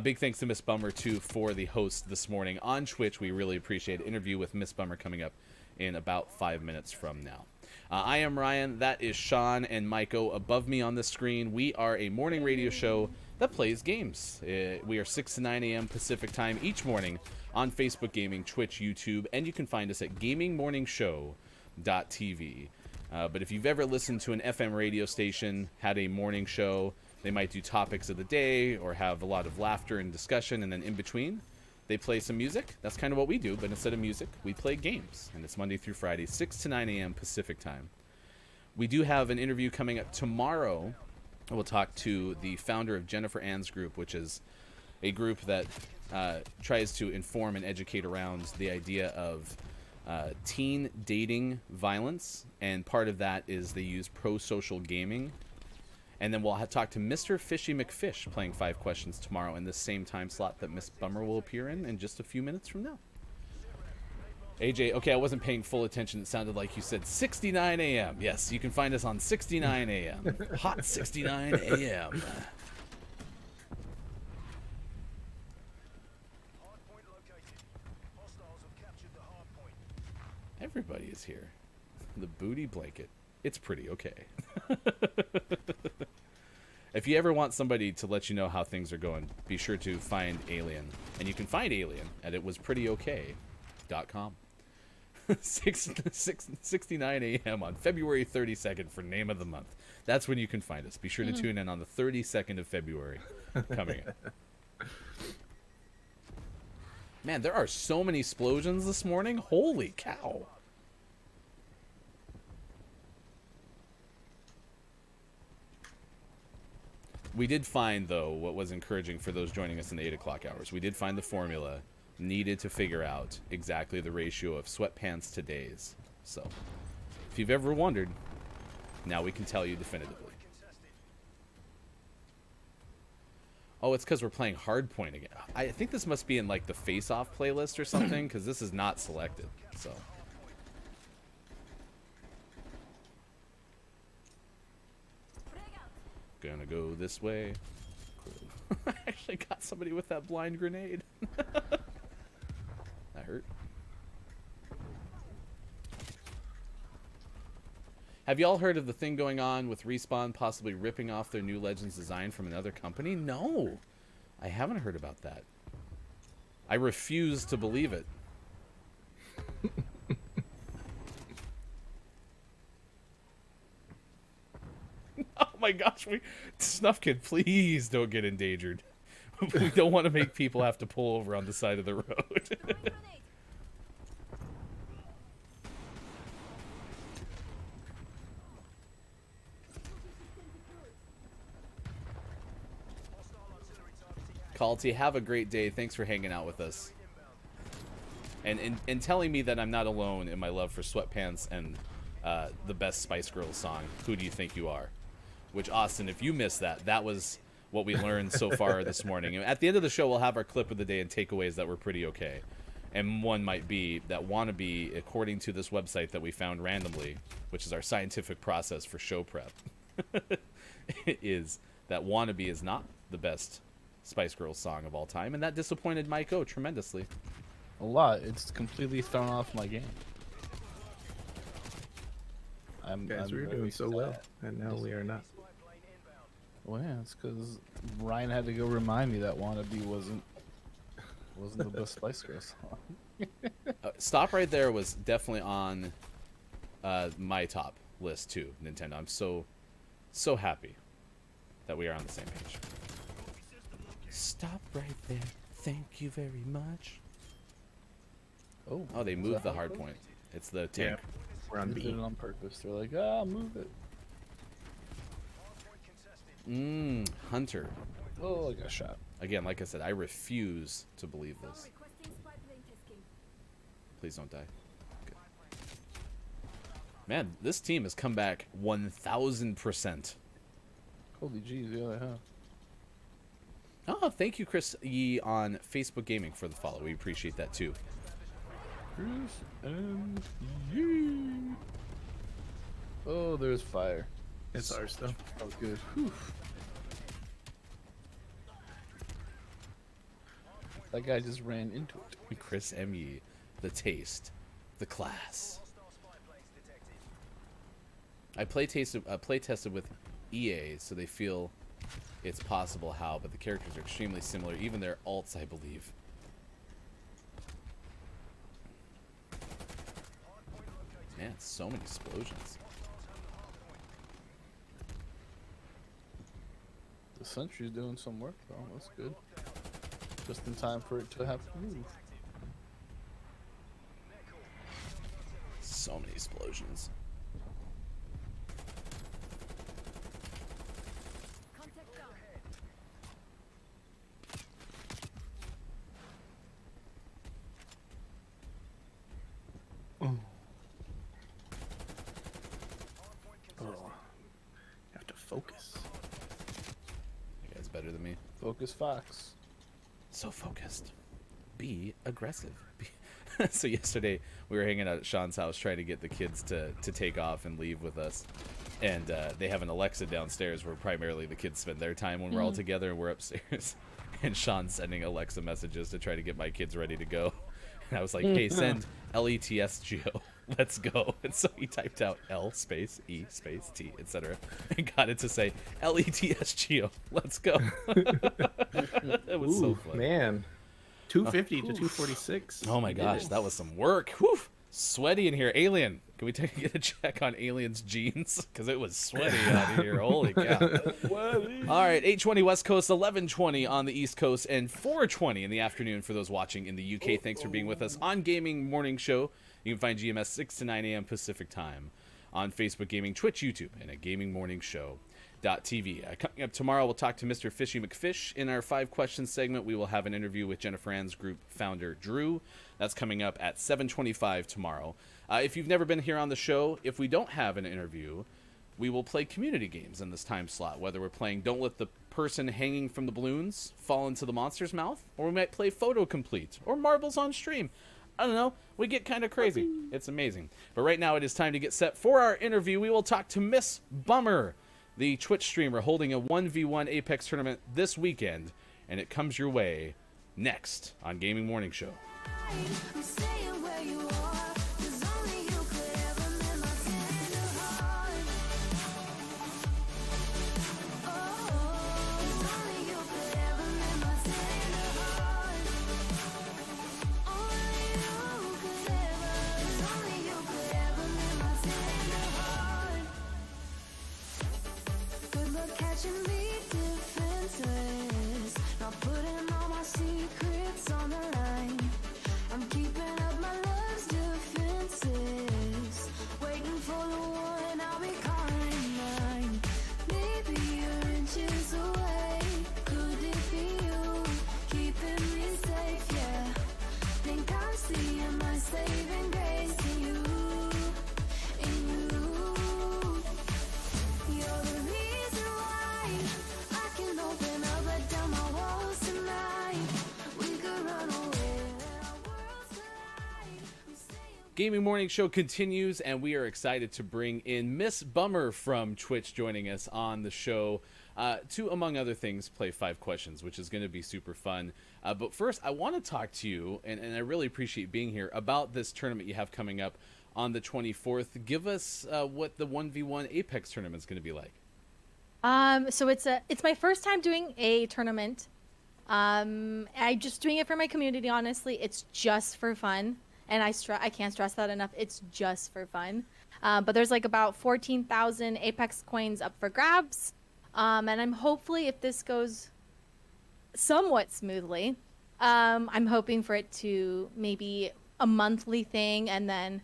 Big thanks to Miss Bummer, too, for the host this morning on Twitch. We really appreciate it. Interview with Miss Bummer coming up in about 5 minutes from now. I am Ryan. That is Sean and Maiko above me on the screen. We are a morning radio show that plays games. We are 6 to 9 a.m. Pacific time each morning on Facebook Gaming, Twitch, YouTube, and you can find us at gamingmorningshow.tv. But if you've ever listened to an FM radio station, had a morning show, they might do topics of the day or have a lot of laughter and discussion, and then in between, they play some music. That's kind of what we do, but instead of music, we play games. And it's Monday through Friday, 6 to 9 a.m. Pacific time. We do have an interview coming up tomorrow. We'll talk to the founder of Jennifer Ann's group, which is a group that tries to inform and educate around the idea of teen dating violence. And part of that is they use pro-social gaming. And then we'll talk to Mr. Fishy McFish playing 5 questions tomorrow in the same time slot that Miss Bummer will appear in just a few minutes from now. AJ, okay, I wasn't paying full attention. It sounded like you said 69 a.m. Yes, you can find us on 69 a.m. Hot 69 a.m. Everybody is here. The booty blanket. It's pretty okay. If you ever want somebody to let you know how things are going, be sure to find Alien. And you can find Alien at itwasprettyoK.com. 69 a.m. on February 32nd for name of the month. That's when you can find us. Be sure to tune in on the 32nd of February coming up. Man, there are so many explosions this morning. Holy cow. We did find, though, what was encouraging for those joining us in the 8 o'clock hours. We did find the formula needed to figure out exactly the ratio of sweatpants to days. So, if you've ever wondered, now we can tell you definitively. Oh, it's because we're playing Hardpoint again. I think this must be in, like, the face-off playlist or something, because this is not selected, so... Gonna go this way. Cool. I actually got somebody with that blind grenade. That hurt. Have y'all heard of the thing going on with Respawn possibly ripping off their new Legends design from another company? No, I haven't heard about that. I refuse to believe it. Oh my gosh, Snuff Kid, please don't get endangered. We don't want to make people have to pull over on the side of the road. Calty, have a great day. Thanks for hanging out with us. And telling me that I'm not alone in my love for Sweatpants and the best Spice Girls song, Who Do You Think You Are? Which, Austin, if you missed that, that was what we learned so far this morning. And at the end of the show, we'll have our clip of the day and takeaways that were pretty okay. And one might be that Wannabe, according to this website that we found randomly, which is our scientific process for show prep, is that Wannabe is not the best Spice Girls song of all time. And that disappointed Maiko tremendously. A lot. It's completely thrown off my game. Guys, we were doing so well, and now we are not. Well, yeah, it's because Ryan had to go remind me that Wannabe wasn't the best Spice Girls song. Stop Right There was definitely on my top list too, Nintendo. I'm so happy that we are on the same page. Stop right there. Thank you very much. Oh, they moved the hard point. It's the tank. Yeah, we're on They did B. it on purpose. They're like, move it. Hunter. Oh, I got shot. Again, like I said, I refuse to believe this. Please don't die. Good. Man, this team has come back 1,000%. Holy jeez, yeah, they have. Oh, thank you, Chris Yee on Facebook Gaming for the follow. We appreciate that too. Chris and Yee. Oh, there's fire. It's ours though. Oh, good. Whew. That guy just ran into it. Chris M. Yee, the taste, the class. I play tested with EA, so they feel it's possible how, but the characters are extremely similar, even their alts, I believe. Man, so many explosions. The sentry's doing some work, though. That's good. Just in time for it to have to move. So many explosions. Oh, you have to focus. You guys better than me. Focus Fox. So focused. Be aggressive. So yesterday we were hanging out at Sean's house trying to get the kids to take off and leave with us. And they have an Alexa downstairs where primarily the kids spend their time when we're all together and we're upstairs. And Sean's sending Alexa messages to try to get my kids ready to go. And I was like, hey, send LETSGO. Let's go. And so he typed out L space E space T, etc. and got it to say LETSGO. Let's go. It was so funny. Man. 250 to 246. Oh my gosh, that was some work. Whew. Sweaty in here. Alien. Can we get a check on Alien's jeans? Because it was sweaty out here. Holy cow. All right, 8:20 West Coast, 11:20 on the East Coast, and 4:20 in the afternoon for those watching in the UK. Thanks for being with us on Gaming Morning Show. You can find GMS 6 to 9 a.m. Pacific Time on Facebook Gaming, Twitch, YouTube, and at Gaming Morning Show. TV. Coming up tomorrow, we'll talk to Mr. Fishy McFish. In our 5 questions segment, we will have an interview with Jennifer Ann's group founder, Drew. That's coming up at 7:25 tomorrow. If you've never been here on the show, if we don't have an interview, we will play community games in this time slot, whether we're playing Don't Let the Person Hanging from the Balloons Fall into the Monster's Mouth, or we might play Photo Complete, or Marbles on Stream. I don't know. We get kind of crazy. It's amazing. But right now, it is time to get set for our interview. We will talk to Miss Bummer, the Twitch streamer holding a 1v1 Apex tournament this weekend, and it comes your way next on Gaming Morning Show. Catching me defenseless, not putting all my secrets on the line. I'm keeping up my love's defenses, waiting for the one I'll be calling mine. Maybe you're inches away. Could it be you keeping me safe? Yeah, think I'm seeing my saving grace in you, in you. You're the reason why I can open up, let down my walls tonight. We could run away, let our worlds collide. We say Gaming Morning Show continues, and we are excited to bring in Miss Bummer from Twitch joining us on the show to, among other things, play 5 questions, which is going to be super fun. But first, I want to talk to you, and I really appreciate being here, about this tournament you have coming up on the 24th. Give us what the 1v1 Apex tournament is going to be like. So it's my first time doing a tournament. I'm just doing it for my community, honestly. It's just for fun. And I can't stress that enough. It's just for fun. But there's like about 14,000 Apex coins up for grabs. And I'm hopefully, if this goes somewhat smoothly, I'm hoping for it to maybe a monthly thing, and then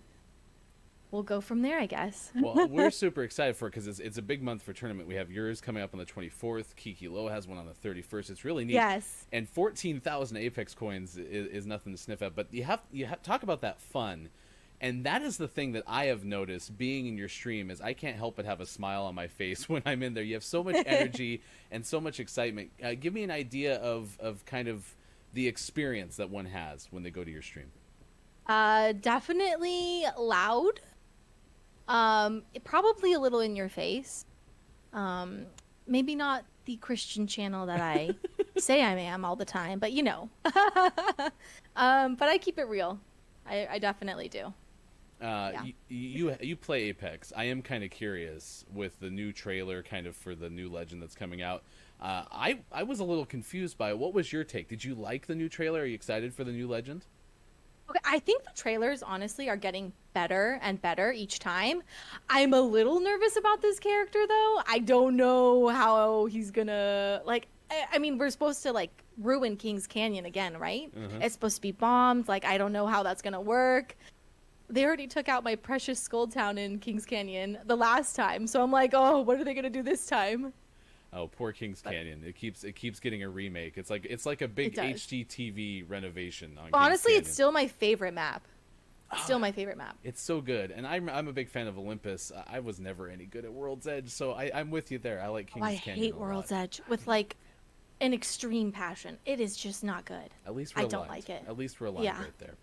we'll go from there, I guess. Well, we're super excited for it because it's a big month for tournament. We have yours coming up on the 24th. Kiki Low has one on the 31st. It's really neat. Yes. And 14,000 Apex coins is nothing to sniff at. But you have talk about that fun. And that is the thing that I have noticed being in your stream is I can't help but have a smile on my face when I'm in there. You have so much energy and so much excitement. Give me an idea of kind of the experience that one has when they go to your stream. Definitely loud. Probably a little in your face. Maybe not the Christian channel that I say I am all the time, but you know. But I keep it real. I definitely do. Yeah. You play Apex. I am kind of curious with the new trailer kind of for the new Legend that's coming out. I was a little confused by it. What was your take? Did you like the new trailer? Are you excited for the new Legend? Okay, I think the trailers honestly are getting better and better each time. I'm a little nervous about this character though. I don't know how he's gonna like. I mean, we're supposed to like ruin King's Canyon again, right? Mm-hmm. It's supposed to be bombed. Like, I don't know how that's gonna work. They already took out my precious Skull Town in King's Canyon the last time, so I'm like, oh, what are they gonna do this time? Oh, poor King's Canyon. It keeps getting a remake. It's like a big HGTV renovation on Honestly, King's it's still my favorite map. Still my favorite map. It's so good, and I'm a big fan of Olympus. I was never any good at World's Edge, so I'm with you there. I like King's Canyon. I hate World's Edge with like an extreme passion. It is just not good. At least we're I aligned. don't like it. At least we're aligned Yeah. right there.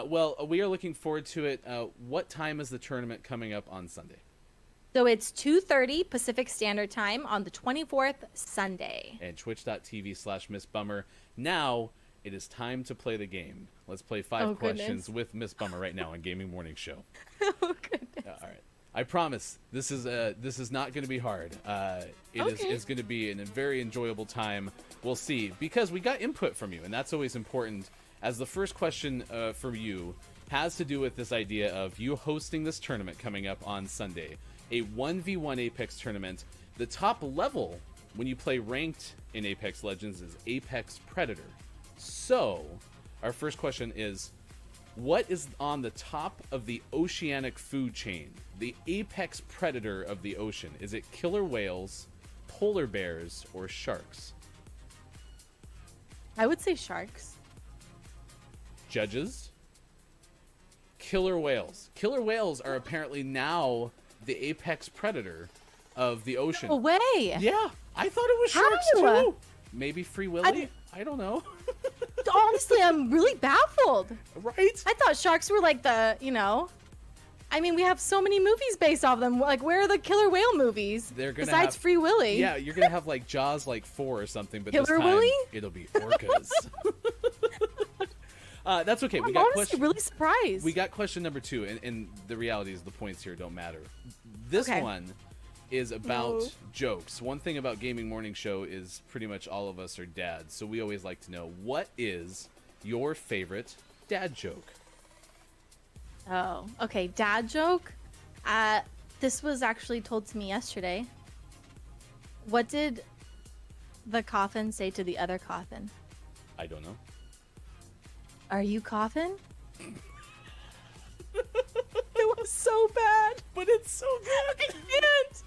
Well, we are looking forward to it. What time is the tournament coming up on Sunday? So it's 2:30 Pacific Standard Time on the 24th, Sunday. And twitch.tv/MissBummer. Now it is time to play the game. Let's play 5 questions with Miss Bummer right now on Gaming Morning Show. Oh goodness. All right. I promise this is not going to be hard. It's going to be a very enjoyable time. We'll see, because we got input from you, and that's always important. As the first question for you has to do with this idea of you hosting this tournament coming up on Sunday, a 1v1 Apex tournament. The top level when you play ranked in Apex Legends is Apex Predator. So, our first question is, what is on the top of the oceanic food chain? The apex predator of the ocean. Is it killer whales, polar bears, or sharks? I would say sharks. Judges? Killer whales. Killer whales are apparently now the apex predator of the ocean. No way. Yeah, I thought it was sharks How? too. Maybe Free Willy? I don't know. Honestly, I'm really baffled. Right? I thought sharks were like the, you know. I mean, we have so many movies based off them. Like, where are the killer whale movies? They're gonna besides have, Free Willy. Yeah, you're gonna have like Jaws like 4 or something, but Killer this time Willy? it'll be orcas. That's okay. I'm honestly really surprised. We got question number 2, and the reality is the points here don't matter. This one is about jokes. One thing about Gaming Morning Show is pretty much all of us are dads, so we always like to know, what is your favorite dad joke? Oh, okay. Dad joke. This was actually told to me yesterday. What did the coffin say to the other coffin? I don't know. Are you coffin? It was so bad, but it's so good. I can't.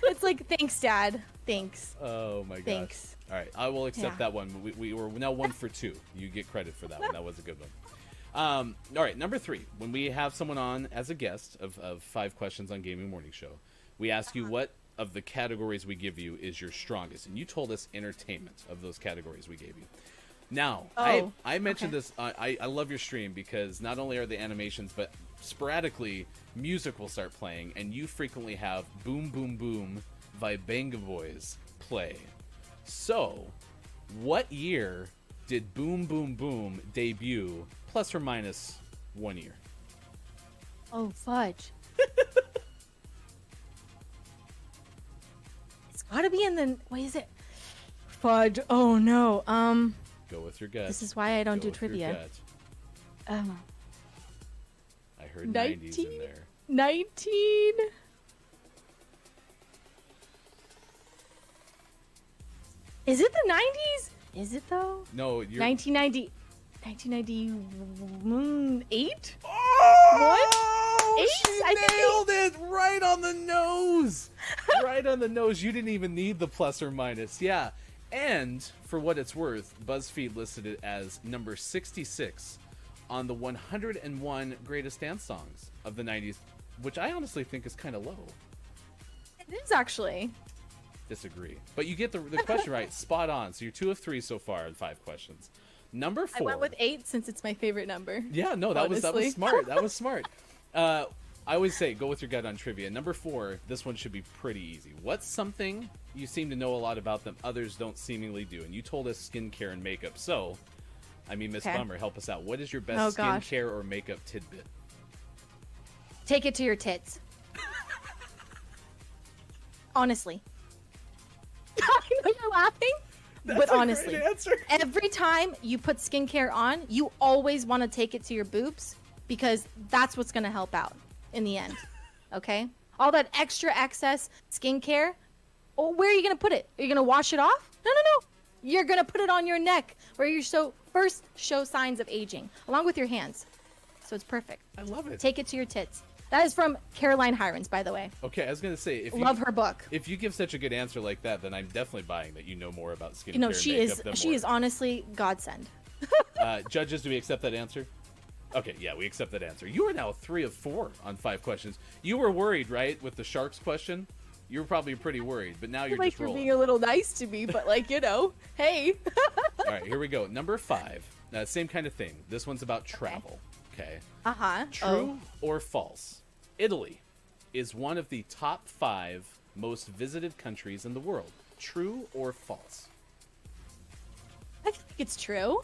It's like, thanks, Dad. Thanks. Oh my gosh. Thanks. All right, I will accept that one. We were now 1 for 2. You get credit for that one. That was a good one. All right, number 3. When we have someone on as a guest of 5 questions on Gaming Morning Show, we ask you what of the categories we give you is your strongest, and you told us entertainment of those categories we gave you. Now, I mentioned this. I love your stream because not only are the animations, but sporadically music will start playing, and you frequently have Boom Boom Boom by Banga Boys play. So, what year did Boom Boom Boom debut, plus or minus 1 year? Oh, fudge. It's gotta be in the... What is it? Fudge. Oh, no. Go with your gut. This is why I don't do trivia. I heard 90s in there. 19. Is it the 90s? Is it though? No, you're 1998? Oh! What? 8? She I think nailed it right on the nose. Right on the nose. You didn't even need the plus or minus. Yeah. And for what it's worth, BuzzFeed listed it as number 66 on the 101 greatest dance songs of the 90s, which I honestly think is kind of low. it is actually. Disagree. But you get the question right. Spot on. So you're 2 of 3 so far in 5 questions. Number 4. I went with 8 since it's my favorite number. Yeah, no, that was honestly. smart. That was smart. I always say go with your gut on trivia. Number 4, this one should be pretty easy. What's something you seem to know a lot about that others don't seemingly do? And you told us skincare and makeup. So, I mean, Miss Okay. Bummer, help us out. What is your Oh, best gosh. skincare or makeup tidbit? Take it to your tits. Honestly. I know you're laughing, but honestly, answer. every time you put skincare on, you always want to take it to your boobs because that's what's going to help out in the end. Okay? All that extra excess skincare, oh, where are you going to put it? Are you going to wash it off? No. You're going to put it on your neck where you first show signs of aging, along with your hands. So it's perfect. I love it. Take it to your tits. That is from Caroline Hirons, by the way. Okay, I was going to say, if Love her book. If you give such a good answer like that, then I'm definitely buying that you know more about skincare You know, and she makeup is than she more. is honestly godsend. Judges, do we accept that answer? Okay, yeah, we accept that answer. You are now 3 of 4 on 5 questions. You were worried, right, with the sharks question? You were probably pretty worried, but now you're Like just you're rolling. being a little nice to me, but like, hey. All right, here we go. Number 5. Same kind of thing. This one's about travel. Okay. Uh-huh. True or false? Italy is one of the top 5 most visited countries in the world. True or false? I think it's true.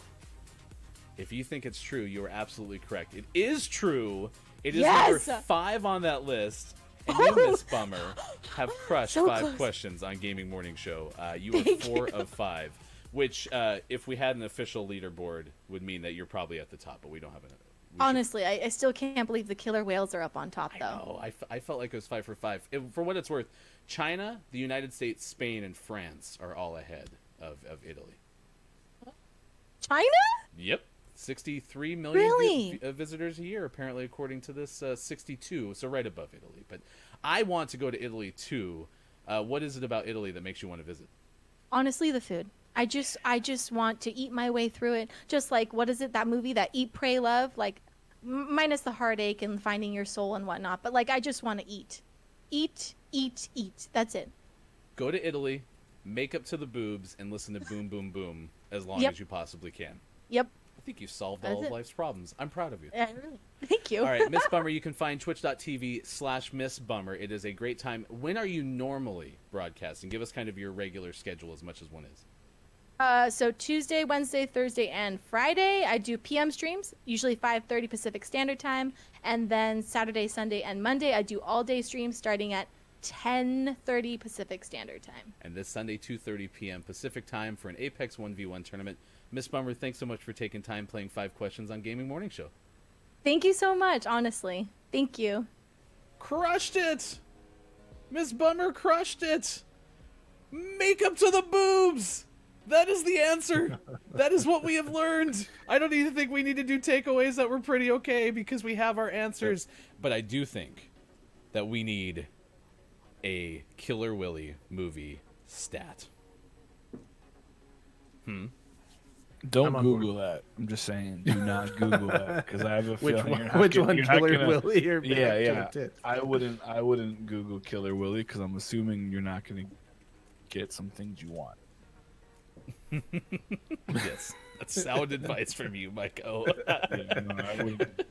If you think it's true, you are absolutely correct. It is true. It is Yes! number 5 on that list. And you, Miss Bummer, have crushed So 5 close. questions on Gaming Morning Show. You are Thank 4 of 5, which, if we had an official leaderboard, would mean that you're probably at the top, but we don't have it. Honestly, I still can't believe the killer whales are up on top, though. Oh, I felt like it was 5 for 5. For what it's worth, China, the United States, Spain, and France are all ahead of Italy. China? Yep. 63 million Really? visitors a year, apparently, according to this 62, so right above Italy. But I want to go to Italy, too. What is it about Italy that makes you want to visit? Honestly, the food. I just want to eat my way through it. Just like, what is it, that movie, that Eat, Pray, Love? Like, minus the heartache and finding your soul and whatnot. But, like, I just want to eat. Eat, eat, eat. That's it. Go to Italy, make up to the boobs, and listen to Boom Boom Boom as long Yep. as you possibly can. Yep. I think you solved That's all of it. life's problems. I'm proud of you. Yeah, really. Thank you. All right, Miss Bummer, you can find twitch.tv/Miss Bummer. It is a great time. When are you normally broadcasting? Give us kind of your regular schedule as much as one is. So Tuesday, Wednesday, Thursday, and Friday, I do PM streams, usually 5:30 Pacific Standard Time, and then Saturday, Sunday, and Monday, I do all-day streams starting at 10:30 Pacific Standard Time. And this Sunday, 2:30 p.m. Pacific Time for an Apex 1v1 tournament. Miss Bummer, thanks so much for taking time playing 5 questions on Gaming Morning Show. Thank you so much, honestly. Thank you. Crushed it! Miss Bummer crushed it! Makeup to the boobs! That is the answer. That is what we have learned. I don't even think we need to do takeaways that were pretty okay because we have our answers. But I do think that we need a Killer Willy movie stat. Don't I'm on Google that. I'm just saying, do not Google that because I have a Which feeling one? you're not Which gonna- one? you're not Killer gonna- Willy or Yeah, Back to yeah. the Tits? I wouldn't Google Killer Willy because I'm assuming you're not gonna get some things you want. Yes. That's sound advice from you, Michael. Yeah, no, I wouldn't.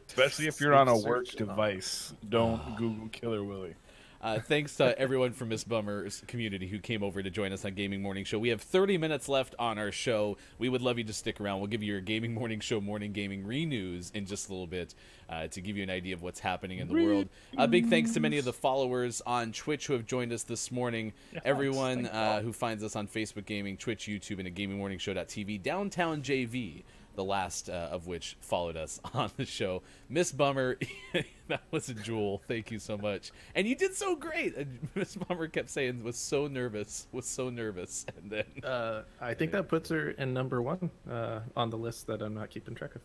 Especially if you're on a Search work it up. device, don't Google Killer Willy. Thanks to everyone from Miss Bummer's community who came over to join us on Gaming Morning Show. We have 30 minutes left on our show. We would love you to stick around. We'll give you your Gaming Morning Show morning gaming re-news in just a little bit to give you an idea of what's happening in the world. A big thanks to many of the followers on Twitch who have joined us this morning. Everyone who finds us on Facebook Gaming, Twitch, YouTube, and at GamingMorningShow.tv. Downtown JV, the last of which followed us on the show. Miss Bummer, that was a jewel. Thank you so much. And you did so great. Miss Bummer kept saying was so nervous. And then I think that puts her in number 1 on the list that I'm not keeping track of.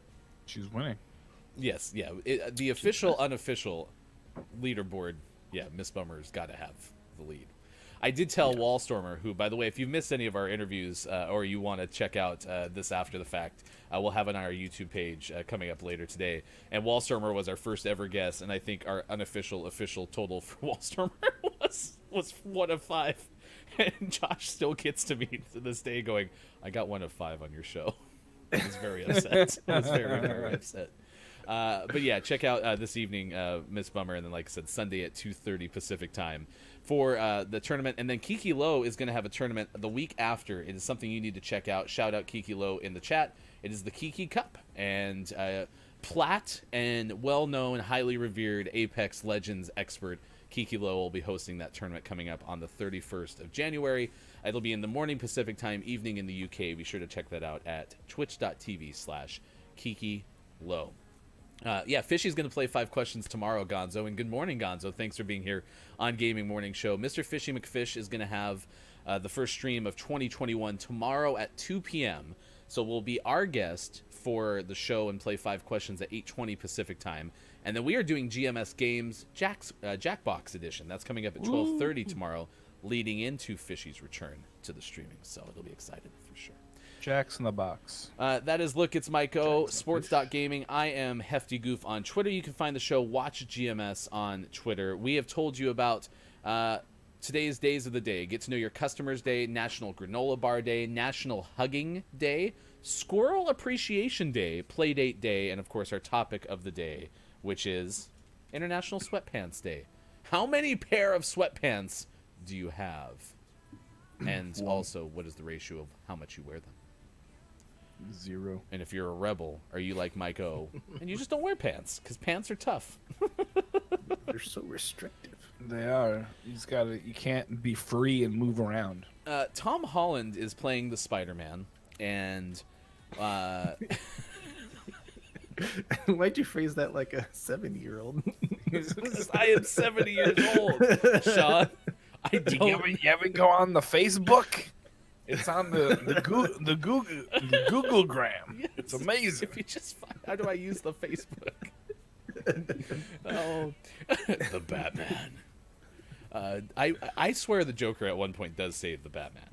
She's winning. Yes, yeah. The official, unofficial leaderboard, yeah, Miss Bummer's got to have the lead. I did tell Wallstormer, who, by the way, if you've missed any of our interviews or you want to check out this after the fact, we'll have it on our YouTube page coming up later today. And Wallstormer was our first ever guest, and I think our unofficial official total for Wallstormer was 1 of 5. And Josh still gets to me to this day going, I got 1 of 5 on your show. I was very upset. I was very, very upset. But yeah, check out this evening, Miss Bummer, and then, like I said, Sunday at 2:30 Pacific time for the tournament. And then Kiki Low is going to have a tournament the week after. It is something you need to check out. Shout out Kiki Low in the chat. It is the Kiki Cup, and Platt and well-known, highly revered Apex Legends expert Kiki Low will be hosting that tournament coming up on the 31st of January. It'll be in the morning Pacific time, evening in the UK. Be sure to check that out at twitch.tv/Kiki Low. Yeah, Fishy's going to play 5 questions tomorrow, Gonzo. And good morning, Gonzo. Thanks for being here on Gaming Morning Show. Mr. Fishy McFish is going to have the first stream of 2021 tomorrow at 2 p.m. So we'll be our guest for the show and play 5 questions at 8:20 Pacific time. And then we are doing GMS Games Jackbox Edition. That's coming up at 12:30 tomorrow, leading into Fishy's return to the streaming. So it'll be exciting for sure. Jack's in the box. That is Look, It's Mike O, sports.gaming. I am Hefty Goof on Twitter. You can find the show Watch GMS on Twitter. We have told you about today's days of the day. Get to know your customers day, National Granola Bar Day, National Hugging Day, Squirrel Appreciation Day, Playdate Day, and of course our topic of the day, which is International Sweatpants Day. How many pair of sweatpants do you have? And also, what is the ratio of how much you wear them? 0. And if you're a rebel, are you like Mike O? And you just don't wear pants, because pants are tough. They're so restrictive. They are. You can't be free and move around. Tom Holland is playing the Spider-Man, and Why'd you phrase that like a 70-year-old? I am 70 years old, Sean. I don't. You haven't go on the Facebook? It's on the Googlegram. Yes. It's amazing. If you just find, how do I use the Facebook? Oh, the Batman. I swear the Joker at one point does save the Batman.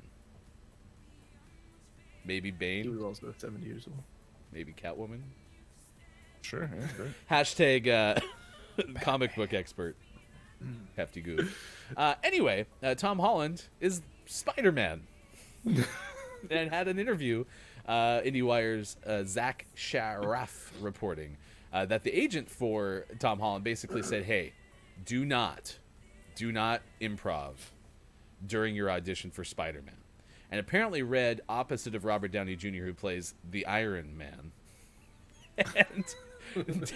Maybe He Bane. was also 70 years old. Maybe Catwoman. Sure. Yeah, great. Hashtag comic book expert. Hefty goof. Anyway, Tom Holland is Spider-Man. And had an interview, IndieWire's Zach Sharaf reporting that the agent for Tom Holland basically said, hey, do not improv during your audition for Spider-Man. And apparently read opposite of Robert Downey Jr., who plays the Iron Man. And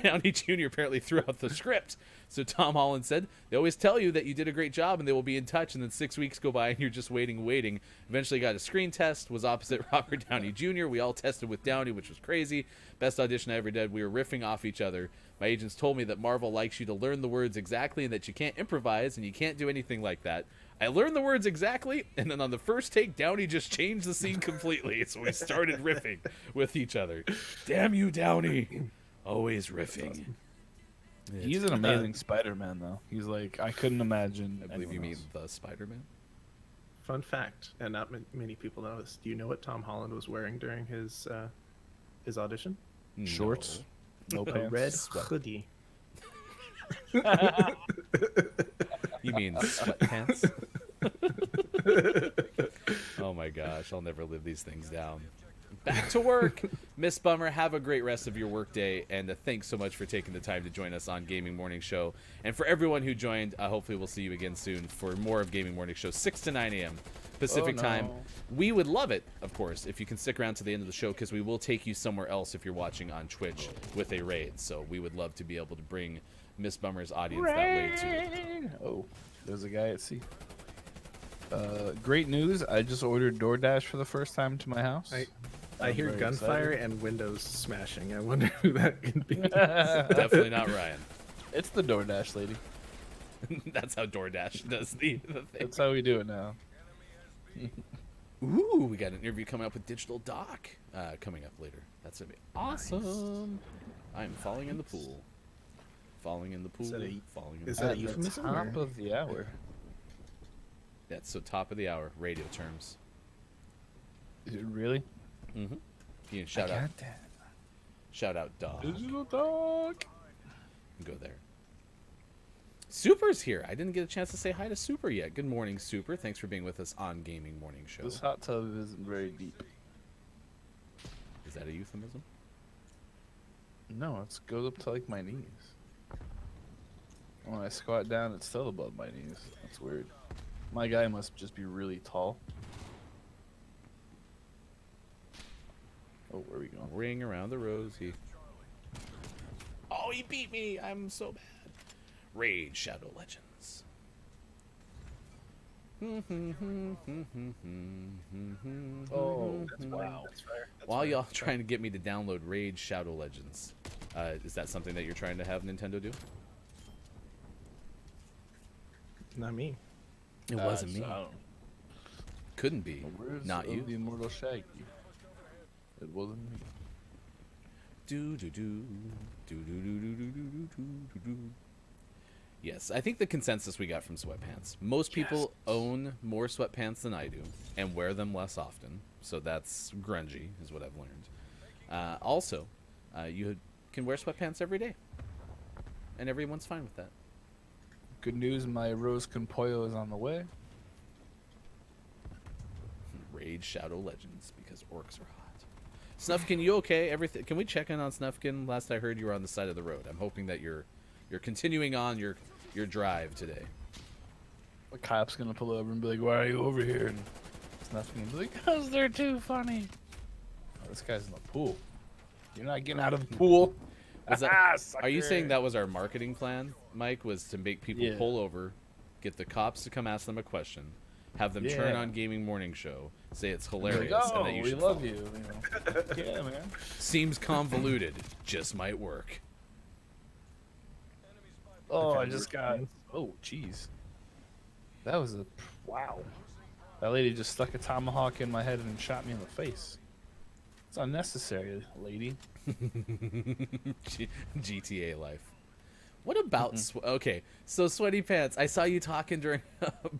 Downey Jr. apparently threw out the script. So Tom Holland said, they always tell you that you did a great job and they will be in touch, and then 6 weeks go by and you're just waiting. Eventually got a screen test, was opposite Robert Downey Jr. We all tested with Downey, which was crazy. Best audition I ever did. We were riffing off each other. My agents told me that Marvel likes you to learn the words exactly and that you can't improvise and you can't do anything like that. I learned the words exactly, and then on the first take, Downey just changed the scene completely. So we started riffing with each other. Damn you, Downey. Always riffing. He's an amazing Spider-Man, though. He's like, I couldn't imagine. I believe you anyone mean the Spider-Man. Fun fact, and not many people know this. Do you know what Tom Holland was wearing during his audition? else. Shorts, no A pants. red hoodie. You mean sweatpants? Oh my gosh, I'll never live these things down. Back to work. Miss Bummer, have a great rest of your workday, and thanks so much for taking the time to join us on Gaming Morning Show. And for everyone who joined, hopefully we'll see you again soon for more of Gaming Morning Show, 6 to 9 a.m. Pacific time. We would love it, of course, if you can stick around to the end of the show, because we will take you somewhere else if you're watching on Twitch with a raid. So we would love to be able to bring Miss Bummer's audience that way too. Oh, there's a guy at sea. Great news. I just ordered DoorDash for the first time to my house. I hear very gunfire excited. and windows smashing. I wonder who that could be. Definitely not Ryan. It's the DoorDash lady. That's how DoorDash does the thing. That's how we do it now. Ooh, we got an interview coming up with Digital Doc coming up later. That's going to be awesome. I'm falling in the pool. Falling in the pool. Is that a- Falling in the is pool. that a At the euphemism, top or- of the hour. That's so top of the hour, radio terms. Is it really? Mm-hmm. You can shout out. Shout out, dog. Digital dog. Go there. Super's here. I didn't get a chance to say hi to Super yet. Good morning, Super. Thanks for being with us on Gaming Morning Show. This hot tub isn't very deep. Is that a euphemism? No, it goes up to like my knees. When I squat down, it's still above my knees. That's weird. My guy must just be really tall. Oh, where are we going? Ring around the rosy. Oh, he beat me. I'm so bad. Raid Shadow Legends. Oh, wow. That's fair. That's While fair. y'all trying to get me to download Raid Shadow Legends, is that something that you're trying to have Nintendo do? Not me. It wasn't me. Couldn't be. Where's Not you. the immortal Shaggy? It wasn't me. Do do do do do do do do do do do. Yes, I think the consensus we got from sweatpants. Most people own more sweatpants than I do and wear them less often, so that's grungy, is what I've learned. Also, you can wear sweatpants every day, and everyone's fine with that. Good news, my Rose Conpoyo is on the way. Raid Shadow Legends because orcs are hot. Snuffkin, you okay? Everything? Can we check in on Snuffkin? Last I heard, you were on the side of the road. I'm hoping that you're continuing on your drive today. The cop's gonna pull over and be like, "Why are you over here?" And it's nothing. He'll be like, "Cause they're too funny." Oh, this guy's in the pool. You're not getting out of the pool. Was that- are you Sucker. saying that was our marketing plan, Mike? Was to make people Yeah. pull over, get the cops to come ask them a question, have them turn Yeah. on Gaming Morning Show, say it's Like, hilarious, oh, and that you we should love follow. you. Yeah, man. Seems convoluted, just might work. Oh, I Okay, just we're got. fine. Oh, jeez. That was a wow. That lady just stuck a tomahawk in my head and shot me in the face. It's unnecessary, lady. GTA life. What about okay? So Sweaty Pants, I saw you talking during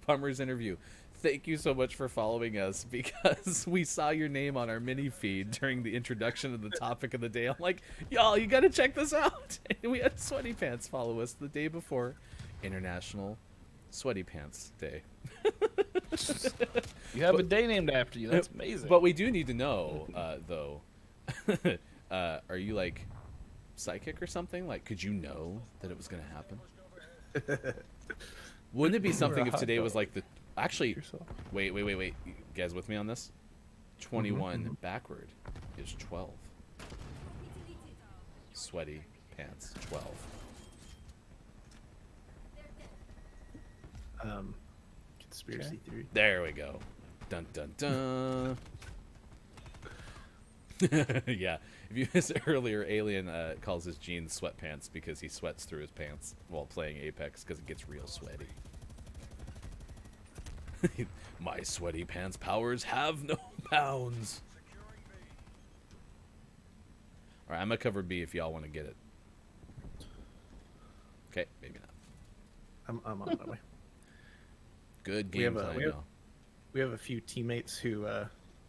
Bummer's interview. Thank you so much for following us because we saw your name on our mini feed during the introduction of the topic of the day. I'm like, y'all, you gotta check this out. And we had Sweaty Pants follow us the day before International Sweaty Pants Day. You have a day named after you. That's amazing. But we do need to know, though. Are you like psychic or something? Like, could you know that it was gonna happen? Wouldn't it be something if hot today was dog. like the actually? Yourself. Wait. You guys with me on this? 21 backward is 12. Sweaty Pants 12. Conspiracy theory. There we go. Dun dun dun. Yeah. If you missed it earlier, Alien calls his jeans sweatpants because he sweats through his pants while playing Apex because it gets real sweaty. My sweaty pants powers have no bounds. Alright, I'm gonna cover B if y'all want to get it. Okay, maybe not. I'm on my way. Good We have game a- plan, we have- y'all. We have a few teammates who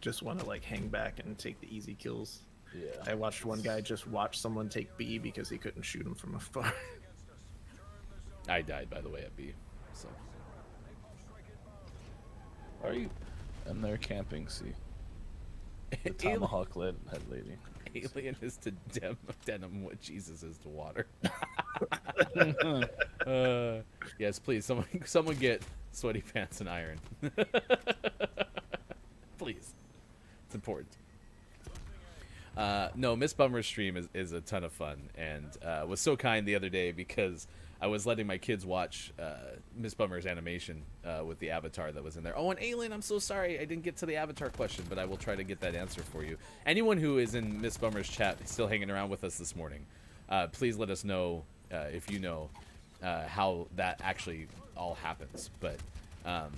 just want to like hang back and take the easy kills. Yeah. I watched one guy just watch someone take B because he couldn't shoot him from afar. I died, by the way, at B. So Are you? And they're camping. See the Alien- tomahawk led head lady. Alien is to denim what Jesus is to water. Yes, please, someone get Sweaty Pants and iron. Please, it's important. No, Miss Bummer's stream is a ton of fun and was so kind the other day because I was letting my kids watch Miss Bummer's animation with the avatar that was in there. Oh, and Alien, I'm so sorry I didn't get to the avatar question, but I will try to get that answer for you. Anyone who is in Miss Bummer's chat still hanging around with us this morning, please let us know if you know how that actually all happens. But I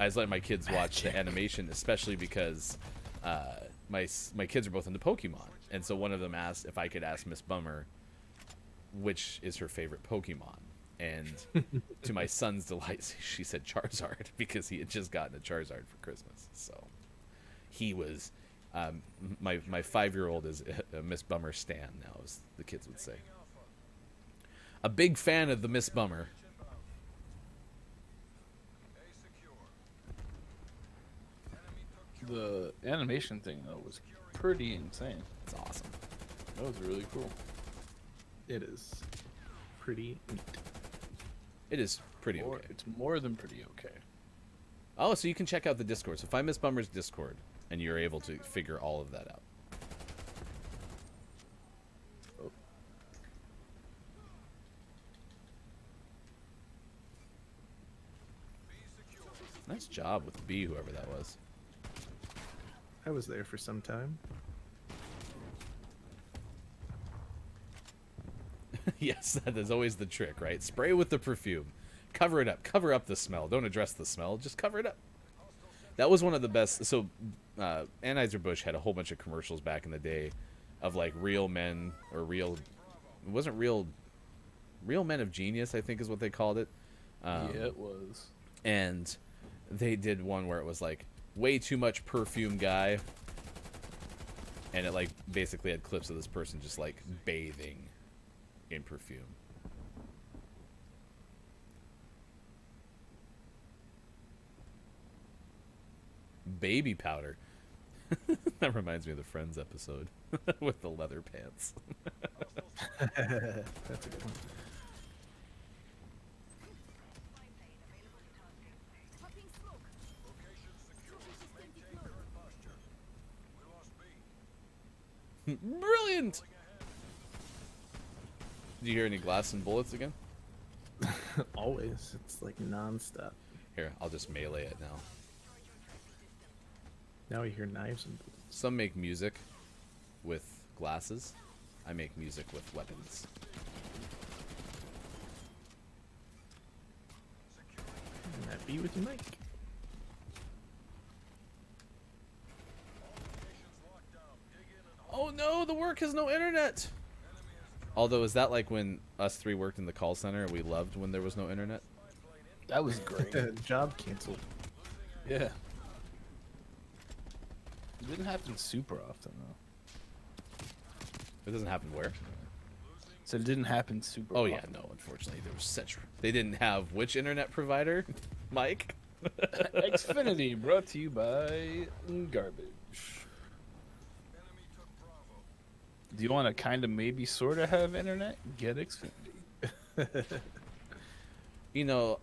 was letting my kids watch the animation, especially because my kids are both into Pokemon, and so one of them asked if I could ask Miss Bummer which is her favorite Pokemon. And to my son's delight, she said Charizard because he had just gotten a Charizard for Christmas. So he was, my 5-year-old is a Miss Bummer stan now, as the kids would say. A big fan of the Miss Bummer. The animation thing though was pretty insane. It's awesome. That was really cool. It is pretty neat. It is pretty Or, okay. it's more than pretty okay. Oh, so you can check out the Discord. So find Miss Bummer's Discord, and you're able to figure all of that out. Oh. Nice job with B, whoever that was. I was there for some time. Yes, that is always the trick, right? Spray with the perfume. Cover it up. Cover up the smell. Don't address the smell. Just cover it up. That was one of the best. So, Anheuser-Busch had a whole bunch of commercials back in the day of, like, real men or real... It wasn't real... Real Men of Genius, I think is what they called it. Yeah, it was. And they did one where it was, like, way too much perfume guy. And it, like, basically had clips of this person just, like, bathing in perfume. Baby powder. That reminds me of the Friends episode with the leather pants. That's a good one. Brilliant! Did you hear any glass and bullets again? Always. It's like non-stop. Here, I'll just melee it now. Now we hear knives and bullets. Some make music with glasses. I make music with weapons. And that be with your mic. Oh no, the work has no internet! Although, is that like when us three worked in the call center and we loved when there was no internet? That was great. Job canceled. Yeah. It didn't happen super often though. It doesn't happen where? So it didn't happen super Oh often. yeah, no, unfortunately. There was such... They didn't have which internet provider? Mike? Xfinity brought to you by garbage. Do you want to kind of maybe sort of have internet? Get Xfinity. You know,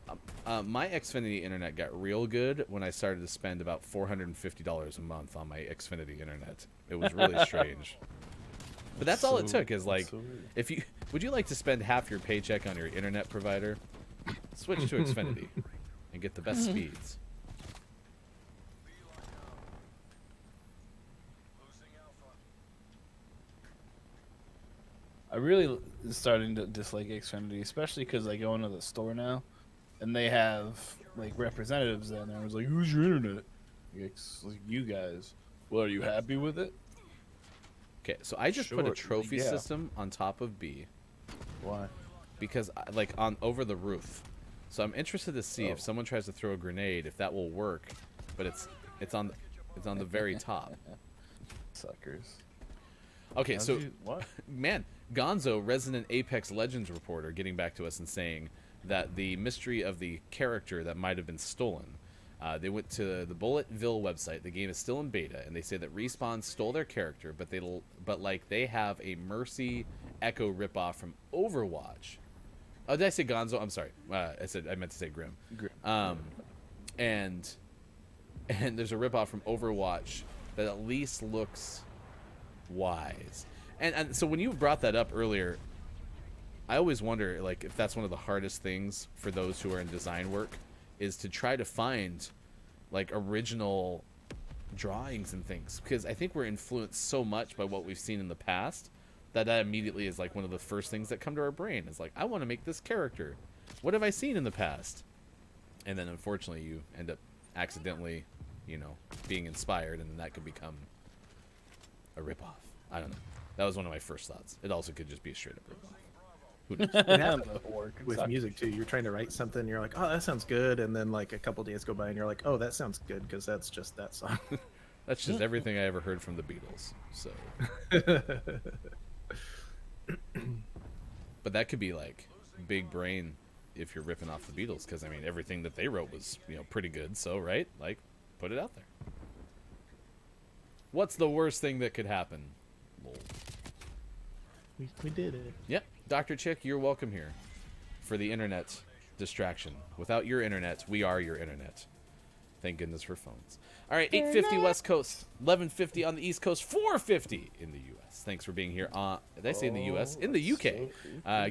my Xfinity internet got real good when I started to spend about $450 a month on my Xfinity internet. It was really strange. But that's all it took is like, if you would you like to spend half your paycheck on your internet provider? Switch to Xfinity and get the best speeds. I really starting to dislike Xfinity, especially because I go into the store now, and they have like representatives there, and I was like, "Who's your internet?" Like you guys. Well, are you happy with it? Okay, so I just put a Sure, trophy yeah. system on top of B Why? because like on over the roof. So I'm interested to see if Oh. someone tries to throw a grenade if that will work, but it's on the very top. Suckers. Okay, How'd so you- what? man, Gonzo, resident Apex Legends reporter, getting back to us and saying that the mystery of the character that might have been stolen. They went to the Bulletville website. The game is still in beta, and they say that Respawn stole their character, but they have a Mercy Echo ripoff from Overwatch. Oh, did I say Gonzo? I'm sorry. I meant to say Grim. And there's a ripoff from Overwatch that at least looks wise. And so when you brought that up earlier, I always wonder like if that's one of the hardest things for those who are in design work is to try to find like original drawings and things, because I think we're influenced so much by what we've seen in the past that immediately is like one of the first things that come to our brain is like, I want to make this character. What have I seen in the past? And then unfortunately you end up accidentally, being inspired, and that could become a ripoff. I don't know. That was one of my first thoughts. It also could just be a straight up ripoff. Who knows? It happens Or with music too. You're trying to write something, you're like, oh, that sounds good, and then like a couple days go by, and you're like, oh, that sounds good because that's just that song. That's just everything I ever heard from the Beatles. So, but that could be like big brain if you're ripping off the Beatles, because I mean everything that they wrote was pretty good. So right, like put it out there. What's the worst thing that could happen? Lol. we did it. Yep, Dr. Chick, you're welcome here for the internet distraction. Without your internet, we are your internet. Thank goodness for phones. All right, 8:50 West Coast, 11:50 on the East Coast, 4:50 in the U.S. Thanks for being here. Did I say in the U.S.? In the U.K.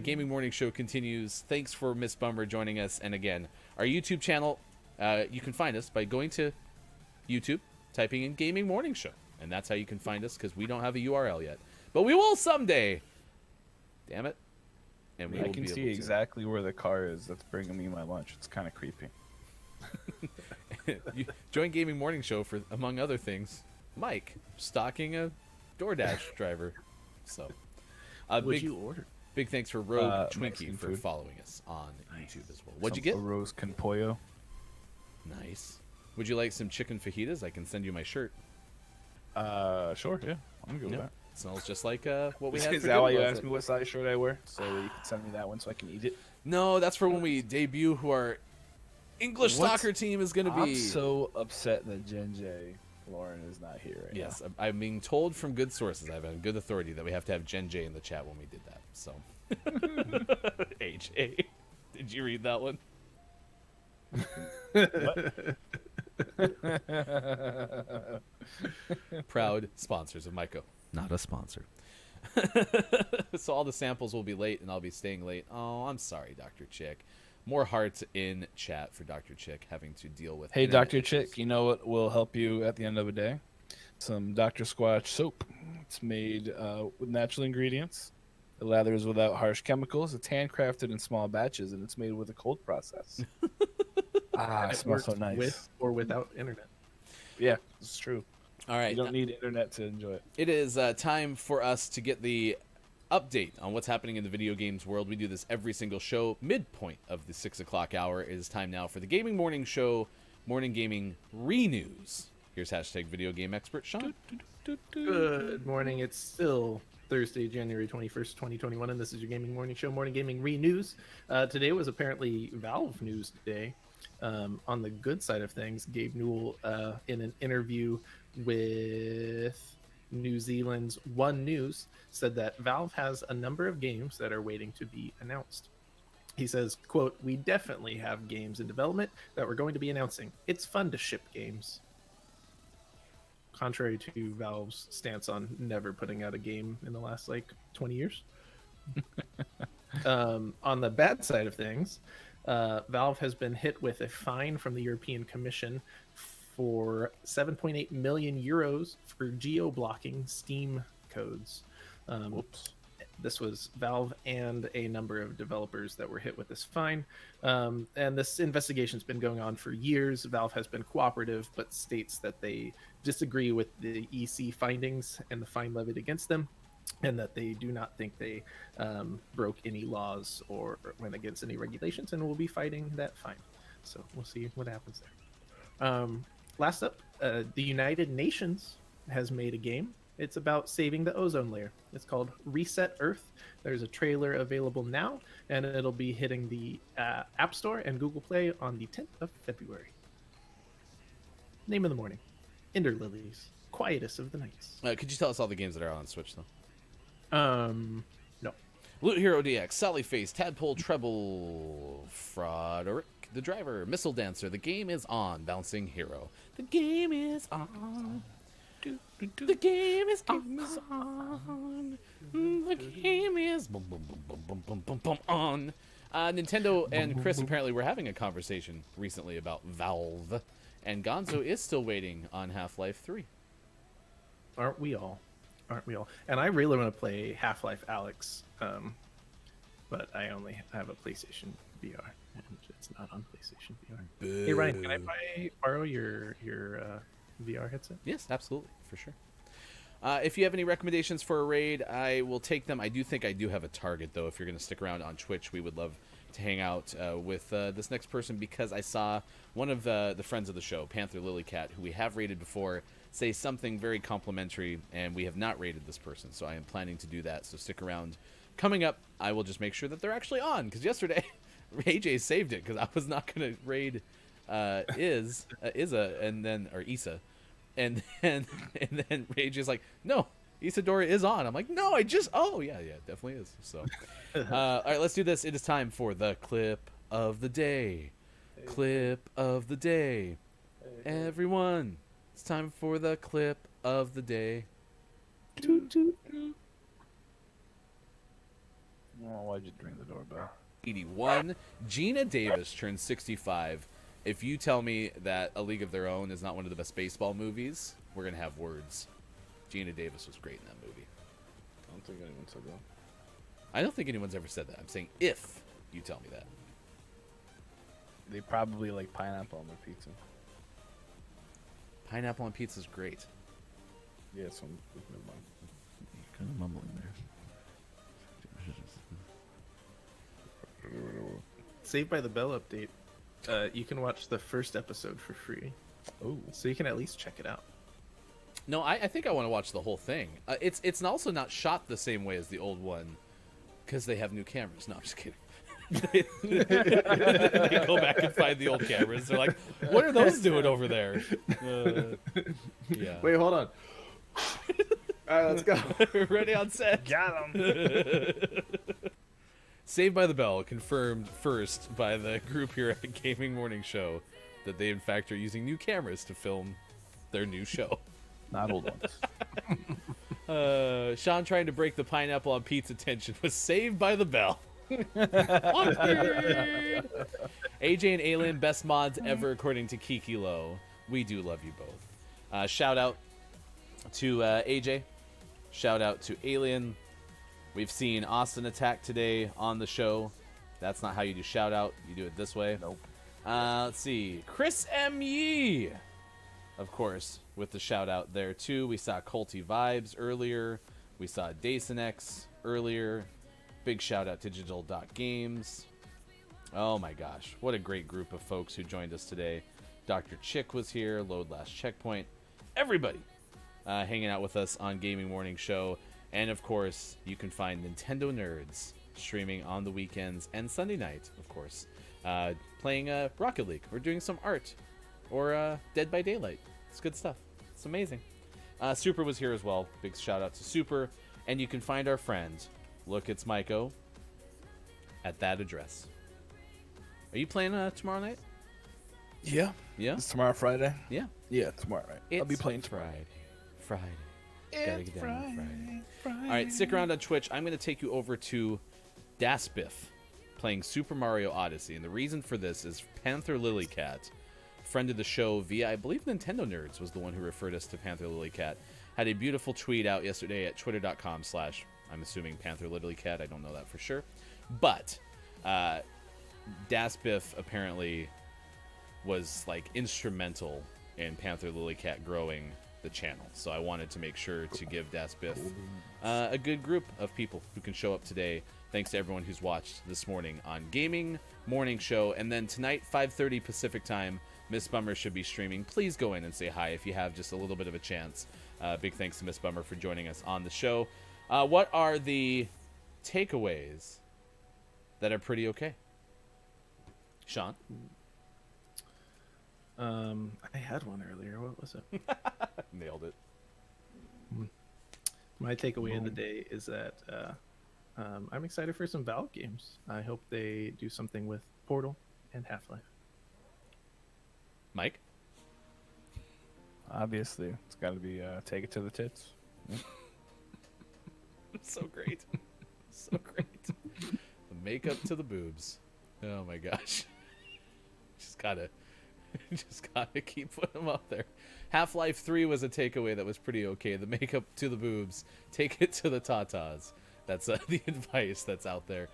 Gaming Morning Show continues. Thanks for Miss Bummer joining us. And again, our YouTube channel, you can find us by going to YouTube, typing in Gaming Morning Show. And that's how you can find us, because we don't have a URL yet. But we will someday. Damn it. And we I will can be see able to. exactly where the car is that's bringing me my lunch. It's kind of creepy. You join Gaming Morning Show for, among other things, Mike stalking a DoorDash driver. So, What'd you order? big thanks for Rogue Twinkie Mexican for food. following us on YouTube as well. What'd you get? A rose con pollo. Nice. Would you like some chicken fajitas? I can send you my shirt. Sure, yeah. I'm good with Yep. that. Smells just like what we had Is for that dinner why you last asked night. me what size shirt I wear? So you can send me that one so I can eat it? No, that's for when we debut who our English What's- soccer team is going to be. I'm so upset that Jen J. Lauren is not here right Yes, I'm being told from good sources. I have a good authority that we have to have Jen J in the chat when we did that. So, HA, did you read that one? Proud sponsors of Myco. Not a sponsor. So all the samples will be late, and I'll be staying late. Oh, I'm sorry, Dr. Chick. More hearts in chat for Dr. Chick having to deal with. Hey, internet Dr. issues. Chick, you know what will help you at the end of the day? Some Dr. Squatch soap. It's made with natural ingredients. It lathers without harsh chemicals. It's handcrafted in small batches, and it's made with a cold process. It smells so Works nice. With or without internet. Yeah, it's true. All right, You don't need internet to enjoy it. it is time for us to get the update on what's happening in the video games world. We do this every single show. Midpoint of the 6 o'clock hour. It is time now for the Gaming Morning Show, Morning Gaming Renews. Here's hashtag video game expert Sean. Good morning. It's still Thursday, January 21st, 2021, and this is your Gaming Morning Show, Morning Gaming Renews. Today was apparently Valve News Day. On the good side of things, Gabe Newell, in an interview with New Zealand's One News, said that Valve has a number of games that are waiting to be announced. He says, quote, "We definitely have games in development that we're going to be announcing. It's fun to ship games." Contrary to Valve's stance on never putting out a game in the last 20 years. On the bad side of things, Valve has been hit with a fine from the European Commission for 7.8 million euros for geo-blocking Steam codes. Whoops. This was Valve and a number of developers that were hit with this fine. And this investigation's been going on for years. Valve has been cooperative, but states that they disagree with the EC findings and the fine levied against them, and that they do not think they broke any laws or went against any regulations, and will be fighting that fine. So we'll see what happens there. Last up, the United Nations has made a game. It's about saving the ozone layer. It's called Reset Earth. There's a trailer available now, and it'll be hitting the App Store and Google Play on the 10th of February. Name of the morning: Ender Lilies, quietest of the nights. Could you tell us all the games that are on Switch, though? No. Loot Hero DX, Sally Face, Tadpole Treble, Froderick the Driver, Missile Dancer. The game is on. Bouncing Hero. The game is on. The game is on. The game is boom, boom, boom, boom, boom, boom, boom, boom, on. Nintendo and Chris apparently were having a conversation recently about Valve, and Gonzo is still waiting on Half-Life 3. Aren't we all? Aren't we all? And I really want to play Half-Life Alyx, but I only have a PlayStation VR, and it's not on PlayStation VR. Hey Ryan, can I borrow your VR headset? Yes, absolutely, for sure. If you have any recommendations for a raid, I will take them. I do think I do have a target, though. If you're going to stick around on Twitch, we would love to hang out with this next person, because I saw one of the friends of the show, Panther Lilycat, who we have raided before, say something very complimentary, and we have not raided this person, so I am planning to do that, so stick around. Coming up, I will just make sure that they're actually on, because yesterday AJ saved it, because I was not going to raid Isa, and then, or Issa, and then AJ's like, no, Isadora is on. I'm like, no, oh yeah, it definitely is. So, all right, let's do this. It is time for the clip of the day. Clip of the day. Everyone, it's time for the clip of the day. Toot, toot. Oh, why'd you ring the doorbell? 81. Gina Davis turns 65. If you tell me that A League of Their Own is not one of the best baseball movies, we're going to have words. Gina Davis was great in that movie. I don't think anyone said that. I don't think anyone's ever said that. I'm saying if you tell me that. They probably like pineapple on their pizza. Pineapple on pizza is great. Yeah, so never mind. Kind of mumbling there. Saved by the Bell update. You can watch the first episode for free. Oh, So you can at least check it out. No, I think I want to watch the whole thing. It's also not shot the same way as the old one, because they have new cameras. No, I'm just kidding. They go back and find the old cameras. They're like, what are those doing over there? Yeah. Wait, hold on. All right, let's go. Ready on set. got him. Saved by the Bell confirmed first by the group here at Gaming Morning Show that they in fact are using new cameras to film their new show. Not old ones. Sean trying to break the pineapple on pizza tension was saved by the bell. AJ and Alien, best mods ever according to Kiki Low. We do love you both. Shout out to AJ. Shout out to Alien. We've seen Austin attack today on the show. That's not how you do shout out. You do it this way. Nope. Let's see. Chris M. Yee, of course, with the shout out there too. We saw Culty Vibes earlier. We saw Dacinex earlier. Big shout out to Digital.Games. Oh my gosh. What a great group of folks who joined us today. Dr. Chick was here. Load Last Checkpoint. Everybody hanging out with us on Gaming Morning Show. And of course, you can find Nintendo Nerds streaming on the weekends and Sunday night, of course, playing Rocket League or doing some art or Dead by Daylight. It's good stuff. It's amazing. Super was here as well. Big shout out to Super. And you can find our friend, Look It's Maiko, at that address. Are you playing tomorrow night? Yeah. Yeah? It's tomorrow Friday? Yeah. Yeah, tomorrow night. I'll be playing tomorrow. Friday. Gotta get down on Friday. All right, stick around on Twitch. I'm going to take you over to Daspiff playing Super Mario Odyssey. And the reason for this is Panther Lilycat, friend of the show via, I believe Nintendo Nerds was the one who referred us to Panther Lilycat, had a beautiful tweet out yesterday at twitter.com/ I'm assuming Panther Lilycat. I don't know that for sure. But Daspiff apparently was like instrumental in Panther Lilycat growing the channel, so I wanted to make sure to give Daspiff a good group of people who can show up today. Thanks to everyone who's watched this morning on Gaming Morning Show, and then tonight 5:30 Pacific time, Miss Bummer should be streaming. Please go in and say hi if you have just a little bit of a chance. Big thanks to Miss Bummer for joining us on the show. What are the takeaways that are pretty okay? Sean? I had one earlier. What was it? Nailed it. My takeaway of the day is that I'm excited for some Valve games. I hope they do something with Portal and Half-Life. Mike? Obviously, it's got to be Take It to the Tits. So great. So great. The makeup to the boobs. Oh my gosh. Just gotta keep putting them up there. Half-Life 3 was a takeaway that was pretty okay. The makeup to the boobs. Take it to the tatas. That's the advice that's out there.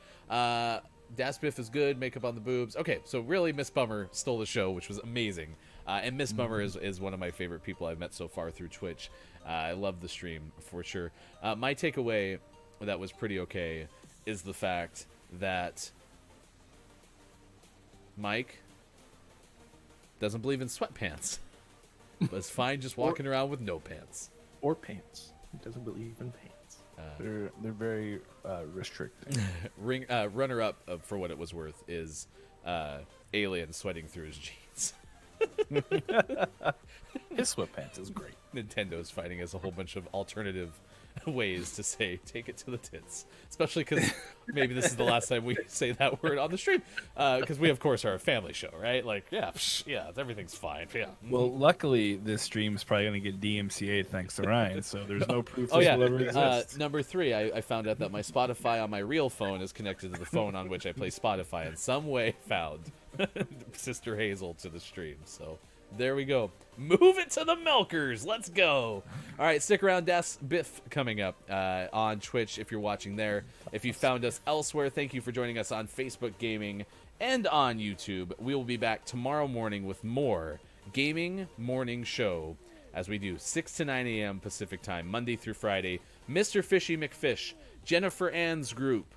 Das Biff is good. Makeup on the boobs. Okay, so really, Miss Bummer stole the show, which was amazing. And Miss Bummer is one of my favorite people I've met so far through Twitch. I love the stream for sure. My takeaway that was pretty okay is the fact that Mike doesn't believe in sweatpants, but is fine just walking around with no pants. Or pants. He doesn't believe in pants. They're very restricted. Runner up for what it was worth is Alien sweating through his jeans. His sweatpants is great. Nintendo's fighting us a whole bunch of alternative ways to say take it to the tits, especially because maybe this is the last time we say that word on the stream, because we of course are a family show, right? Like yeah, everything's fine. Yeah. Well, luckily this stream is probably going to get DMCA thanks to Ryan, so there's no proof Oh this yeah. will ever exist. Number 3, I found out that my Spotify on my real phone is connected to the phone on which I play Spotify. In some way, found Sister Hazel to the stream. So there we go. Move it to the milkers. Let's go. All right, stick around. Das Biff coming up on Twitch if you're watching there. If you found us elsewhere, thank you for joining us on Facebook Gaming and on YouTube. We will be back tomorrow morning with more Gaming Morning Show as we do 6 to 9 a.m. Pacific Time, Monday through Friday. Mr. Fishy McFish, Jennifer Ann's group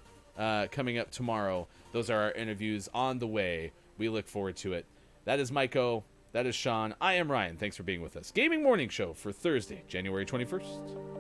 coming up tomorrow. Those are our interviews on the way. We look forward to it. That is Maiko. That is Sean. I am Ryan. Thanks for being with us. Gaming Morning Show for Thursday, January 21st.